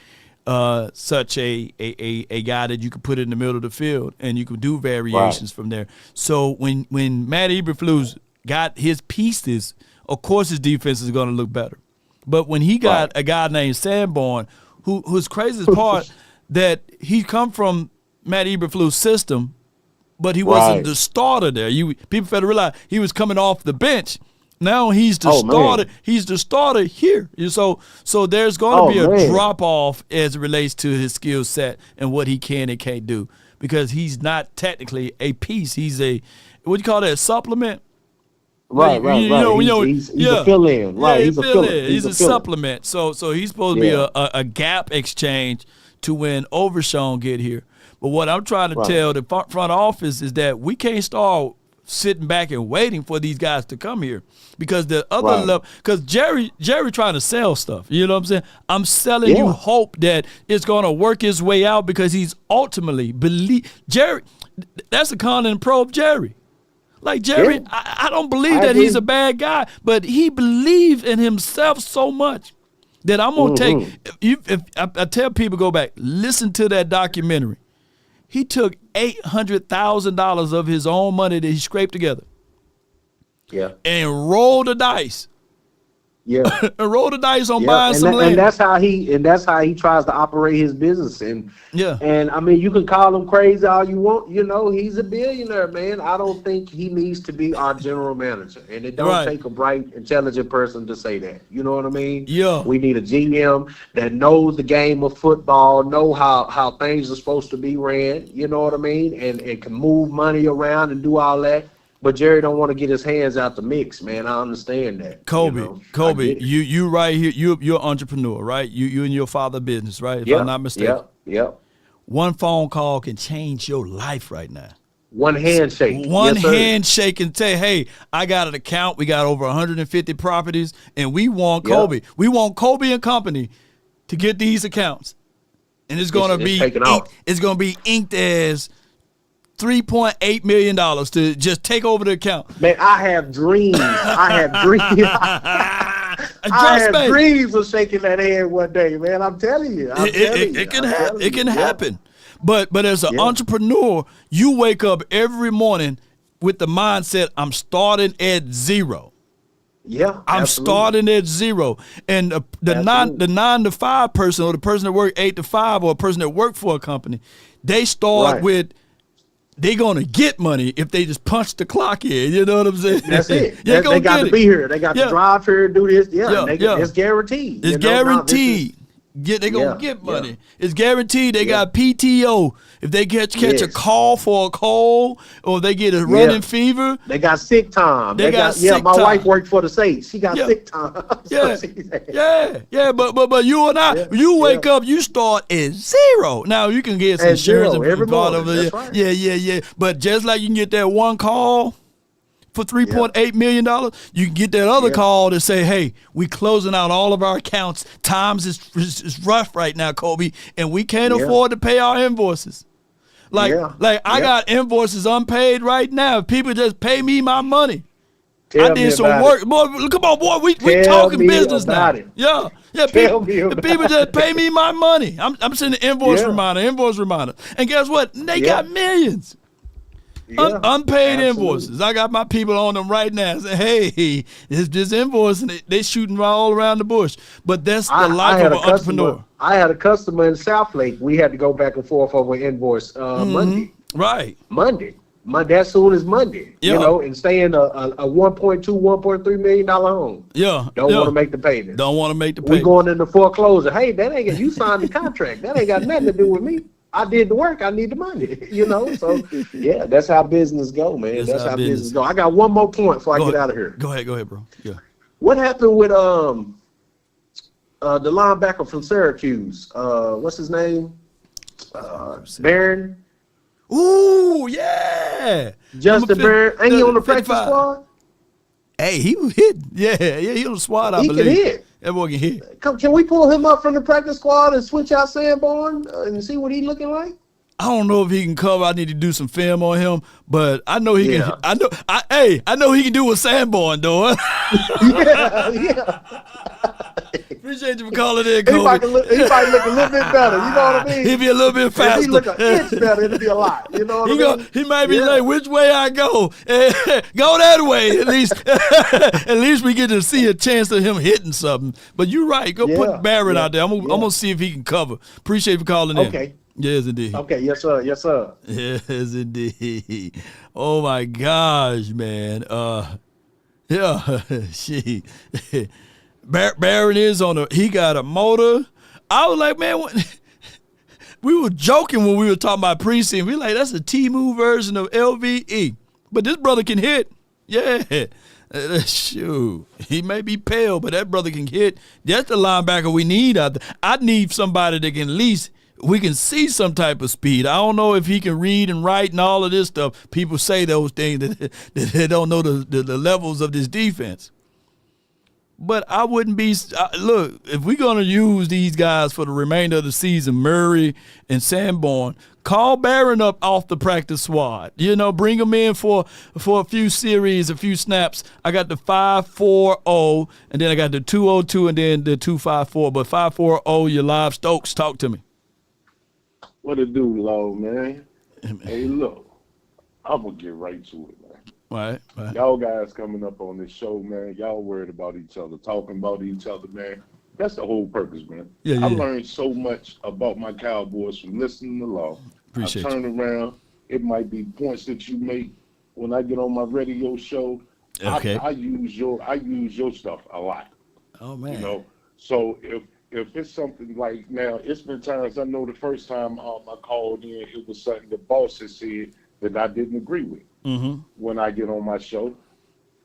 such a guy that you could put in the middle of the field, and you could do variations from there. So when Matt Eberflus got his pieces, of course his defense is going to look better. But when he got a guy named Sanborn, who's craziest part that he come from Matt Eberflus' system, but he wasn't the starter there. People fail to realize he was coming off the bench. Now he's the starter. Man. He's the starter here. So there's going to be a drop off as it relates to his skill set and what he can and can't do. because he's not technically a piece. He's a, what do you call that, supplement? Right. He's a fill-in. Right, Yeah, he's a fill-in. He's a supplement. So he's supposed to be a gap exchange to when Overshown get here. But what I'm trying to tell the front office is that we can't start sitting back and waiting for these guys to come here, because the other level, because Jerry trying to sell stuff. You know what I'm saying? I'm selling you hope that it's going to work its way out, because he's ultimately Jerry. That's a con and pro of Jerry. Like Jerry, I don't believe that he's a bad guy, but he believes in himself so much that I'm gonna take. If I tell people, go back, listen to that documentary. He took $800,000 of his own money that he scraped together, and rolled the dice. And roll the dice on buying some land. And that's how he tries to operate his business. And I mean, you can call him crazy all you want. You know, he's a billionaire, man. I don't think he needs to be our general manager. And it don't take a bright, intelligent person to say that. You know what I mean? Yeah. We need a GM that knows the game of football, know how things are supposed to be ran. You know what I mean? And can move money around and do all that. But Jerry don't want to get his hands out the mix, man. I understand that. Kobe, you right here. You're an entrepreneur, right? You and your father business, right? If I'm not mistaken. Yep. One phone call can change your life right now. One handshake. One handshake and say, hey, I got an account. We got over 150 properties, and we want Kobe. We want Kobe and company to get these accounts. And it's going to be it's going to be inked as $3.8 million to just take over the account. Man, I have dreams. I have dreams of shaking that hand one day, man. I'm telling you. It can happen. But as an entrepreneur, you wake up every morning with the mindset, I'm starting at zero. I'm starting at zero. And the 9 to 5 person, or the person that work 8 to 5, or a person that work for a company, they start with, they're going to get money if they just punch the clock in. You know what I'm saying? That's it. They got to be here. They got to drive here, do this. It's guaranteed. It's guaranteed. They're going to get money. It's guaranteed. They got PTO. If they catch a call for a cold, or they get a running fever. They got sick time. They got sick time. My wife worked for the Saints. She got sick time. But you and I, you wake up, you start at zero. Now, you can get some insurance every morning. That's right. Yeah. But just like you can get that one call for $3.8 million, you can get that other call to say, hey, we closing out all of our accounts. Times is rough right now, Kobe, and we can't afford to pay our invoices. I got invoices unpaid right now. If people just pay me my money. I did some work. Boy, come on, boy. We talking business now. People just pay me my money. I'm sending invoice reminder. And guess what? They got millions. Unpaid invoices. I got my people on them right now saying, hey, this invoice, and they shooting all around the bush. But that's the life of an entrepreneur. I had a customer in Southlake. We had to go back and forth over invoice Monday. Right. Monday, as soon as Monday. You know, and stay in a $1.2, $1.3 million home. Don't want to make the payment. We going into foreclosure. Hey, that ain't you signed the contract. That ain't got nothing to do with me. I did the work. I need the money, So, that's how business go, man. That's how business go. I got one more point before I get out of here. Go ahead, bro. Yeah. What happened with the linebacker from Syracuse? What's his name? Barron. Ooh, yeah. Justin Barron. Ain't he on the practice squad? Hey, he hit. Yeah, he on the squad, I believe. He can hit. That boy can hit. Can we pull him up from the practice squad and switch out Sanborn and see what he's looking like? I don't know if he can cover. I need to do some film on him, but I know he can. I know he can do what Sanborn doing. Appreciate you for calling in, Kobe. He might look a little bit better. You know what I mean? He'll be a little bit faster. If he look an inch better, it'll be a lot. You know what I mean? He might be like, which way I go? Go that way. At least we get to see a chance of him hitting something. But you're right. Go put Barrett out there. I'm gonna see if he can cover. Appreciate you for calling in. Okay. Yes, indeed. Okay, yes, sir. Yes, indeed. Oh my gosh, man. Barron is he got a motor. I was like, man, we were joking when we were talking about preseason. We like, that's a T-move version of LVE. But this brother can hit. Yeah. Shoot. He may be pale, but that brother can hit. That's the linebacker we need out there. I need somebody that can at least, we can see some type of speed. I don't know if he can read and write and all of this stuff. People say those things that they don't know the levels of this defense. But I wouldn't be look, if we're going to use these guys for the remainder of the season, Murray and Sanborn, call Barron up off the practice squad. You know, bring him in for a few series, a few snaps. I got the 5-4-0, and then I got the 2-0-2, and then the 2-5-4. But 5-4-0, you're live. Stokes, talk to me. What it do, Low, man? Hey, look, I'm going to get right to it, man. Right. Y'all guys coming up on this show, man, y'all worried about each other, talking about each other, man. That's the whole purpose, man. Yeah. I learned so much about my Cowboys from listening to Law. Appreciate I turn around. It might be points that you make when I get on my radio show. Okay. I use your stuff a lot. Oh, man. You know, so if it's something like, now, it's been times, I know the first time I called in, it was something the boss had said that I didn't agree with. Mm-hmm. When I get on my show,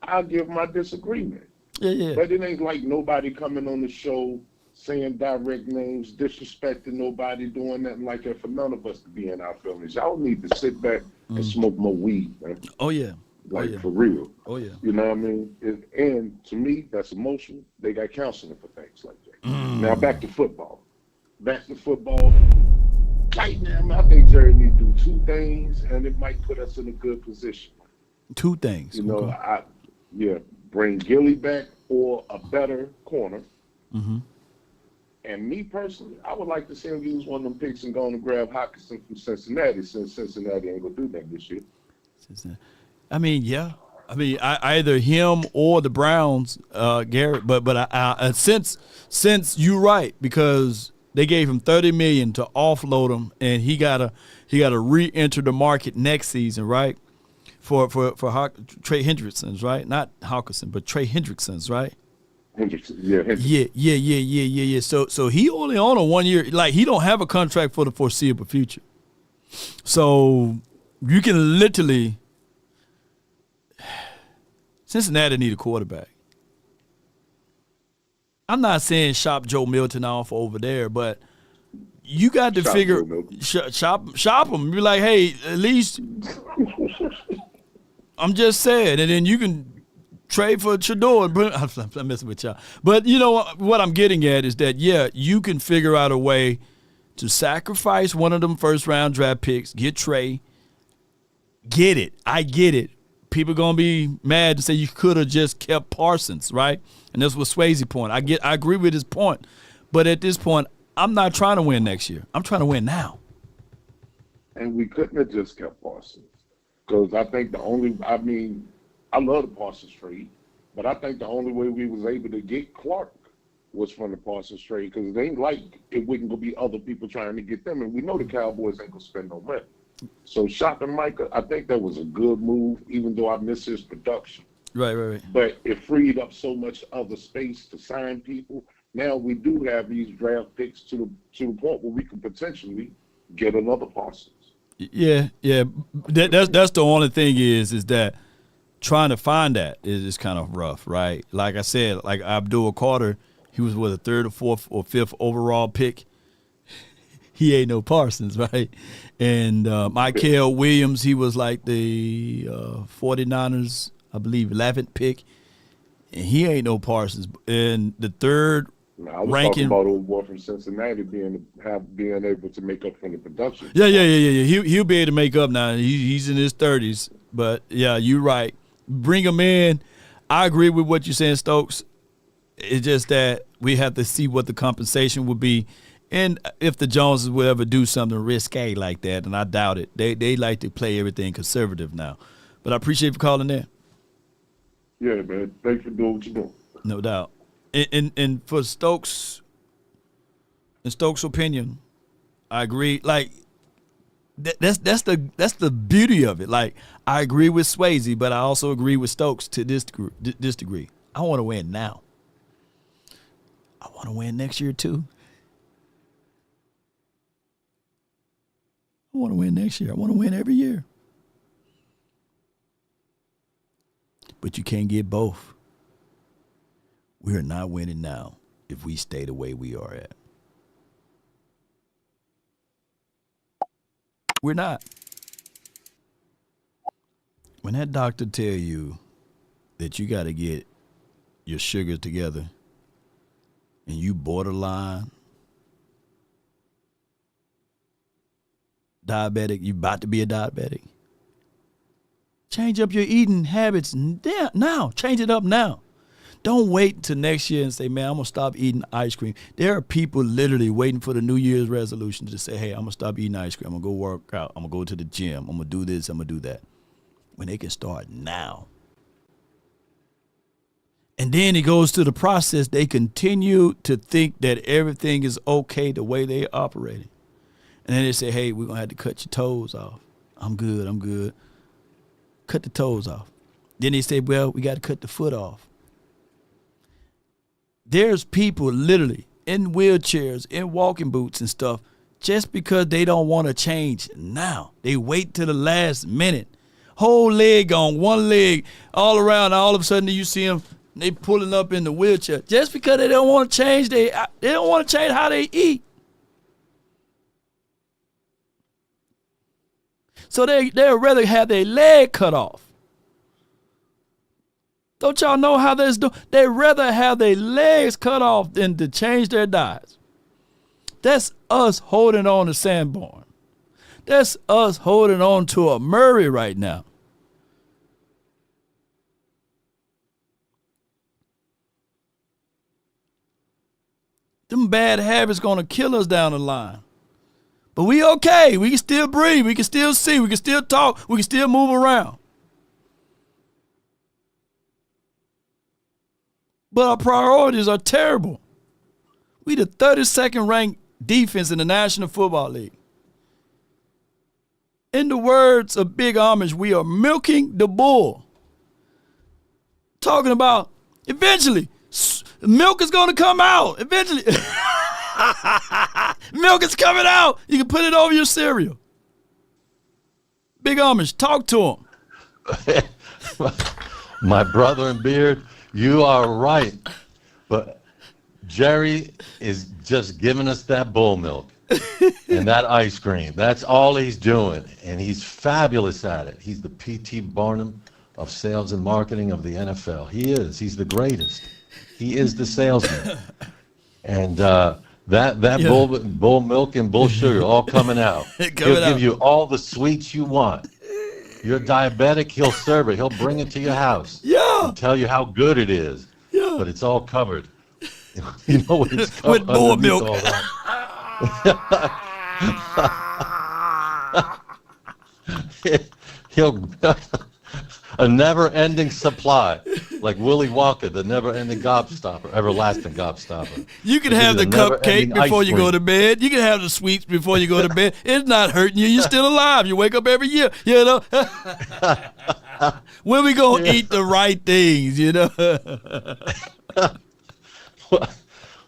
I'll give my disagreement. Yeah. But it ain't like nobody coming on the show saying direct names, disrespecting nobody, doing nothing like that for none of us to be in our feelings. Y'all need to sit back and smoke more weed, man. Oh, yeah. For real. Oh, yeah. You know what I mean? And to me, that's emotional. They got counseling for things like that. Now, back to football. Right now, I think Jerry need to do two things, and it might put us in a good position. Two things. You know, okay. Bring Gilly back or a better corner. Mm-hmm. And me personally, I would like to see him use one of them picks and go and grab Hockenson from Cincinnati, since Cincinnati ain't gonna do that this year. I mean, yeah. I mean, either him or the Browns, Garrett. But since you're right, because they gave him $30 million to offload him, and he gotta re-enter the market next season, right? For Trey Hendrickson's, right? Not Hawkinson, but Trey Hendrickson's, right? Hendrickson. Yeah. So he only on a 1 year, like he don't have a contract for the foreseeable future. So you can literally, Cincinnati need a quarterback. I'm not saying shop Joe Milton off over there, but you got to figure shop him. Be like, hey, at least I'm just saying, and then you can trade for Shador. I'm messing with y'all, but you know what I'm getting at is that you can figure out a way to sacrifice one of them first round draft picks, get Trey, get it. I get it. People gonna be mad to say you could have just kept Parsons, right? And that's what Swayze's point. I agree with his point, but at this point, I'm not trying to win next year. I'm trying to win now. And we couldn't have just kept Parsons, because I think I love the Parsons trade, but I think the only way we was able to get Clark was from the Parsons trade, because it ain't like it wasn't gonna be other people trying to get them, and we know the Cowboys ain't gonna spend no money. So shopping Micah, I think that was a good move, even though I miss his production. Right. But it freed up so much other space to sign people. Now we do have these draft picks to the point where we can potentially get another Parsons. Yeah. That's the only thing is that trying to find that is kind of rough, right? Like I said, like Abdul Carter, he was with a third or fourth or fifth overall pick. He ain't no Parsons, right? And Michael Williams, he was like the 49ers, I believe, 11th pick. And he ain't no Parsons. And the third I was ranking, talking about old boy from Cincinnati being able to make up for the production. Yeah. He'll be able to make up now. He's in his 30s. But, yeah, you're right. Bring him in. I agree with what you're saying, Stokes. It's just that we have to see what the compensation would be. And if the Joneses would ever do something risque like that, and I doubt it, they like to play everything conservative now. But I appreciate you for calling in. Yeah, man. Thanks for doing what you're doing. No doubt. And for Stokes' opinion, I agree. Like that's the beauty of it. Like I agree with Swayze, but I also agree with Stokes to this degree. I want to win now. I want to win next year too. I want to win next year. I want to win every year. But you can't get both. We are not winning now if we stay the way we are at. We're not. When that doctor tell you that you got to get your sugars together and you borderline diabetic, you about to be a diabetic, change up your eating habits now. Change it up now. Don't wait until next year and say, man, I'm going to stop eating ice cream. There are people literally waiting for the New Year's resolution to say, hey, I'm going to stop eating ice cream. I'm going to go work out. I'm going to go to the gym. I'm going to do this. I'm going to do that. When they can start now. And then it goes to the process. They continue to think that everything is okay the way they're operating. And then they say, hey, we're going to have to cut your toes off. I'm good. Cut the toes off. Then they say, well, we got to cut the foot off. There's people literally in wheelchairs, in walking boots and stuff, just because they don't want to change now. They wait till the last minute. Whole leg on, one leg all around. All of a sudden you see them, they pulling up in the wheelchair. Just because they don't want to change, they don't want to change how they eat. So they'd rather have their leg cut off. Don't y'all know how this do? They'd rather have their legs cut off than to change their diets. That's us holding on to Sanborn. That's us holding on to a Murray right now. Them bad habits gonna kill us down the line. But we okay. We can still breathe. We can still see. We can still talk. We can still move around. But our priorities are terrible. We the 32nd ranked defense in the National Football League. In the words of Big Amish, we are milking the bull. Talking about eventually, milk is going to come out. Eventually. Milk is coming out. You can put it over your cereal. Big Amish, talk to him. My brother in beard, you are right. But Jerry is just giving us that bull milk and that ice cream. That's all he's doing. And he's fabulous at it. He's the P.T. Barnum of sales and marketing of the NFL. He is. He's the greatest. He is the salesman. And bull milk and bull sugar all coming out. He'll give you all the sweets you want. You're diabetic, he'll serve it. He'll bring it to your house. Yeah. And tell you how good it is. Yeah. But it's all covered. You know what it's covered with bull milk. All that. He'll a never-ending supply, like Willy Wonka, the never-ending gobstopper, everlasting gobstopper. You can have the cupcake before you go to bed. You can have the sweets before you go to bed. It's not hurting you. You're still alive. You wake up every year, you know. When we gonna eat the right things, you know?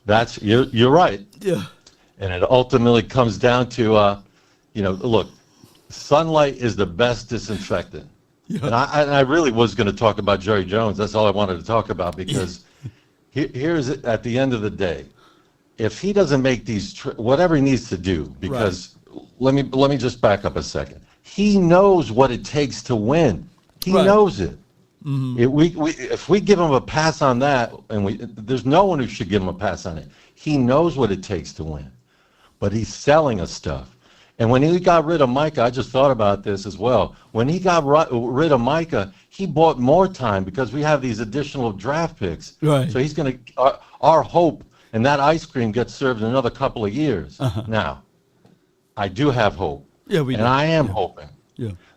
That's you're right. Yeah. And it ultimately comes down to, look, sunlight is the best disinfectant. Yeah. And I really was going to talk about Jerry Jones. That's all I wanted to talk about, because here's it at the end of the day. If he doesn't make these, whatever he needs to do, because let me just back up a second. He knows what it takes to win. He knows it. Mm-hmm. If we give him a pass on that, and there's no one who should give him a pass on it. He knows what it takes to win, but he's selling us stuff. And when he got rid of Micah, I just thought about this as well. When he got rid of Micah, he bought more time because we have these additional draft picks. Right. So he's going to, our hope, and that ice cream gets served in another couple of years. Now, I do have hope. Yeah, we do. And I am hoping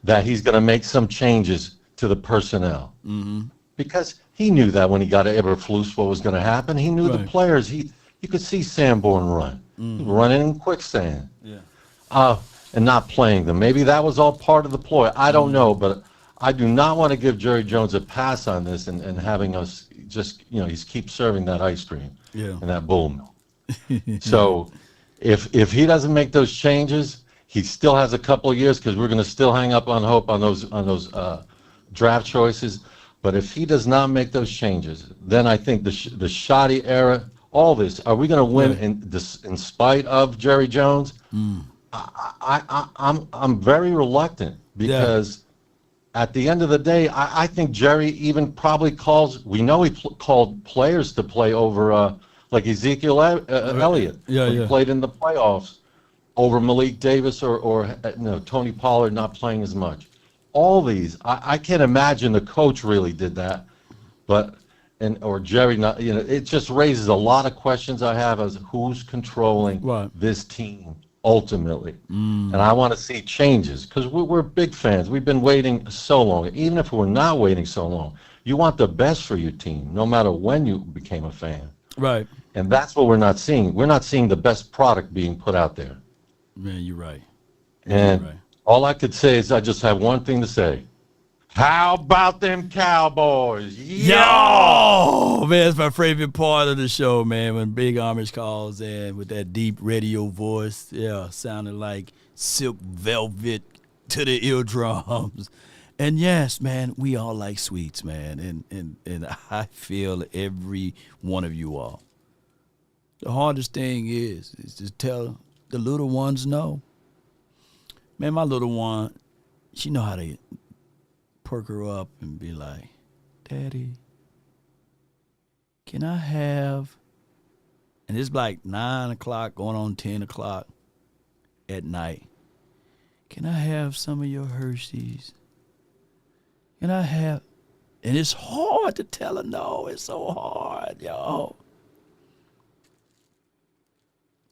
that he's going to make some changes to the personnel. Mm-hmm. Because he knew that when he got Eberflus, what was going to happen. He knew the players. You could see Sanborn run. Mm-hmm. Running in quicksand. Yeah. And not playing them. Maybe that was all part of the ploy. I don't know, but I do not want to give Jerry Jones a pass on this and having us just, he's keep serving that ice cream and that bull milk. So if he doesn't make those changes, He still has a couple of years because we're going to still hang up on hope on those draft choices. But if he does not make those changes, then I think the shoddy era, all this, are we going to win in spite of Jerry Jones? I'm very reluctant because at the end of the day, I think Jerry even probably calls. We know he called players to play over like Ezekiel Elliott. He played in the playoffs over Malik Davis or Tony Pollard not playing as much. All these, I can't imagine the coach really did that, or Jerry not. It just raises a lot of questions I have as who's controlling this team ultimately, and I want to see changes because we're big fans. We've been waiting so long. Even if we're not waiting so long, you want the best for your team, no matter when you became a fan. Right. And that's what we're not seeing. We're not seeing the best product being put out there. Man, you're right. And all I could say is I just have one thing to say. How about them Cowboys? Yo, man, it's my favorite part of the show, man, when Big Amish calls in with that deep radio voice. Yeah, sounding like silk velvet to the eardrums. And yes, man, we all like sweets, man, and I feel every one of you all. The hardest thing is to tell the little ones no. Man, my little one, she know how to perk her up and be like, Daddy, can I have, and it's like 9 o'clock going on 10 o'clock at night. Can I have some of your Hershey's? Can I have, and it's hard to tell her no. It's so hard, y'all.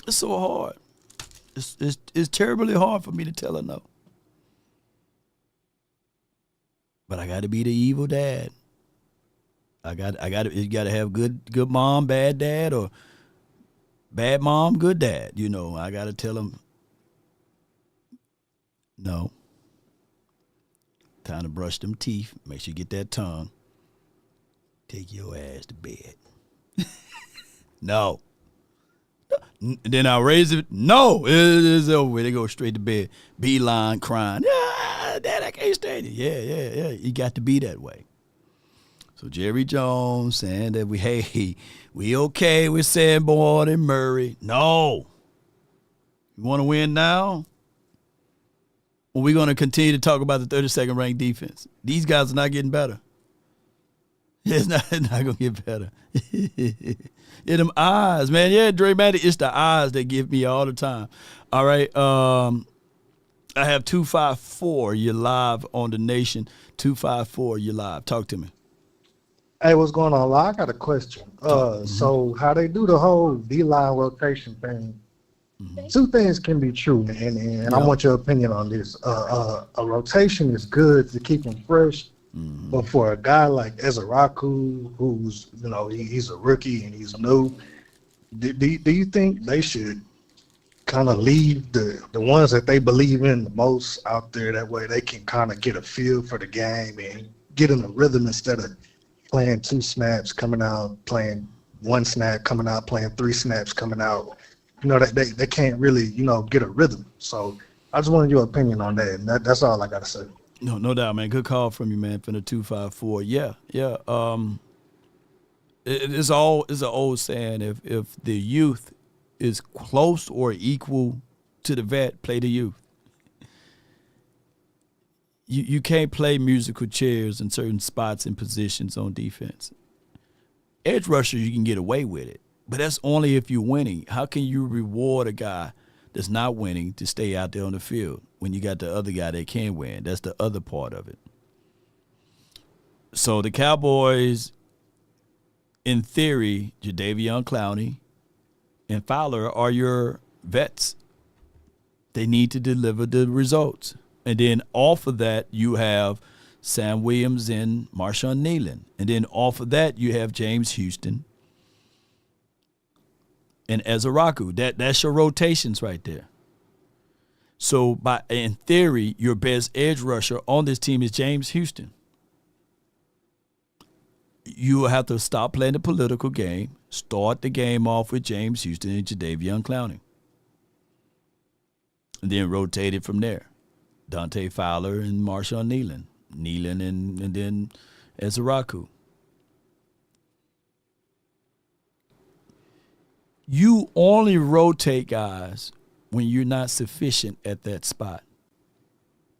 It's so hard. It's terribly hard for me to tell her no. But I got to be the evil dad. You got to have good mom, bad dad, or bad mom, good dad. I got to tell him no. Time to brush them teeth. Make sure you get that tongue. Take your ass to bed. No. Then I'll raise it. No, it's over. They go straight to bed. Beeline crying. Dad, I can't stand it. Yeah. You got to be that way. So Jerry Jones saying that we okay with Sanborn and Murray. No. You want to win now? Or we going to continue to talk about the 32nd ranked defense? These guys are not getting better. It's not going to get better. Yeah, them eyes, man. Yeah, Dre, man, it's the eyes that give me all the time. All right. I have 254. You're live on the Nation. 254. You're live. Talk to me. Hey, what's going on? I got a question. So how they do the whole D-line rotation thing? Two things can be true, and I want your opinion on this. A rotation is good to keep them fresh. But for a guy like Ezeraku, who's, he's a rookie and he's new, do you think they should kind of leave the ones that they believe in the most out there? That way they can kind of get a feel for the game and get in a rhythm instead of playing 2 snaps coming out, playing 1 snap coming out, playing 3 snaps coming out. They can't really, get a rhythm. So I just wanted your opinion on that. And that's all I got to say. No doubt, man. Good call from you, man. From the 254. Yeah. It's an old saying. If the youth is close or equal to the vet, play the youth. You can't play musical chairs in certain spots and positions on defense. Edge rusher, you can get away with it, but that's only if you're winning. How can you reward a guy that's not winning to stay out there on the field when you got the other guy that can win? That's the other part of it. So the Cowboys, in theory, Jadeveon Clowney and Fowler are your vets. They need to deliver the results. And then off of that, you have Sam Williams and Marshawn Nealon. And then off of that, you have James Houston and Ezeraku. That's your rotations right there. So in theory, your best edge rusher on this team is James Houston. You will have to stop playing the political game, start the game off with James Houston and Jadeveon Clowney. and then rotated from there. Dante Fowler and Marshawn Nealon and then Ezraku. You only rotate guys when you're not sufficient at that spot.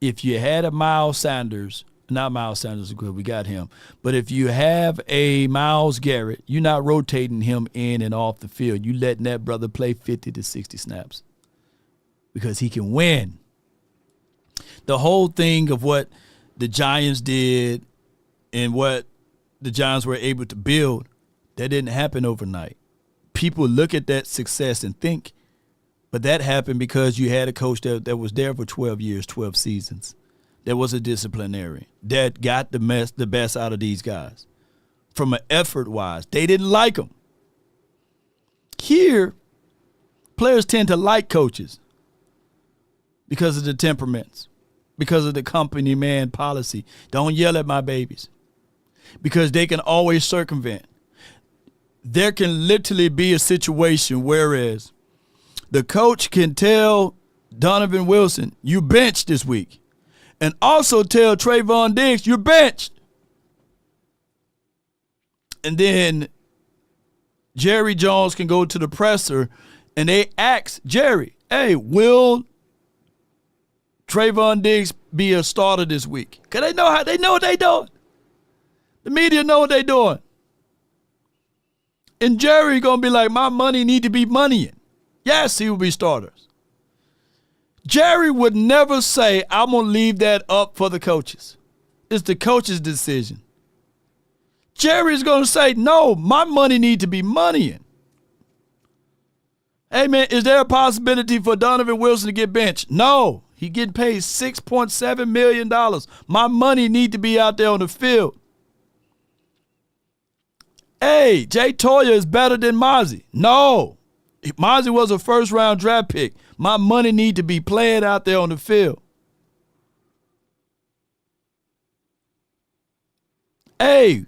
If you had a Miles Sanders, not Miles Sanders is good, we got him. But if you have a Myles Garrett, you're not rotating him in and off the field. You letting that brother play 50 to 60 snaps because he can win. The whole thing of what the Giants did and what the Giants were able to build, that didn't happen overnight. People look at that success and think, but that happened because you had a coach that was there for 12 years, 12 seasons. That was a disciplinarian that got the best out of these guys. From an effort-wise, they didn't like them. Here, players tend to like coaches because of the temperaments, because of the company man policy. Don't yell at my babies. Because they can always circumvent. There can literally be a situation whereas the coach can tell Donovan Wilson, you benched this week. And also tell Trayvon Diggs, you're benched. And then Jerry Jones can go to the presser and they ask Jerry, hey, will Trayvon Diggs be a starter this week? Because they know what they're doing. The media know what they're doing. And Jerry going to be like, my money need to be moneying. Yes, he will be starters. Jerry would never say, I'm going to leave that up for the coaches. It's the coach's decision. Jerry's going to say, no, my money need to be moneying. Hey, man, is there a possibility for Donovan Wilson to get benched? No. He getting paid $6.7 million. My money need to be out there on the field. Hey, Jay Toya is better than Mozzie. No. Mozzie was a first-round draft pick. My money need to be playing out there on the field. Hey,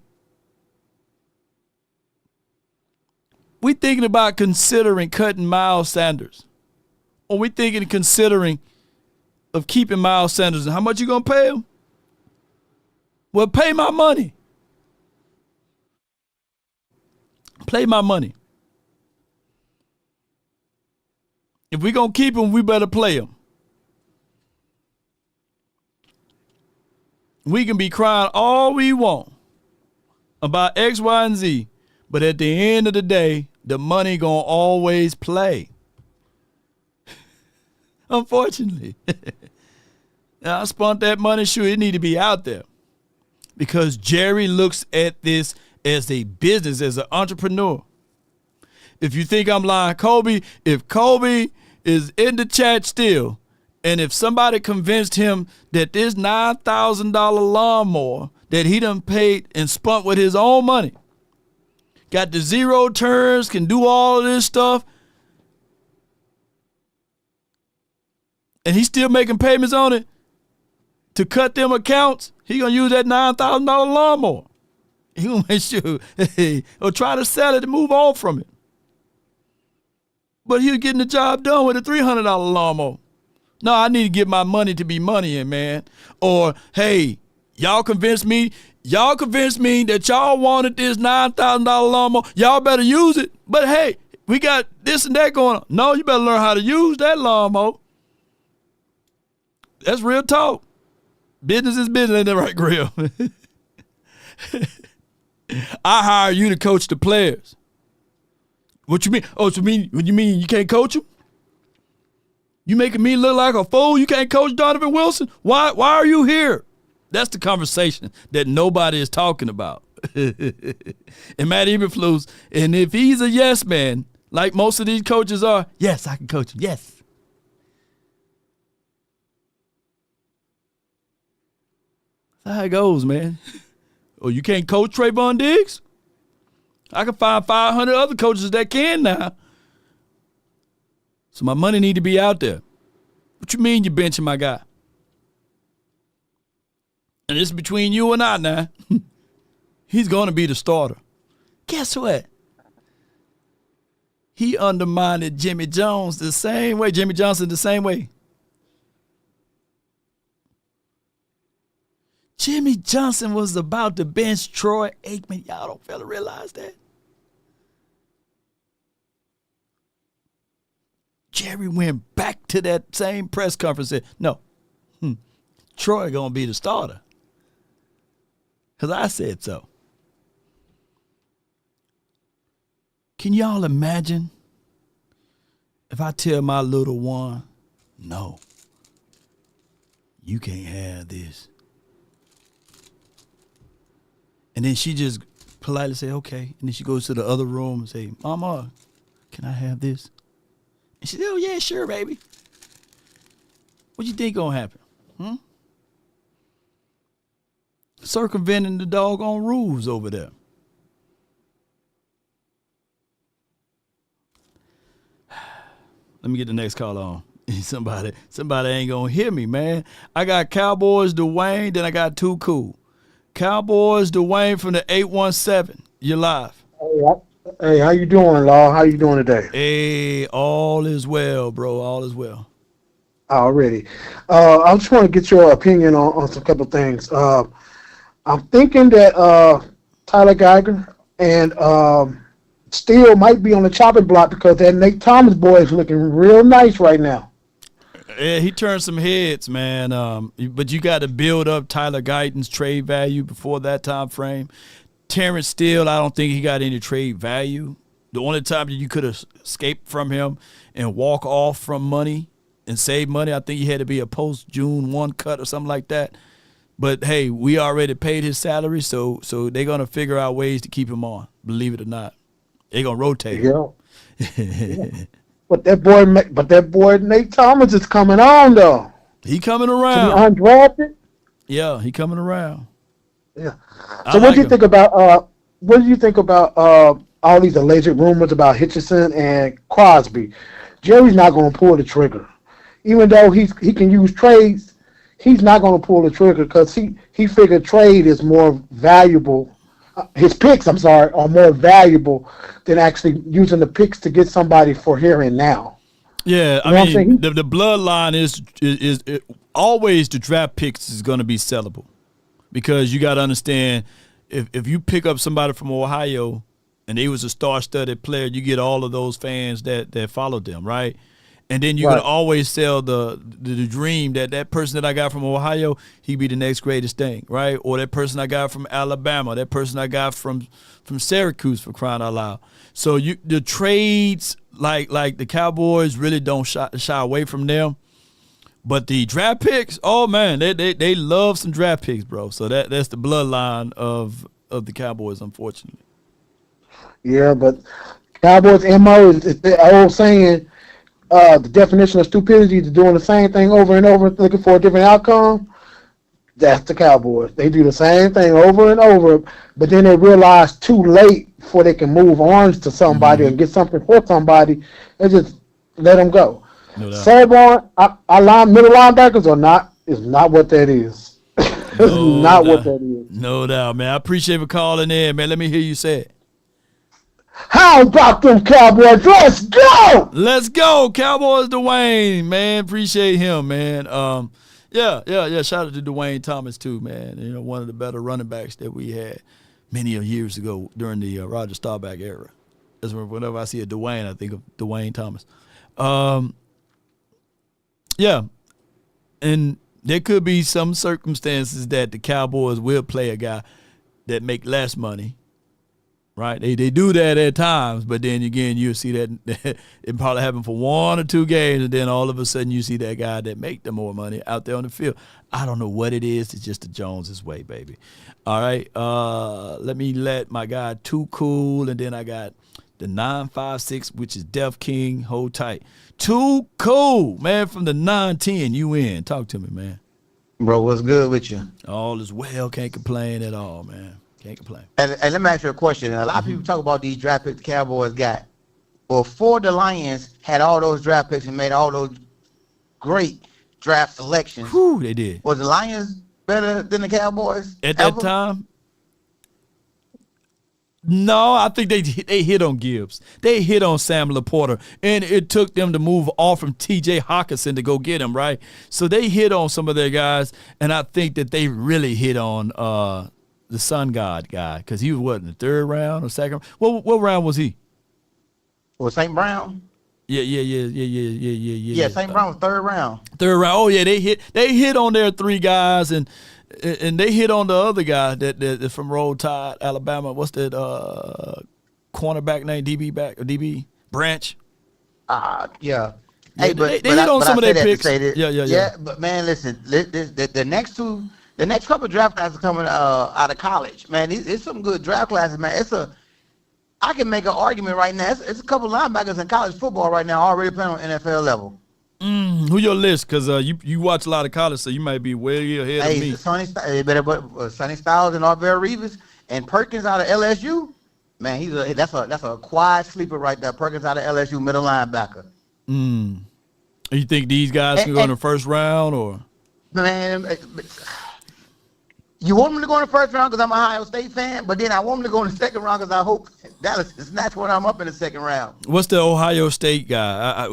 we thinking about considering cutting Miles Sanders. Or we considering of keeping Miles Sanders. And how much you going to pay him? Well, pay my money. Play my money. If we're going to keep him, we better play him. We can be crying all we want about X, Y, and Z, but at the end of the day, the money going to always play. Unfortunately. Now, I spent that money, sure, it need to be out there. Because Jerry looks at this as a business, as an entrepreneur. If you think I'm lying, Kobe, if Kobe is in the chat still, and if somebody convinced him that this $9,000 lawnmower that he done paid and spent with his own money, got the zero turns, can do all of this stuff, and he's still making payments on it to cut them accounts, he gonna use that $9,000 lawnmower. He gonna make sure, or try to sell it and move on from it. But he was getting the job done with a $300 lawnmower. No, I need to get my money to be moneying, man. Or, hey, y'all convinced me that y'all wanted this $9,000 lawnmower. Y'all better use it. But, hey, we got this and that going on. No, you better learn how to use that lawnmower. That's real talk. Business is business, ain't that right, Grill? I hire you to coach the players. What you mean? Oh, so you mean you can't coach them? You making me look like a fool? You can't coach Donovan Wilson? Why are you here? That's the conversation that nobody is talking about. And Matt Eberflus, and if he's a yes man, like most of these coaches are, yes, I can coach him. Yes. That's how it goes, man. Oh, you can't coach Trayvon Diggs? I can find 500 other coaches that can now. So my money need to be out there. What you mean you benching my guy? And it's between you and I now. He's going to be the starter. Guess what? He undermined Jimmy Johnson the same way. Jimmy Johnson was about to bench Troy Aikman. Y'all don't fella realize that? Jerry went back to that same press conference and said, no, Troy going to be the starter. Because I said so. Can y'all imagine if I tell my little one, no, you can't have this. And then she just politely say, okay. And then she goes to the other room and say, Mama, can I have this? And she said, oh, yeah, sure, baby. What you think gonna happen? Circumventing the doggone rules over there. Let me get the next call on. Somebody ain't gonna hear me, man. I got Cowboys Dwayne, then I got Too Cool. Cowboys Dwayne from the 817. You're live. Hey, how you doing, Law? How you doing today? Hey, all is well, bro. All is well. Already. I just want to get your opinion on some couple things. I'm thinking that Tyler Geiger and Steele might be on the chopping block because that Nate Thomas boy is looking real nice right now. Yeah, he turned some heads, man. But you got to build up Tyler Guyton's trade value before that time frame. Terrence Steele, I don't think he got any trade value. The only time that you could have escaped from him and walk off from money and save money, I think he had to be a post-June 1 cut or something like that. But, hey, we already paid his salary, so they're going to figure out ways to keep him on, believe it or not. They're going to rotate him. Yeah. But that boy Nate Thomas is coming on though. He coming around. To be undrafted. Yeah, he coming around. Yeah. So what do you think about all these alleged rumors about Hitchison and Crosby? Jerry's not going to pull the trigger, even though he can use trades. He's not going to pull the trigger because he figured trade is more valuable. His picks, are more valuable than actually using the picks to get somebody for here and now. Yeah, I mean, the bloodline is always the draft picks is going to be sellable because you got to understand if you pick up somebody from Ohio and they was a star-studded player, you get all of those fans that followed them, right? And then you can always sell the dream that person that I got from Ohio, he be the next greatest thing, right? Or that person I got from Alabama, that person I got from Syracuse, for crying out loud. So the trades, like the Cowboys really don't shy away from them. But the draft picks, oh man, they love some draft picks, bro. So that's the bloodline of the Cowboys, unfortunately. Yeah, but Cowboys MO is the old saying. The definition of stupidity is doing the same thing over and over, looking for a different outcome. That's the Cowboys. They do the same thing over and over, but then they realize too late before they can move on to somebody and get something for somebody, and just let them go. No doubt. Saban, our middle linebackers is not what that is. What that is. No doubt, man. I appreciate you calling in, man. Let me hear you say it. How about them Cowboys? Let's go! Let's go, Cowboys Dwayne, man. Appreciate him, man. Yeah. Shout out to Dwayne Thomas too, man. You know, one of the better running backs that we had many years ago during the Roger Staubach era. That's whenever I see a Dwayne, I think of Dwayne Thomas. Yeah, and there could be some circumstances that the Cowboys will play a guy that make less money. Right, they do that at times, but then again you'll see that it probably happened for 1 or 2 games, and then all of a sudden you see that guy that make the more money out there on the field. I don't know what it is. It's just the Joneses way, baby. All right, let me let my guy Too Cool, and then I got the 956, which is Def King. Hold tight. Too Cool, man, from the 910. You in? Talk to me, man. Bro, what's good with you? All is well. Can't complain at all, man. Can't complain. And let me ask you a question. A lot of people talk about these draft picks the Cowboys got. Before the Lions had all those draft picks and made all those great draft selections. Whew, they did. Was the Lions better than the Cowboys at that time? No, I think they hit on Gibbs. They hit on Sam Laporta, and it took them to move off from T.J. Hawkinson to go get him, right? So they hit on some of their guys, and I think that they really hit on the Sun God guy because he was, what, in the third round or second? What round was he? Well, St. Brown? Yeah. Yeah, St. Brown was third round. Third round. Oh, yeah, they hit on their three guys, and they hit on the other guy that from Roll Tide, Alabama. What's that cornerback name? DB Branch. Yeah. Hey, but they hit on some of their picks. Yeah. But man, listen, the next couple of draft classes coming out of college, man, it's some good draft classes, man. I can make an argument right now. It's a couple of linebackers in college football right now already playing on NFL level. Who your list? Because you watch a lot of college, so you might be way ahead of me. Sonny Styles and Odor Reeves and Perkins out of LSU. Man, that's a quiet sleeper right there. Perkins out of LSU, middle linebacker. You think these guys can go in the first round, or? Man, you want them to go in the first round because I'm an Ohio State fan, but then I want them to go in the second round because I hope Dallas snatch one I'm up in the second round. What's the Ohio State guy?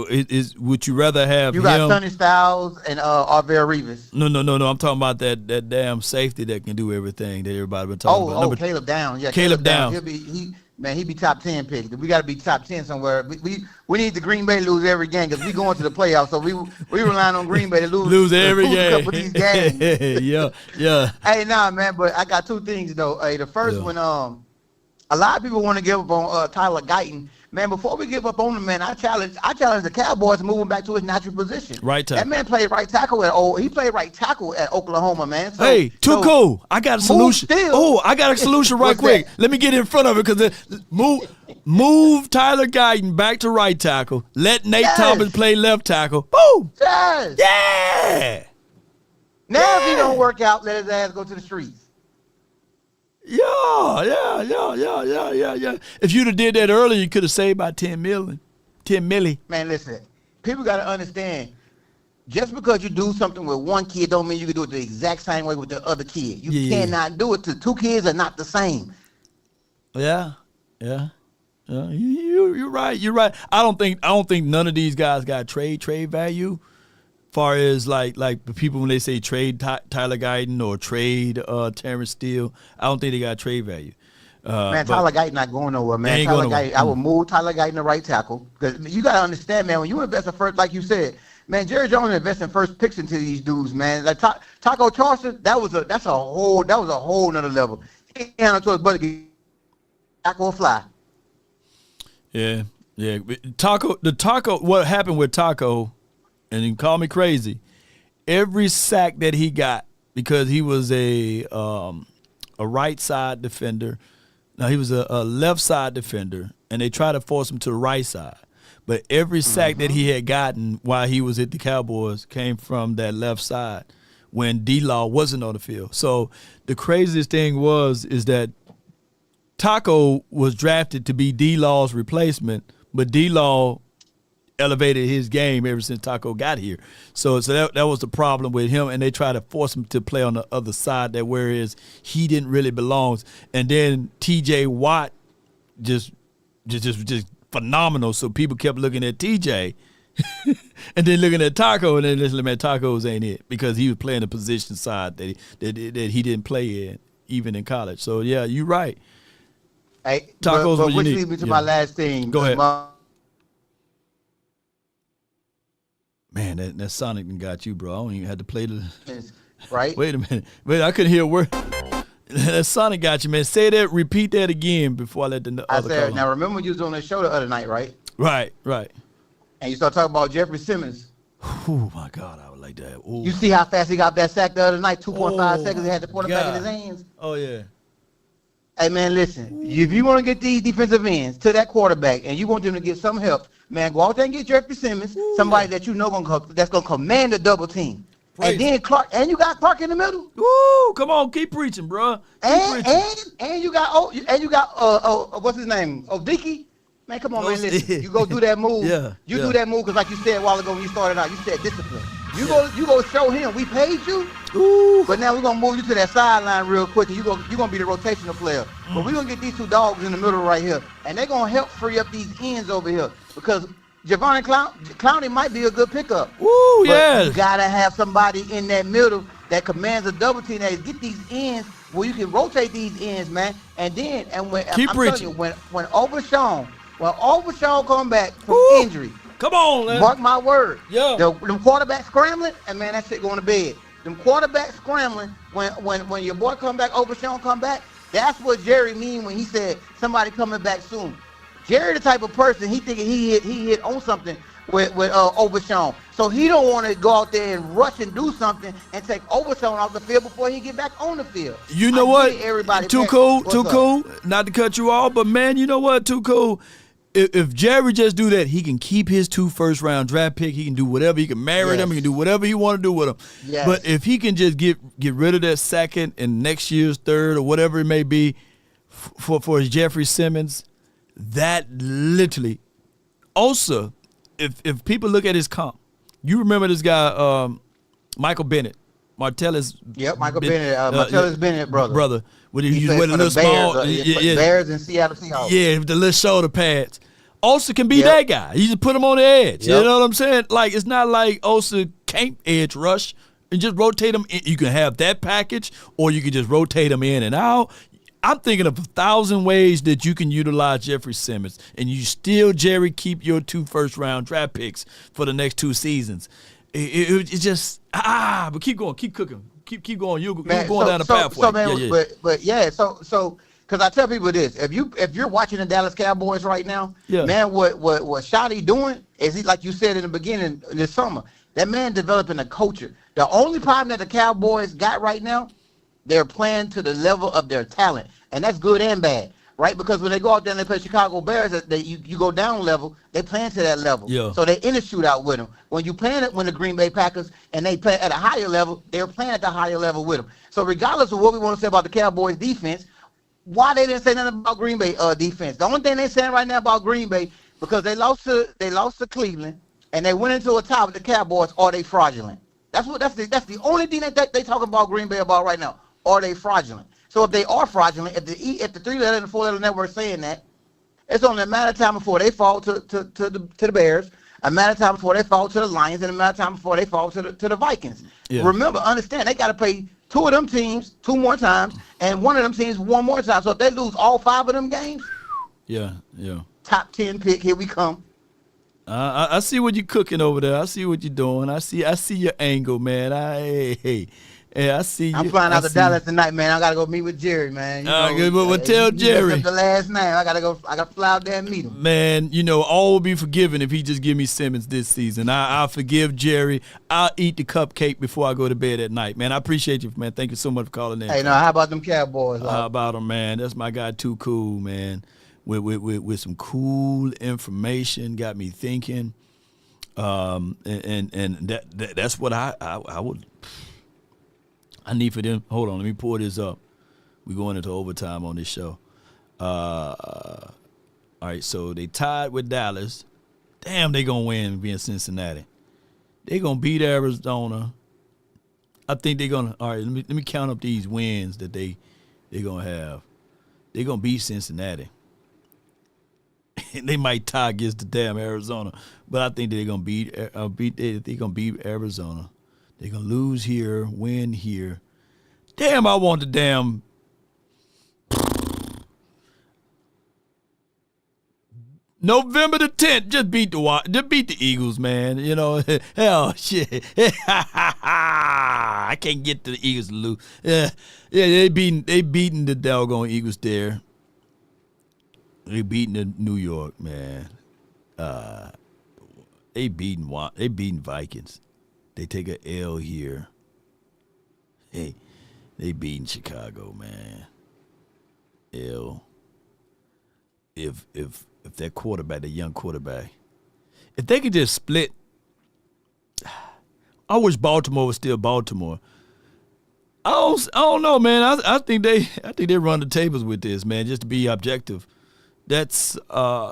Would you rather have You got Sonny Styles and Odor Reeves. No. I'm talking about that damn safety that can do everything that everybody been talking about. Caleb Downs. Yeah, Caleb Downs. He'd be top 10 pick. We got to be top 10 somewhere. We need the Green Bay to lose every game because we going to the playoffs. So we relying on Green Bay to lose every game. A couple of these games. yeah. Hey, man, but I got two things though. Hey, the first one, a lot of people want to give up on Tyler Guyton. Man, before we give up on him, man, I challenge the Cowboys to move him back to his natural position. Right tackle. That man played right tackle at Oklahoma, man. So, hey, too cool. I got a solution. I got a solution right quick. Let me get in front of it because move Tyler Guyton back to right tackle. Let Nate Thomas play left tackle. Boom. Yes. Yeah. Now if he don't work out, let his ass go to the streets. Yeah. If you'd have did that earlier, you could have saved about 10 million. Man, listen, people got to understand, just because you do something with one kid don't mean you can do it the exact same way with the other kid. You cannot do it. Two kids are not the same. Yeah. You're right. I don't think none of these guys got trade value. Far as like the people when they say trade Tyler Guyton or trade Terrence Steele, I don't think they got trade value. Man, Tyler Guyton not going nowhere, man. Tyler Guyton, I would move Tyler Guyton to right tackle because you got to understand, man. When you invest in first, like you said, man, Jerry Jones investing first picks into these dudes, man. Like Taco Charleston, that was a whole nother level. He handled to his buddy, tackle or fly. Yeah. Taco. What happened with Taco? And you call me crazy. Every sack that he got, because he was a right side defender. No, he was a left side defender, and they tried to force him to the right side. But every sack that he had gotten while he was at the Cowboys came from that left side when D-Law wasn't on the field. So the craziest thing is that Taco was drafted to be D-Law's replacement, but D-Law elevated his game ever since Taco got here. So that was the problem with him, and they tried to force him to play on the other side, that whereas he didn't really belong. And then TJ Watt just phenomenal. So people kept looking at TJ and then looking at Taco, and then listening, man, Tacos ain't it, because he was playing the position side that he didn't play in even in college. So yeah, you're right. Hey, Tacos, but which leads me to my last thing. Go ahead. Man, that Sonic done got you, bro. I don't even have to play the... Right? Wait a minute. I couldn't hear a word. That Sonic got you, man. Say that, repeat that again before I let the other call. Now, remember you was on the show the other night, right? Right. And you started talking about Jeffrey Simmons. Oh, my God, I would like that. Ooh. You see how fast he got that sack the other night? 2.5 seconds, he had the quarterback in his hands. Oh, yeah. Hey, man, listen. If you want to get these defensive ends to that quarterback and you want them to get some help, man, go out there and get Jeffrey Simmons, somebody that you know that's going to command the double team. And then Clark, and you got Clark in the middle. Woo! Come on, keep preaching, bro. And you got what's his name? Odiki. Man, come on, man, listen. You go do that move. Yeah. Do that move because, like you said a while ago when you started out, you said discipline. You go show him we paid you. Ooh. But now we're gonna move you to that sideline real quick, and you're gonna be the rotational player. But we're gonna get these two dogs in the middle right here, and they're gonna help free up these ends over here because Javon Clowney might be a good pickup. Ooh, but you gotta have somebody in that middle that commands a double team. That get these ends where you can rotate these ends, man. And then when I'm telling you, when Overshawn come back from injury, come on, man. Mark my word. Yeah. Them quarterbacks scrambling, and man, that shit going to bed. Them quarterbacks scrambling when your boy come back, Overshawn come back. That's what Jerry mean when he said somebody coming back soon. Jerry the type of person he thinking he hit on something with Overshawn. So he don't want to go out there and rush and do something and take Overshawn off the field before he get back on the field. You know what? Everybody too cool. Not to cut you off, but man, you know what? Too cool. If Jerry just do that, he can keep his 2 first-round draft pick. He can do whatever. He can marry them. He can do whatever he want to do with them. Yes. But if he can just get rid of that second and next year's third or whatever it may be for Jeffrey Simmons, that literally. Also, if people look at his comp, you remember this guy, Michael Bennett, Martellus. Yep, Michael Bennett, Martellus Bennett brother. When he was wearing a little small, Bears and Seattle Seahawks. Yeah, with the little shoulder pads. Osa can be that guy. You just put him on the edge. You know what I'm saying? Like, it's not like Osa can't edge rush and just rotate him. You can have that package, or you can just rotate him in and out. I'm thinking of 1,000 ways that you can utilize Jeffrey Simmons, and you still, Jerry, keep your 2 first-round draft picks for the next 2 seasons. It's just but keep going, keep cooking. Keep going. You're going down the pathway. So, man, so because I tell people this: if you're watching the Dallas Cowboys right now, man, what Shotty doing is he, like you said in the beginning this summer, that man developing a culture. The only problem that the Cowboys got right now, they're playing to the level of their talent, and that's good and bad, right? Because when they go out there and they play Chicago Bears, you go down level, they playing to that level. Yeah. So they're in a shootout with them. When you playing it when the Green Bay Packers and they play at a higher level, they're playing at the higher level with them. So regardless of what we want to say about the Cowboys defense, why they didn't say nothing about Green Bay defense? The only thing they're saying right now about Green Bay, because they lost to Cleveland and they went into a tie with the Cowboys, are they fraudulent? That's the only thing that they talk about Green Bay about right now. Are they fraudulent? So if they are fraudulent, if the 3-letter and the 4-letter network saying that, it's only a matter of time before they fall to the Bears, a matter of time before they fall to the Lions, and a matter of time before they fall to the Vikings. Yeah. Remember, understand, they got to play 2 of them teams 2 more times, and 1 of them teams 1 more time. So if they lose all 5 of them games, top 10 pick, here we come. I see what you're cooking over there. I see what you're doing. I see your angle, man. I see you. I'm flying out to Dallas tonight, man. I gotta go meet with Jerry, man. Tell Jerry. The last name. I gotta fly out there and meet him. Man, all will be forgiven if he just give me Simmons this season. I'll forgive Jerry. I'll eat the cupcake before I go to bed at night, man. I appreciate you, man. Thank you so much for calling in. Hey, how about them Cowboys? How about them, man? That's my guy, Too Cool, man. With some cool information, got me thinking. And that's what I would. I need for them. Hold on, let me pull this up. We're going into overtime on this show. All right, so they tied with Dallas. Damn, they gonna win being Cincinnati. They gonna beat Arizona. I think they're gonna. All right, let me count up these wins that they gonna have. They're gonna beat Cincinnati. They might tie against the damn Arizona, but I think they're gonna beat. They're gonna beat Arizona. They're going to lose here, win here. Damn, I want the damn. November the 10th, just beat the Eagles, man. Hell, shit. I can't get to the Eagles to lose. Yeah, they beating the doggone Eagles there. They beating the New York, man. They beating Vikings. They take an L here. Hey, they beating Chicago, man. L. If that quarterback, the young quarterback, if they could just split, I wish Baltimore was still Baltimore. I don't know, man. I think they run the tables with this, man, just to be objective. That's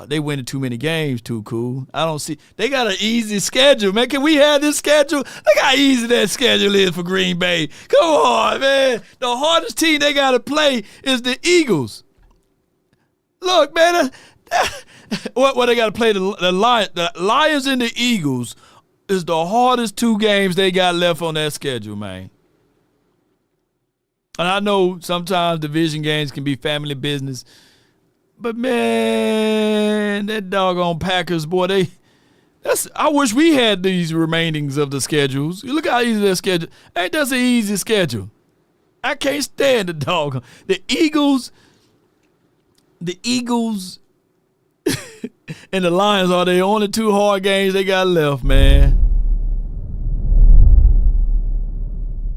they winning too many games. Too cool. I don't see. They got an easy schedule, man. Can we have this schedule? Look how easy that schedule is for Green Bay. Come on, man. The hardest team they got to play is the Eagles. Look, man. What they got to play the Lions and the Eagles is the hardest 2 games they got left on that schedule, man. And I know sometimes division games can be family business. But, man, that doggone Packers, boy, I wish we had these remainings of the schedules. You look how easy that schedule. Ain't that an easy schedule? I can't stand the doggone. The Eagles and the Lions are the only 2 hard games they got left, man.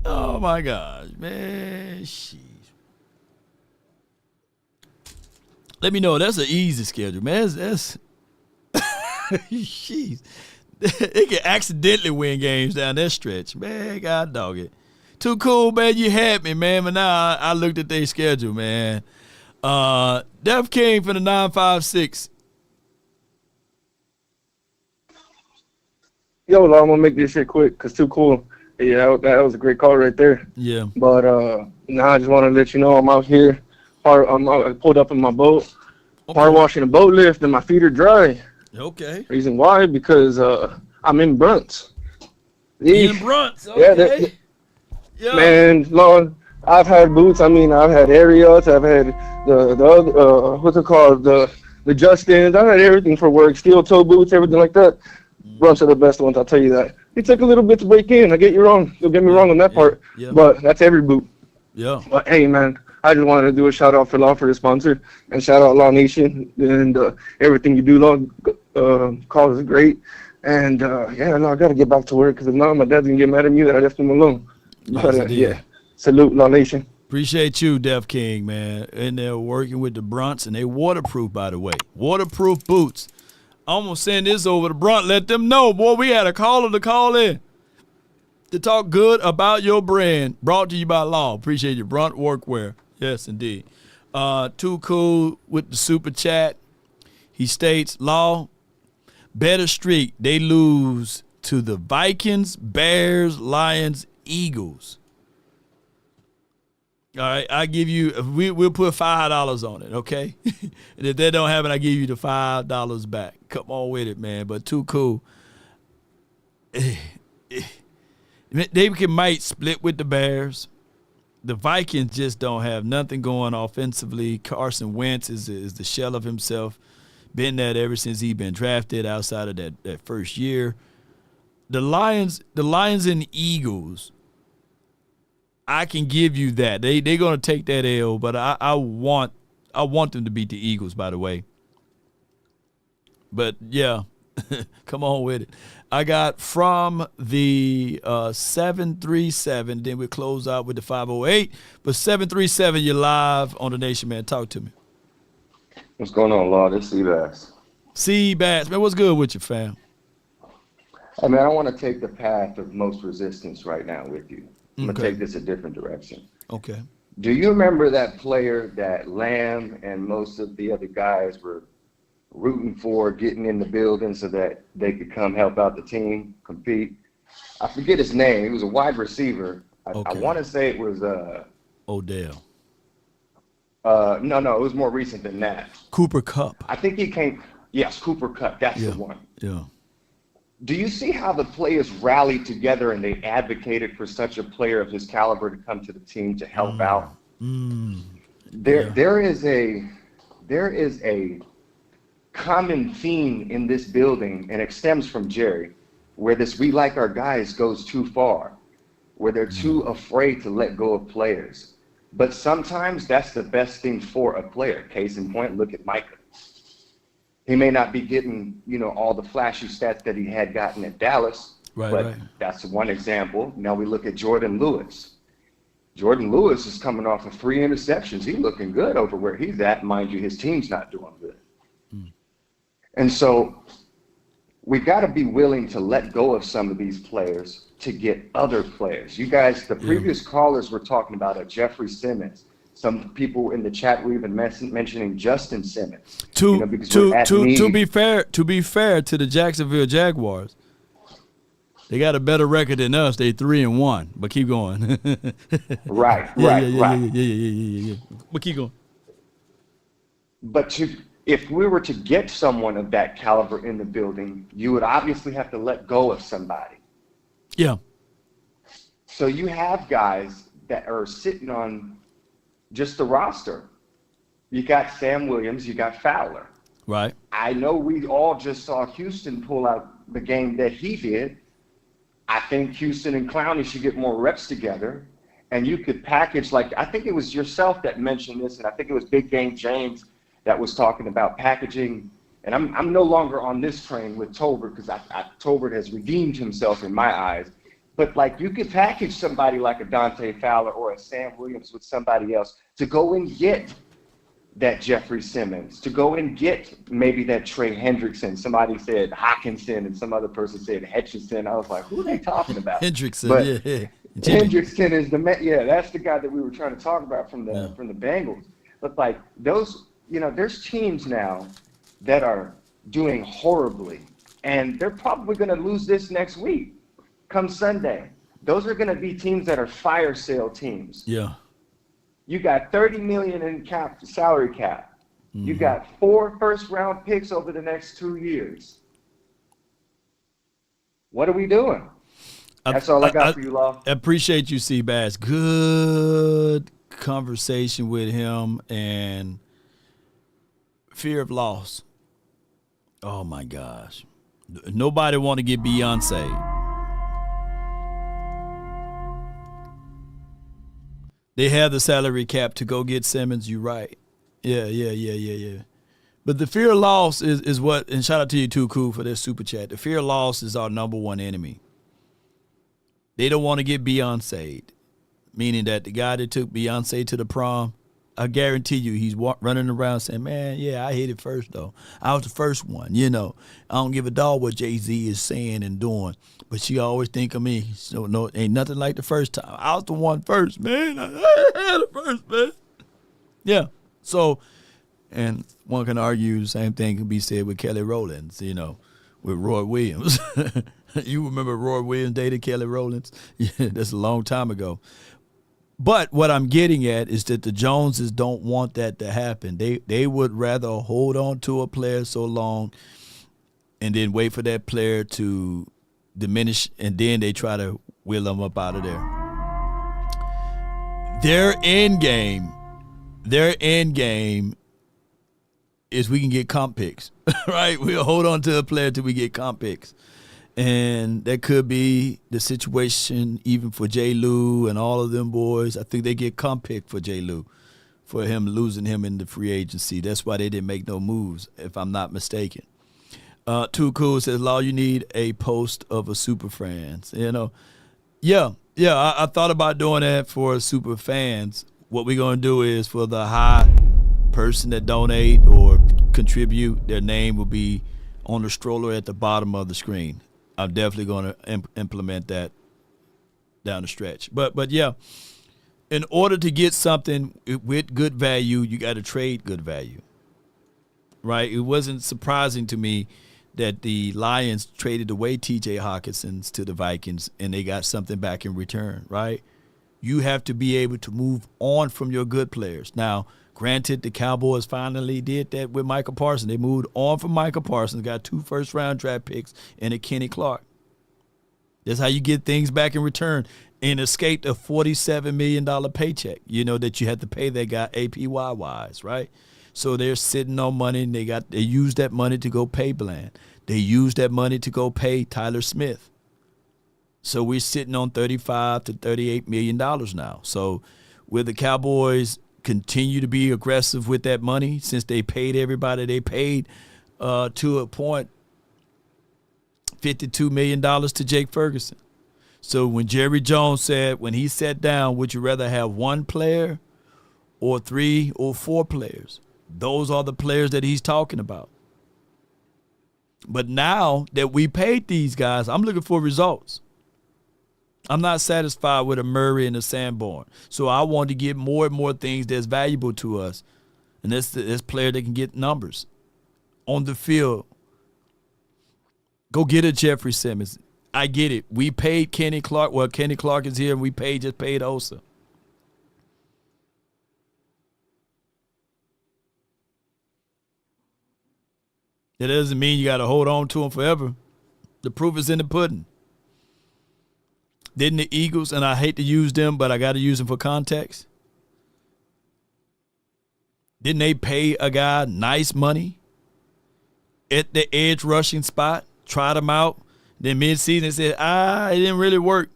Oh, my gosh, man. Sheesh. Let me know. That's an easy schedule, man. That's jeez. They can accidentally win games down that stretch. Man, God dog it. Too cool, man. You had me, man. But now I looked at their schedule, man. Def King for the 956. Yo, I'm gonna make this shit quick because too cool. Yeah, that was a great call right there. Yeah. But now I just want to let you know I'm out here. I pulled up in my boat, hard washing a boat lift, and my feet are dry. Okay. Reason why? Because I'm in Brunts. In Brunts, okay. Yeah, man, Lord, I've had boots. I mean, I've had Ariats. I've had the other, what's it called? The Justins. I've had everything for work, steel toe boots, everything like that. Brunts are the best ones, I'll tell you that. It took a little bit to break in. I get you wrong. You'll get me wrong on that part. Yeah. But that's every boot. Yeah. But hey, man, I just wanted to do a shout out for Law for the sponsor, and shout out Law Nation and everything you do. Law call is great, and yeah, no, I gotta get back to work because if not, my dad's gonna get mad at me that I left him alone. But yeah, salute Law Nation. Appreciate you, Def King, man. And they're working with the Brunts, and they waterproof, by the way. Waterproof boots. I'm gonna send this over to Brunt. Let them know, boy. We had a caller to call in to talk good about your brand. Brought to you by Law. Appreciate you, Brunt Workwear. Yes, indeed. Too cool with the super chat. He states, Law, better streak. They lose to the Vikings, Bears, Lions, Eagles. All right, I give you. We'll put $5 on it, okay? And if that don't happen, I give you the $5 back. Come on with it, man. But too cool. They might split with the Bears. The Vikings just don't have nothing going offensively. Carson Wentz is the shell of himself. Been that ever since he been drafted outside of that first year. The Lions and Eagles, I can give you that. They're going to take that L, but I want them to beat the Eagles, by the way. But, yeah, come on with it. I got from the 737, then we close out with the 508. But 737, you're live on the Nation, man. Talk to me. What's going on, Law? This is Seabass. Seabass, man, what's good with you, fam? Hey, man, I want to take the path of most resistance right now with you. I'm going to take this a different direction. Okay. Do you remember that player that Lamb and most of the other guys were rooting for, getting in the building so that they could come help out the team, compete? I forget his name. He was a wide receiver. I want to say it was Odell. No, it was more recent than that. Cooper Kupp. I think he came. Yes, Cooper Kupp. That's the one. Yeah. Do you see how the players rallied together and they advocated for such a player of his caliber to come to the team to help out? There is a common theme in this building, and it stems from Jerry, where this "we like our guys" goes too far, where they're too afraid to let go of players. But sometimes that's the best thing for a player. Case in point, look at Micah. He may not be getting, all the flashy stats that he had gotten at Dallas, but that's one example. Now we look at Jordan Lewis. Jordan Lewis is coming off of 3 interceptions. He's looking good over where he's at. Mind you, his team's not doing good. And so we got to be willing to let go of some of these players to get other players. You guys, the previous callers were talking about a Jeffrey Simmons. Some people in the chat were even mentioning Justin Simmons. To be fair to the Jacksonville Jaguars, they got a better record than us. They 3-1. But keep going. Right. Yeah. But keep going. But if we were to get someone of that caliber in the building, you would obviously have to let go of somebody. Yeah. So you have guys that are sitting on just the roster. You got Sam Williams, you got Fowler. Right. I know we all just saw Houston pull out the game that he did. I think Houston and Clowney should get more reps together. And you could package, like, I think it was yourself that mentioned this, and I think it was Big Game James that was talking about packaging. And I'm no longer on this train with Tolbert because Tolbert has redeemed himself in my eyes. But, like, you could package somebody like a Dante Fowler or a Sam Williams with somebody else to go and get that Jeffrey Simmons, to go and get maybe that Trey Hendrickson. Somebody said Hawkinson and some other person said Hutchinson. I was like, who are they talking about? Hendrickson, but yeah. Hendrickson is that's the guy that we were trying to talk about from the Bengals. But, like, those, there's teams now that are doing horribly, and they're probably going to lose this next week. Come Sunday, those are going to be teams that are fire sale teams. Yeah. You got $30 million in salary cap. Mm-hmm. You got 4 first-round picks over the next 2 years. What are we doing? That's all I got for you, Law. I appreciate you, Seabass. Good conversation with him and fear of loss. Oh my gosh, nobody want to get Beyonce. They have the salary cap to go get Simmons. You right. Yeah. But the fear of loss is what, and shout out to you too, Cool, for this super chat. The fear of loss is our number one enemy. They don't want to get Beyonce, meaning that the guy that took Beyonce to the prom, I guarantee you he's running around saying, man, yeah, I hit it first, though. I was the first one, I don't give a dog what Jay-Z is saying and doing, but she always think of me. So, no, ain't nothing like the first time. I was the one first, man. I had it first, man. Yeah. So, and one can argue the same thing can be said with Kelly Rowlands, with Roy Williams. You remember Roy Williams dated Kelly Rowlands? Yeah, that's a long time ago. But what I'm getting at is that the Joneses don't want that to happen. They would rather hold on to a player so long and then wait for that player to diminish, and then they try to wheel them up out of there. Their end game is we can get comp picks, right? We'll hold on to a player till we get comp picks. And that could be the situation even for J. Lou and all of them boys. I think they get comp pick for J. Lou, for him losing him in the free agency. That's why they didn't make no moves, if I'm not mistaken. Too Cool says, Law, you need a post of a super fans. Yeah, I thought about doing that for super fans. What we're going to do is for the high person that donate or contribute, their name will be on the stroller at the bottom of the screen. I'm definitely going to implement that down the stretch. But yeah, in order to get something with good value, you got to trade good value, right? It wasn't surprising to me that the Lions traded away T.J. Hawkinson's to the Vikings and they got something back in return, right? You have to be able to move on from your good players. Now, granted, the Cowboys finally did that with Michael Parsons. They moved on from Michael Parsons, got 2 first-round draft picks and a Kenny Clark. That's how you get things back in return and escaped a $47 million paycheck, that you had to pay that guy APY-wise, right? So they're sitting on money, and they used that money to go pay Bland. They used that money to go pay Tyler Smith. So we're sitting on $35 to $38 million now. So will the Cowboys continue to be aggressive with that money since they paid everybody they paid to a point $52 million to Jake Ferguson? So when Jerry Jones said, when he sat down, would you rather have 1 player or 3 or 4 players? Those are the players that he's talking about. But now that we paid these guys, I'm looking for results. I'm not satisfied with a Murray and a Sanborn. So I want to get more and more things that's valuable to us. And that's this player that can get numbers on the field. Go get a Jeffrey Simmons. I get it. We paid Kenny Clark. Well, Kenny Clark is here, and we just paid Osa. That doesn't mean you got to hold on to him forever. The proof is in the pudding. Didn't the Eagles, and I hate to use them, but I got to use them for context. Didn't they pay a guy nice money at the edge rushing spot, tried him out, then mid-season said, it didn't really work.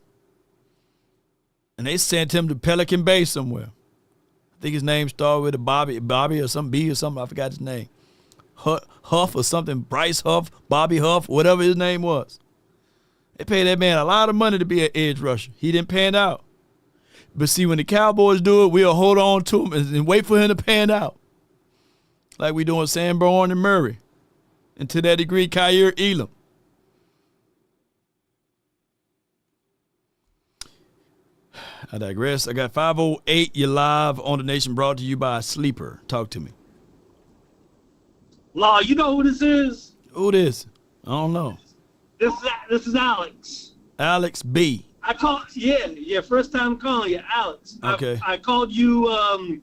And they sent him to Pelican Bay somewhere. I think his name started with a Bobby or some B or something. I forgot his name. Huff or something, Bryce Huff, Bobby Huff, whatever his name was. They paid that man a lot of money to be an edge rusher. He didn't pan out. But see, when the Cowboys do it, we'll hold on to him and wait for him to pan out. Like we doing Sanborn and Murray. And to that degree, Kyer Elam. I digress. I got 508. You're live on the Nation, brought to you by Sleeper. Talk to me. Law, you know who this is? Who this? I don't know. This is Alex. Alex B. I called. Yeah. First time calling you, Alex. Okay. I called you.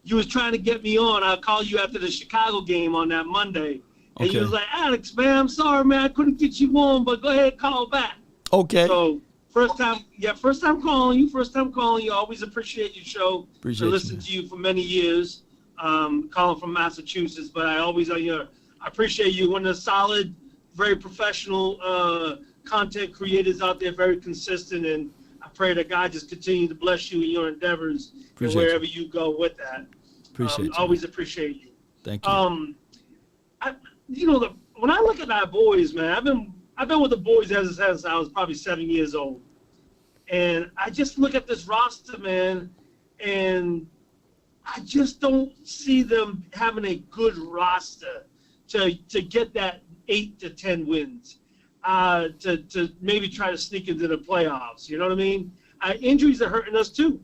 You was trying to get me on. I called you after the Chicago game on that Monday, and you was like, Alex, man, I'm sorry, man, I couldn't get you on, but go ahead, call back. Okay. So first time calling you. Always appreciate your show. Appreciate I listened to you for many years. Calling from Massachusetts, but I always I appreciate you. One of the solid, very professional content creators out there, very consistent, and I pray that God just continue to bless you in your endeavors and wherever you go with that. Appreciate you. Always appreciate you. Thank you. When I look at our boys, man, I've been with the boys since I was probably 7 years old, and I just look at this roster, man, and I just don't see them having a good roster to get that 8 to 10 wins, to maybe try to sneak into the playoffs. You know what I mean? Injuries are hurting us too.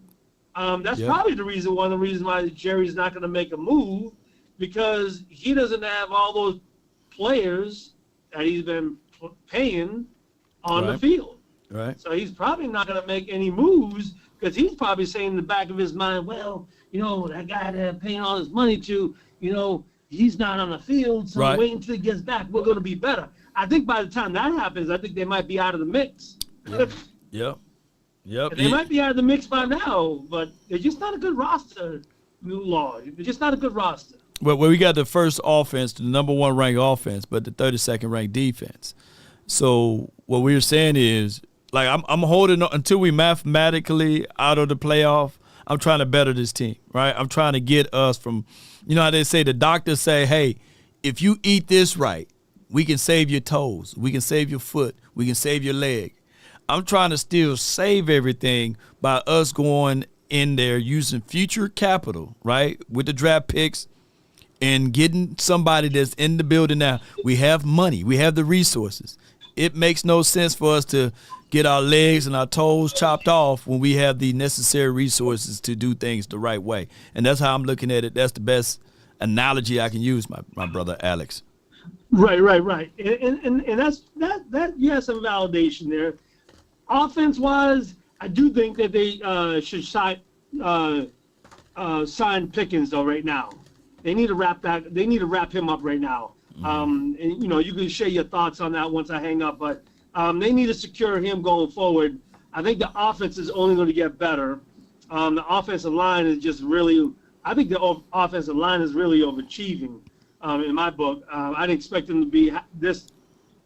That's probably one of the reasons why Jerry's not going to make a move, because he doesn't have all those players that he's been paying on the field. Right. So he's probably not going to make any moves, because he's probably saying in the back of his mind, well, that guy that I'm paying all his money to, he's not on the field, so wait until he gets back. We're going to be better. I think by the time that happens, I think they might be out of the mix. Yep. They might be out of the mix by now, but they're just not a good roster, Law. They're just not a good roster. Well, we got the first offense, the number 1 ranked offense, but the 32nd ranked defense. So what we were saying is, like, I'm holding on until we mathematically out of the playoff. I'm trying to better this team, right? I'm trying to get us from, how they say, the doctors say, hey, if you eat this right, we can save your toes, we can save your foot, we can save your leg. I'm trying to still save everything by us going in there using future capital, right, with the draft picks and getting somebody that's in the building now. We have money. We have the resources. It makes no sense for us to get our legs and our toes chopped off when we have the necessary resources to do things the right way. And that's how I'm looking at it. That's the best analogy I can use, my brother Alex. Right. And that you have some validation there. Offense-wise, I do think that they should sign Pickens though right now. They need to wrap him up right now. And you can share your thoughts on that once I hang up, but they need to secure him going forward. I think the offense is only going to get better. The offensive line is just really, I think the offensive line is really overachieving in my book. I didn't expect them to be this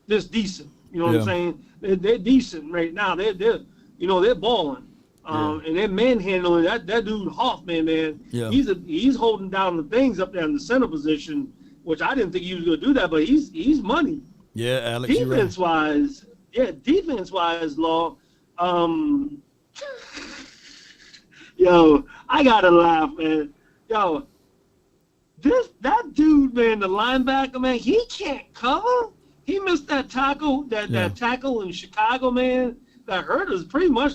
decent. You know what I'm saying? They're decent right now. They're balling. And they're manhandling that dude Hoffman, man. Yeah. He's holding down the things up there in the center position, which I didn't think he was going to do that, but he's money. Yeah, Alex. Defense wise, Law. Yo, I gotta laugh, man. Yo, that dude, man, the linebacker, man, he can't cover. He missed that tackle, that tackle in Chicago, man. that hurt us pretty much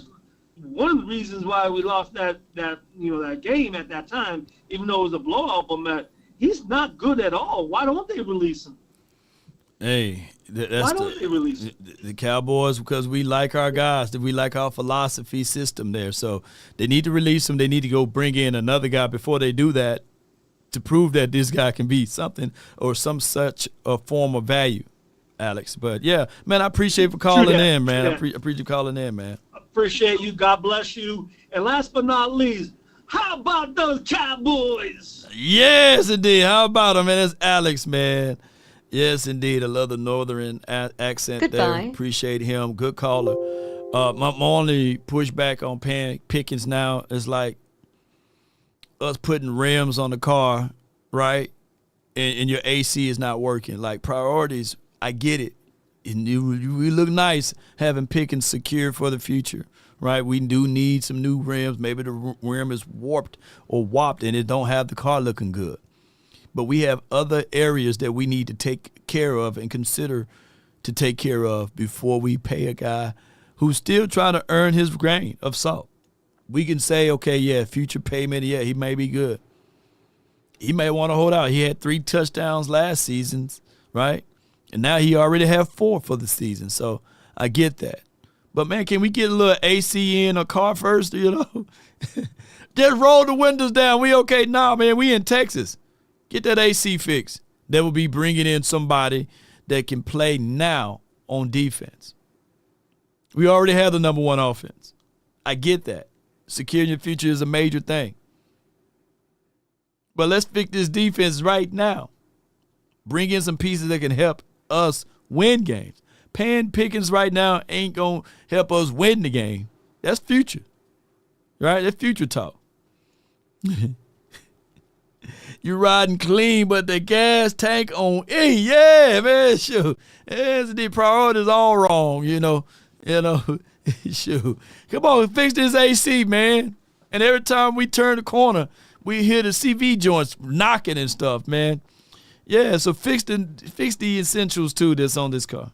one of the reasons why we lost that game at that time, even though it was a blowout. But man, he's not good at all. Why don't they release him? Hey, why don't they release him? The Cowboys, because we like our guys, that we like our philosophy system there. So they need to release him. They need to go bring in another guy before they do that to prove that this guy can be something or some such a form of value, Alex. But yeah, man, I appreciate you for calling in, man. I appreciate you calling in, man. Appreciate you. God bless you. And last but not least, how about those Cowboys? Yes, indeed. How about them, man? That's Alex, man. Yes, indeed. I love the northern accent there. Appreciate him. Good caller. My only pushback on Pickens now is like us putting rims on the car, right? And your AC is not working. Like priorities, I get it. And we look nice having Pickens secure for the future, right? We do need some new rims. Maybe the rim is warped or whopped and it don't have the car looking good. But we have other areas that we need to take care of and consider to take care of before we pay a guy who's still trying to earn his grain of salt. We can say, okay, yeah, future payment, yeah, he may be good. He may want to hold out. He had 3 touchdowns last season, right? And now he already have 4 for the season. So I get that. But, man, can we get a little AC in a car first, you know? Just roll the windows down. We okay? Nah, man, we in Texas. Get that AC fixed. That will be bringing in somebody that can play now on defense. We already have the number 1 offense. I get that. Securing your future is a major thing. But let's fix this defense right now. Bring in some pieces that can help us win games. Paying Pickens right now ain't going to help us win the game. That's future. Right? That's future talk. You riding clean, but the gas tank on E. Yeah, man, shoot. The priorities all wrong, you know. Shoot. Come on, fix this AC, man. And every time we turn the corner, we hear the CV joints knocking and stuff, man. Yeah, so fix the essentials too that's on this car.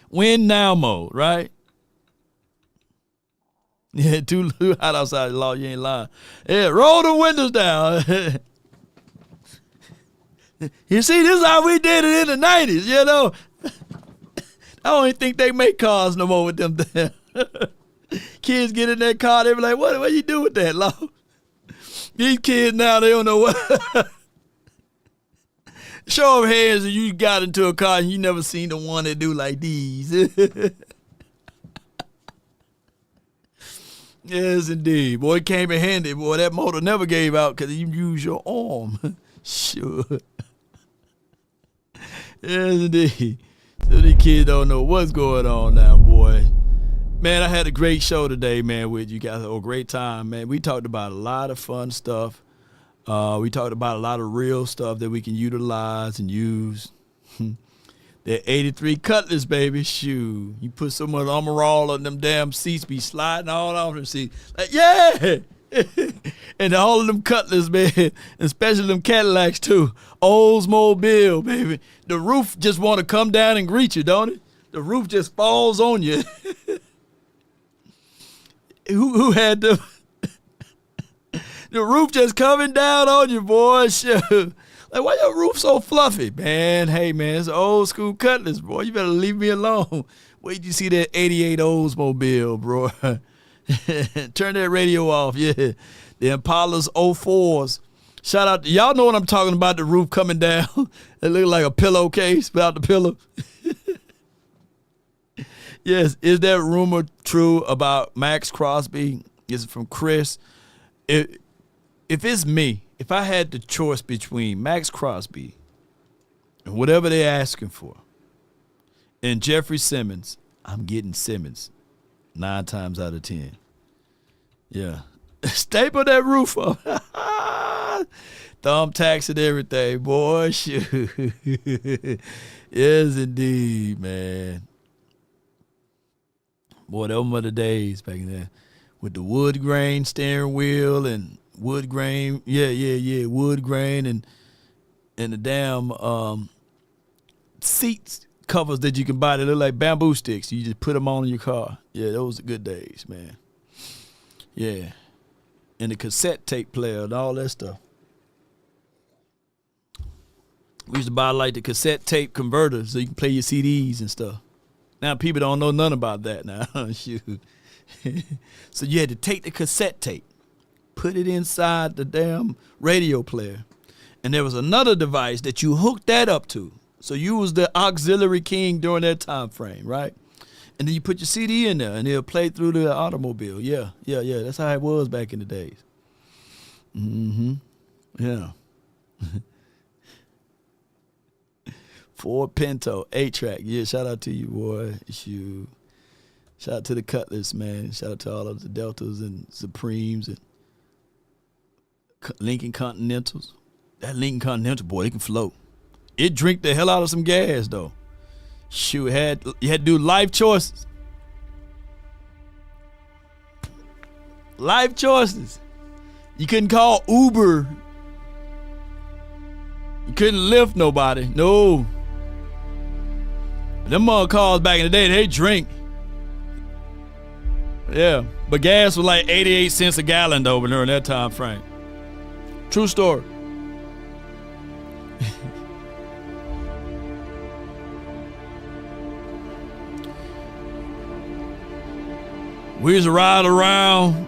Win now mode, right? Yeah, too hot outside the law, you ain't lying. Yeah, roll the windows down. You see, this is how we did it in the 90s, you know. I don't even think they make cars no more with them. Kids get in that car, they be like, what you do with that, Law? These kids now, they don't know what. Show them hands and you got into a car and you never seen the one that do like these. Yes, indeed. Boy, it came in handy. Boy, that motor never gave out because you use your arm. Sure. Yes, indeed. So these kids don't know what's going on now, boy. Man, I had a great show today, man, with you guys. A great time, man. We talked about a lot of fun stuff. We talked about a lot of real stuff that we can utilize and use. That 83 Cutlass, baby. Shoot. You put so much armor all on them damn seats, be sliding all off them seats. Like, yeah! And all of them Cutlass, man, especially them Cadillacs, too. Oldsmobile, baby. The roof just want to come down and greet you, don't it? The roof just falls on you. Who had the roof just coming down on you, boy? Shoot. Like, why your roof so fluffy? Man, hey, man, it's an old school Cutlass, boy. You better leave me alone. Wait till you see that 88 Oldsmobile, bro. Turn that radio off, yeah. The Impala's 04s. Shout out to y'all know what I'm talking about, the roof coming down. It look like a pillowcase without the pillow. Yes, is that rumor true about Max Crosby? Is it from Chris? If it's me, if I had the choice between Max Crosby and whatever they're asking for and Jeffrey Simmons, I'm getting Simmons 9 times out of 10. Yeah. Staple that roof up. Thumbtacks and everything, boy. Shoot. Yes, indeed, man. Boy, those were the days back in there with the wood grain steering wheel and wood grain. Yeah. Wood grain and the damn seats covers that you can buy that look like bamboo sticks. You just put them on in your car. Yeah, those are good days, man. Yeah. And the cassette tape player and all that stuff. We used to buy like the cassette tape converter so you can play your CDs and stuff. Now people don't know nothing about that now. Shoot. So you had to take the cassette tape, put it inside the damn radio player, and there was another device that you hooked that up to. So you was the auxiliary king during that time frame, right? And then you put your CD in there, and it'll play through the automobile. Yeah. That's how it was back in the days. Mm-hmm. Yeah. Ford Pinto, 8-track. Yeah, shout out to you, boy. Shoot. Shout out to the Cutlass, man. Shout out to all of the Deltas and Supremes and Lincoln Continentals. That Lincoln Continental, boy, it can float. It drink the hell out of some gas, though. Shoot, you had to do life choices. Life choices. You couldn't call Uber. You couldn't lift nobody. No. Them mother cars back in the day, they drink. Yeah. But gas was like 88 cents a gallon though during that time frame. True story. We used to ride around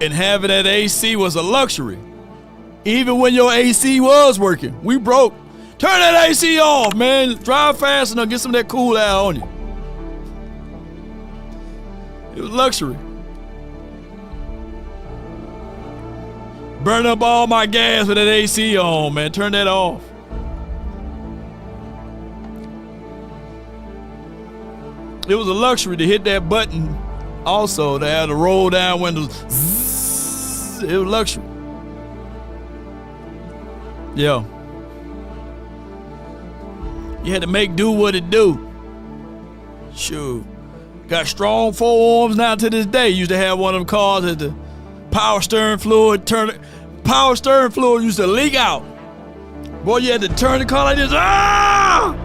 and having that AC was a luxury. Even when your AC was working, we broke. Turn that AC off, man. Drive fast enough, get some of that cool air on you. It was luxury. Burn up all my gas with that AC on, man. Turn that off. It was a luxury to hit that button. Also, to have the roll down windows. Zzz, it was luxury. Yeah. You had to make do what it do. Sure. Got strong forearms now to this day. Used to have one of them cars that the power steering fluid used to leak out. Boy, you had to turn the car like this. Ah!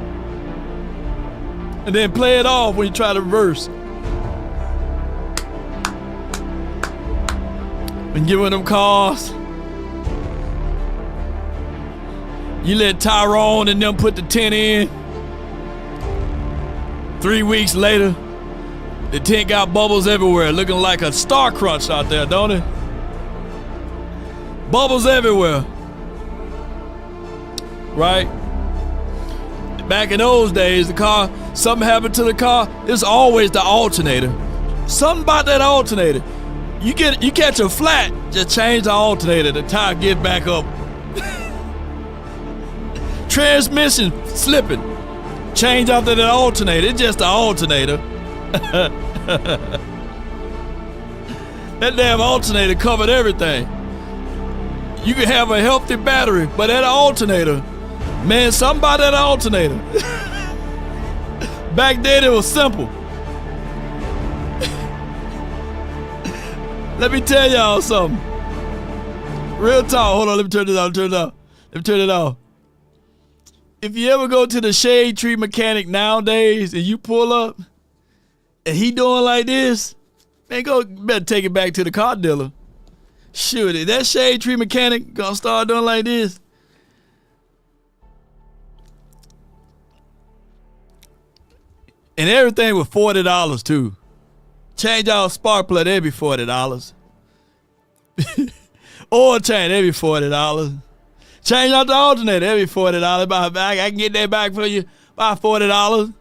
And then play it off when you try to reverse. And get one of them cars. You let Tyrone and them put the tent in. 3 weeks later, the tent got bubbles everywhere, looking like a Star Crunch out there, don't it? Bubbles everywhere. Right? Back in those days, the car, something happened to the car, it's always the alternator. Something about that alternator. You catch a flat, just change the alternator, the tire get back up. Transmission slipping. Change out to the alternator. It's just the alternator. That damn alternator covered everything. You can have a healthy battery, but that alternator, man, something about that alternator. Back then it was simple. Let me tell y'all something. Real talk. Hold on, let me turn it off. If you ever go to the shade tree mechanic nowadays and you pull up and he doing like this, man, better take it back to the car dealer. Shoot, if that shade tree mechanic gonna start doing like this, and everything was $40 too. Change out spark plug, that'd be $40. Oil change, that'd be $40. Change out the alternator, that'd be $40. I can get that back for you by $40.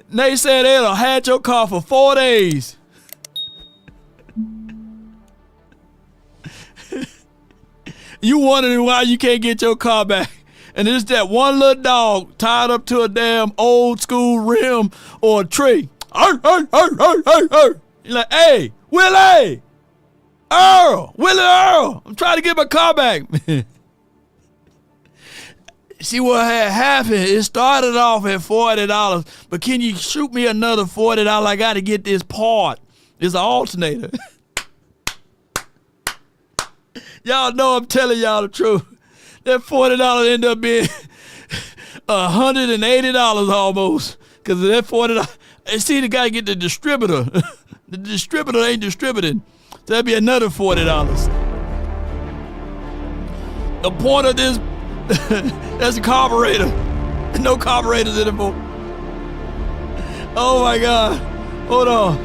They said they'll had your car for 4 days. You wondering why you can't get your car back. And it's that one little dog tied up to a damn old school rim or a tree. You're like, hey, Willie! Willie Earl, I'm trying to get my car back. See what had happened? It started off at $40, but can you shoot me another $40? I got to get this part. It's an alternator. Y'all know I'm telling y'all the truth. That $40 ended up being $180 almost. Because of that $40. And see, the guy get the distributor. The distributor ain't distributing. So that'd be another $40. The point of this, that's a carburetor. No carburetors anymore. Oh my God. Hold on.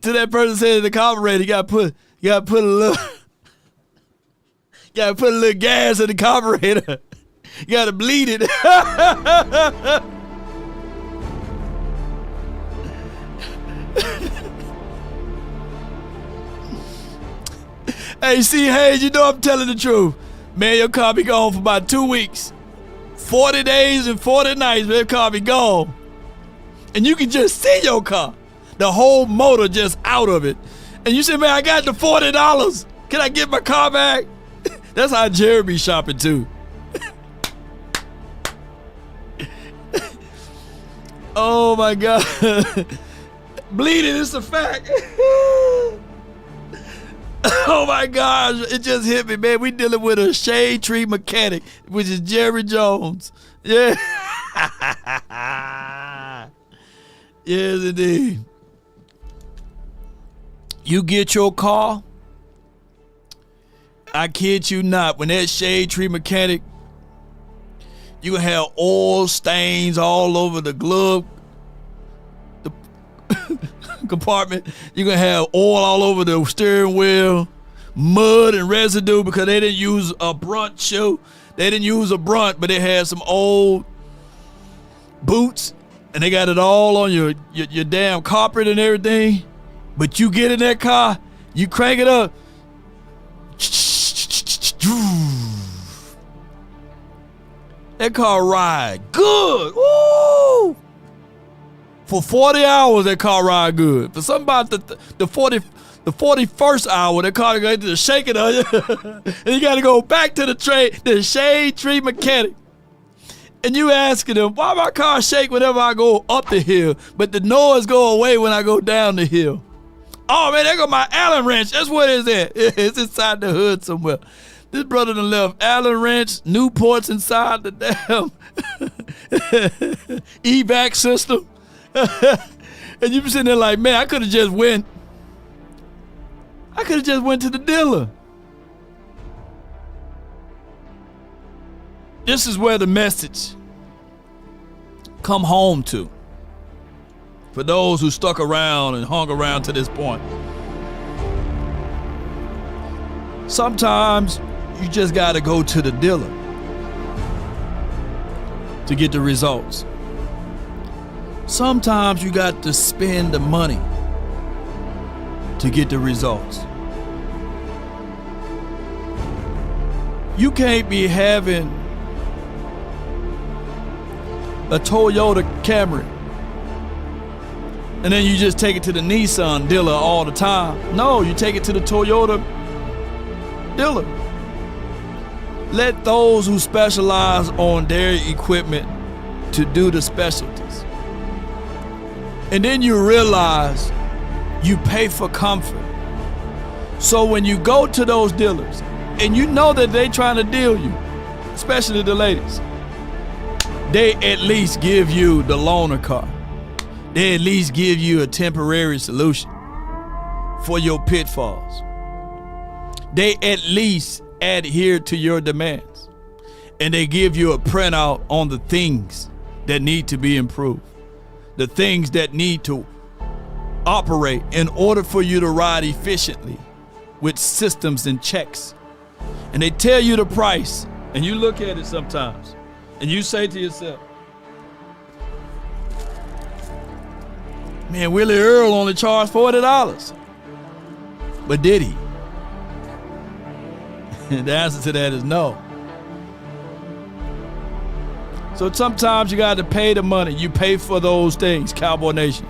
To that person saying the carburetor, you gotta put a little gas in the carburetor. You gotta bleed it. Hey, see, Hayes, you know I'm telling the truth. Man, your car be gone for about 2 weeks. 40 days and 40 nights, man, your car be gone. And you can just see your car. The whole motor just out of it. And you say, man, I got the $40. Can I get my car back? That's how Jerry be shopping too. Oh my God. Bleeding is a fact. Oh my gosh, it just hit me, man. We dealing with a shade tree mechanic, which is Jerry Jones. Yeah. Yes, indeed. You get your car, I kid you not, when that shade tree mechanic, you gonna have oil stains all over the glove compartment. You're gonna have oil all over the steering wheel, mud and residue because they didn't use a brunt shoe. They didn't use a brunt, but they had some old boots and they got it all on your damn carpet and everything. But you get in that car, you crank it up. That car ride good. Woo! For 40 hours, that car ride good. For something about the 41st hour, that car got to shake it on you. And you got to go back to the shade tree mechanic. And you asking them, why my car shake whenever I go up the hill, but the noise go away when I go down the hill? Oh man, there go my Allen wrench. That's what it's at. It's inside the hood somewhere. This brother done left Allen wrench, Newport's inside the damn evac system. And you be sitting there like, man, I could have just went to the dealer. This is where the message come home to. For those who stuck around and hung around to this point. Sometimes you just gotta go to the dealer to get the results. Sometimes you got to spend the money to get the results. You can't be having a Toyota Camry and then you just take it to the Nissan dealer all the time. No, you take it to the Toyota dealer. Let those who specialize on their equipment to do the specialties. And then you realize you pay for comfort. So when you go to those dealers and you know that they trying to deal you, especially the ladies, they at least give you the loaner car. They at least give you a temporary solution for your pitfalls. They at least adhere to your demands. And they give you a printout on the things that need to be improved. The things that need to operate in order for you to ride efficiently with systems and checks. And they tell you the price, and you look at it sometimes, and you say to yourself, man, Willie Earl only charged $40. But did he? The answer to that is no. So sometimes you got to pay the money. You pay for those things, Cowboy Nation.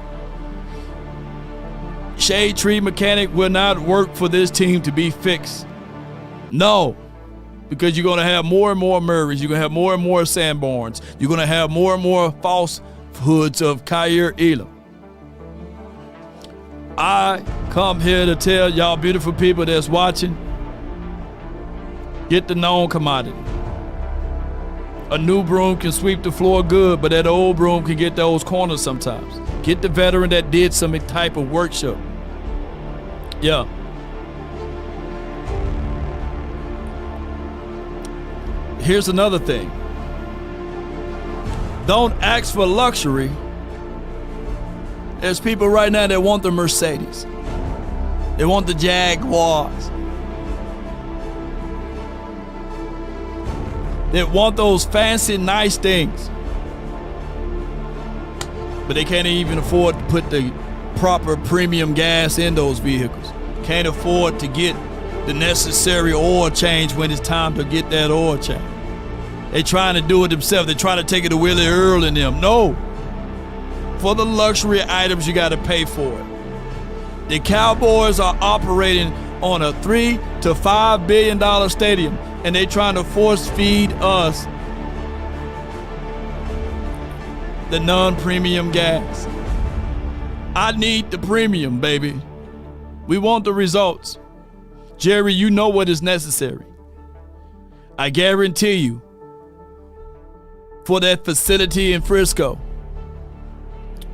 Shade tree mechanic will not work for this team to be fixed. No, because you're going to have more and more Murrays. You're going to have more and more Sanborns. You're going to have more and more falsehoods of Kyer Elam. I come here to tell y'all beautiful people that's watching, Get the known commodity. A new broom can sweep the floor good, but that old broom can get those corners sometimes. Get the veteran that did some type of workshop. Yeah. Here's another thing. Don't ask for luxury. There's people right now that want the Mercedes. They want the Jaguars. They want those fancy, nice things. But they can't even afford to put the proper premium gas in those vehicles. Can't afford to get the necessary oil change when it's time to get that oil change. They trying to do it themselves. They trying to take it to Willie Earl and them. No. For the luxury items, you got to pay for it. The Cowboys are operating on a $3 to $5 billion stadium, and they trying to force feed us the non-premium gas. I need the premium, baby. We want the results. Jerry, you know what is necessary. I guarantee you, for that facility in Frisco,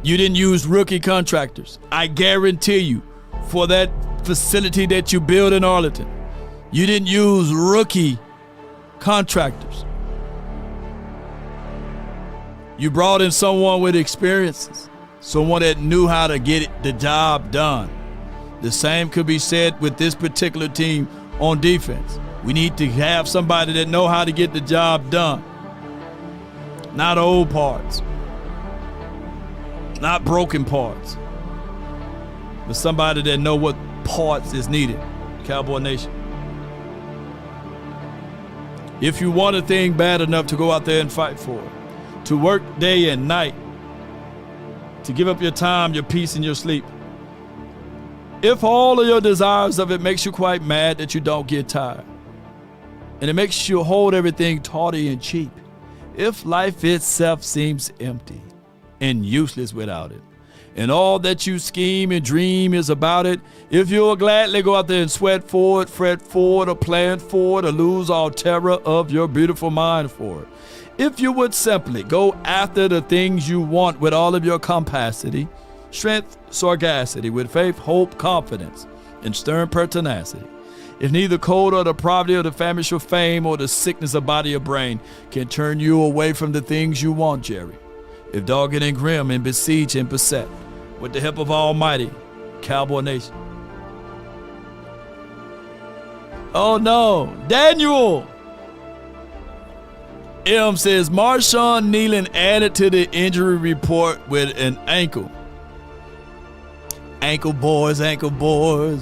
you didn't use rookie contractors. I guarantee you, for that facility that you built in Arlington, you didn't use rookie contractors. You brought in someone with experiences, someone that knew how to get the job done. The same could be said with this particular team on defense. We need to have somebody that know how to get the job done. Not old parts, not broken parts, but somebody that know what parts is needed. Cowboy Nation. If you want a thing bad enough to go out there and fight for it, to work day and night, to give up your time, your peace, and your sleep. If all of your desires of it makes you quite mad that you don't get tired, and it makes you hold everything tawdry and cheap, if life itself seems empty and useless without it, and all that you scheme and dream is about it, if you'll gladly go out there and sweat for it, fret for it, or plan for it, or lose all terror of your beautiful mind for it, if you would simply go after the things you want with all of your capacity, strength, sagacity, with faith, hope, confidence, and stern pertinacity, if neither cold or the poverty or the famish of fame or the sickness of body or brain can turn you away from the things you want, Jerry, if dogged and grim and besieged and beset, with the help of Almighty, Cowboy Nation. Oh no, Daniel! M says, Marshawn Nealon added to the injury report with an ankle. Ankle boys,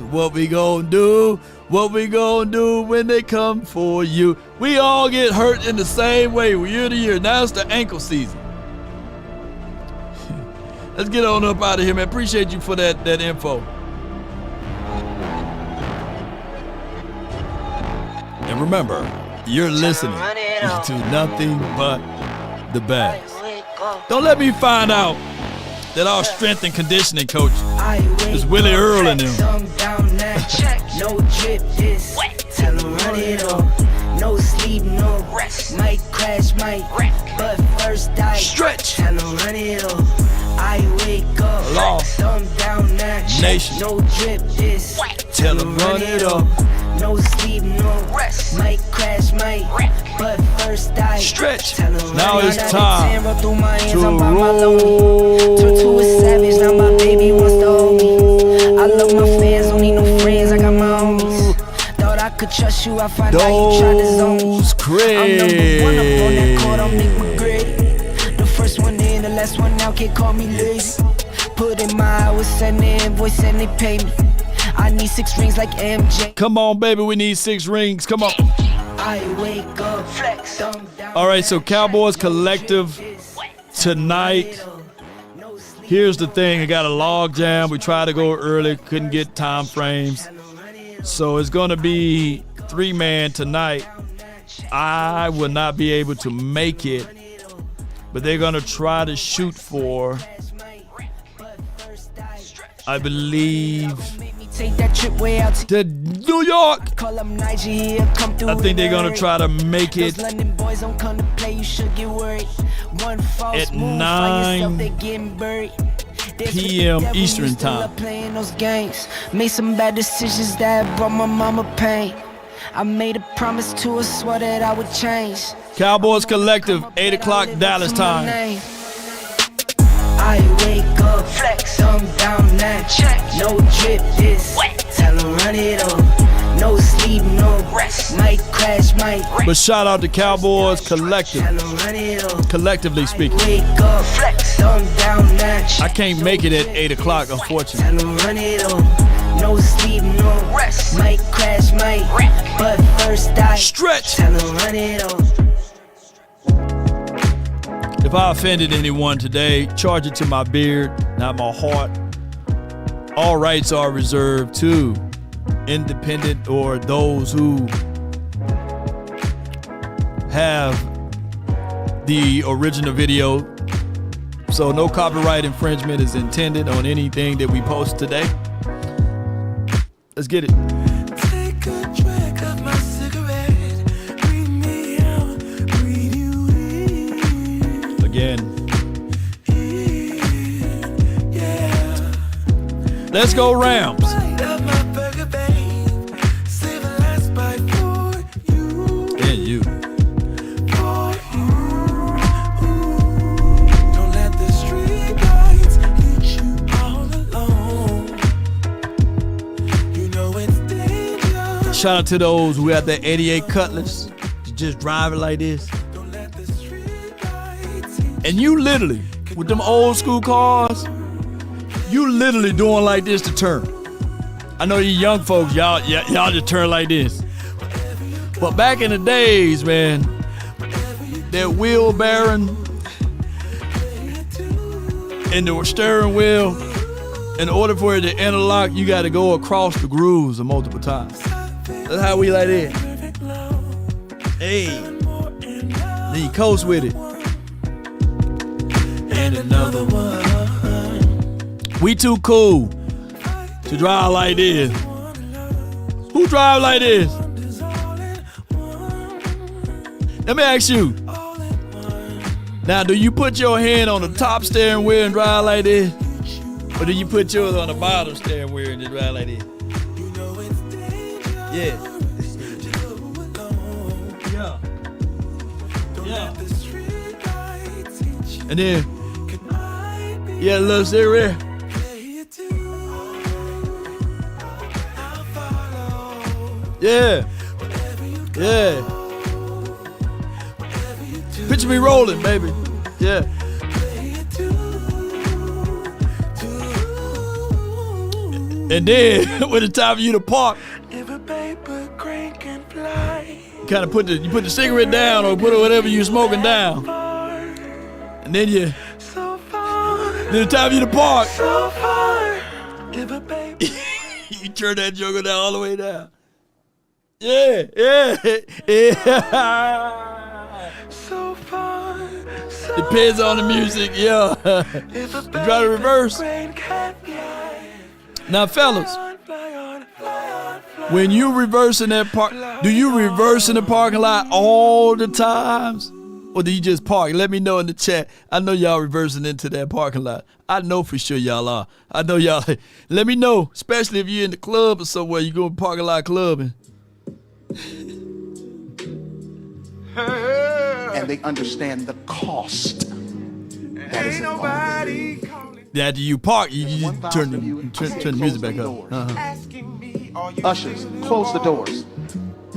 what we gonna do? What we gonna do when they come for you? We all get hurt in the same way year to year. Now it's the ankle season. Let's get on up out of here, man. Appreciate you for that info. And remember, you're listening to nothing but the best. Don't let me find out that our strength and conditioning coach is Willie Earl and them. No drip this, tell him run it off. No sleep, no rest. Might crash, might wreck, but first I stretch. Tell him run it off. I wake up, Law. thumb down that Nation. No drip this, Tell him run it off. No sleep, no rest. Might crash, might wreck, but first I stretch. Tell him Now run it's it time off. Through my hands, to I'm by my roll. Turn to a savage, now my baby wants to hold me. I love my fans, don't need no friends, I got my homies. Thought I could trust you, I find out you tried to zone me. I'm number one up on that court, I'm Nick McGrady. The first one in, the last one out, can't call me lazy. Put in my hours, send the invoice and they pay me. I need 6 rings like MJ. Come on, baby, we need 6 rings. Come on. I wake up, flex. All right, so Cowboys Collective tonight. Here's the thing. I got a log jam. We tried to go early, couldn't get time frames. So it's going to be 3-man tonight. I will not be able to make it, but they're going to try to shoot for, I believe, Take that trip way out to New York. Call up Nigeria, come through. I think they're gonna try to make it Those London boys don't come to play, you should get worried. One false at move, 9 find yourself, they getting buried. p.m. Eastern time. Playing those games, made some bad decisions that brought my mama pain. I made a promise to her, swore that I would change. Cowboys Collective, 8 o'clock Dallas time. I wake up, flex, thumb down that check. No drip, this wet. Tell them run it up. No sleep, no rest. Might crash, might wreck. But shout out to Cowboys Collective. Tell them run it up. Collectively speaking. Wake up, flex, thumb down that check. I can't make it at 8 o'clock, unfortunately. Tell them run it up. No sleep, no rest. Might crash, might wreck. But first I stretch. Tell them run it up. If I offended anyone today, charge it to my beard, not my heart. All rights are reserved to independent or those who have the original video. So no copyright infringement is intended on anything that we post today. Let's get it. Take a drag of my cigarette. Breathe me out, breathe you in. Again. Let's go Rams. And you. Don't let the street lights get you all alone. You know it's dangerous. Shout out to those who have that 88 Cutlass. You just drive it like this. And you literally, with them old school cars, you literally doing like this to turn. I know you young folks, y'all just turn like this. But back in the days, man, that wheel bearing and the steering wheel, in order for it to interlock, you got to go across the grooves multiple times. That's how we like this. Hey, then you coast with it. And another one. We too cool to drive like this. Who drive like this? Let me ask you. Now, do you put your hand on the top steering wheel and drive like this? Or do you put yours on the bottom steering wheel and just drive like this? Yeah. Yeah. And then, yeah, a little cigarette. Yeah. Yeah. Picture me rolling, baby. Yeah. And then when it's time for you to park, kind of put the cigarette down or put whatever you're smoking down. And then then it's time for you to park. You turn that joker down all the way down. Yeah. Depends on the music, yeah. You try to reverse. Now, fellas, when you reverse in that park, do you reverse in the parking lot all the times? Or do you just park? Let me know in the chat. I know y'all reversing into that parking lot. I know for sure y'all are. I know y'all. Let me know, especially if you're in the club or somewhere, you go to parking lot clubbing. And they understand the cost that is involved. After you park, you turn the music back up. Ushers, close the doors.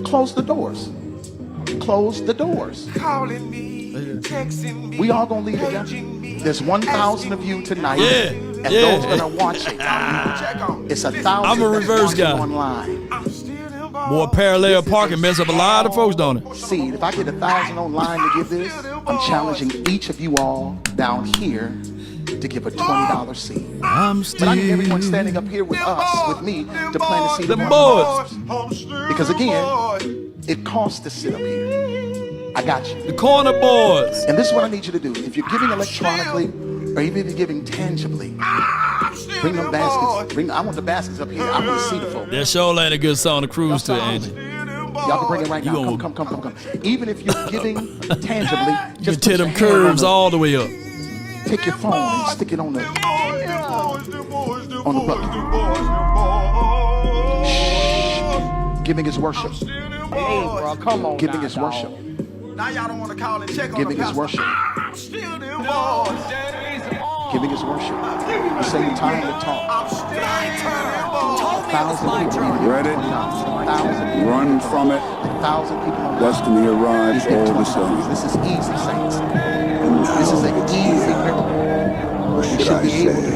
Close the doors. Close the doors. We all gonna leave together. There's 1,000 of you tonight, and those that are watching, it's 1,000. I'm a reverse guy. Online. Boy, parallel parking mess up a lot of folks, don't it? See, if I get 1,000 online to give this, I'm challenging each of you all down here to give a $20 seat. But I need everyone standing up here with us, with me, to plant a seat. The boys. Because again, it costs to sit up here. I got you. The corner boys. And this is what I need you to do. If you're giving electronically, or even if you're giving tangibly, Bring them baskets. I want the baskets up here. I want to see the folks. That sure ain't a good song to cruise to, Angie. Y'all can bring it right now. Come. Even if you're giving tangibly, just tear them curves all the way up. Take your phone and stick it on the bucket. Shh. Giving is worship. Hey, bro, come on. Giving is worship. Now y'all don't want to call and check on Giving is worship. Giving is worship. This ain't time to talk. 1,000 people. Read it. 1,000 Run from it. 1,000 people. Destiny arrives all the same. This is easy, saints. This is an easy miracle. You should be able to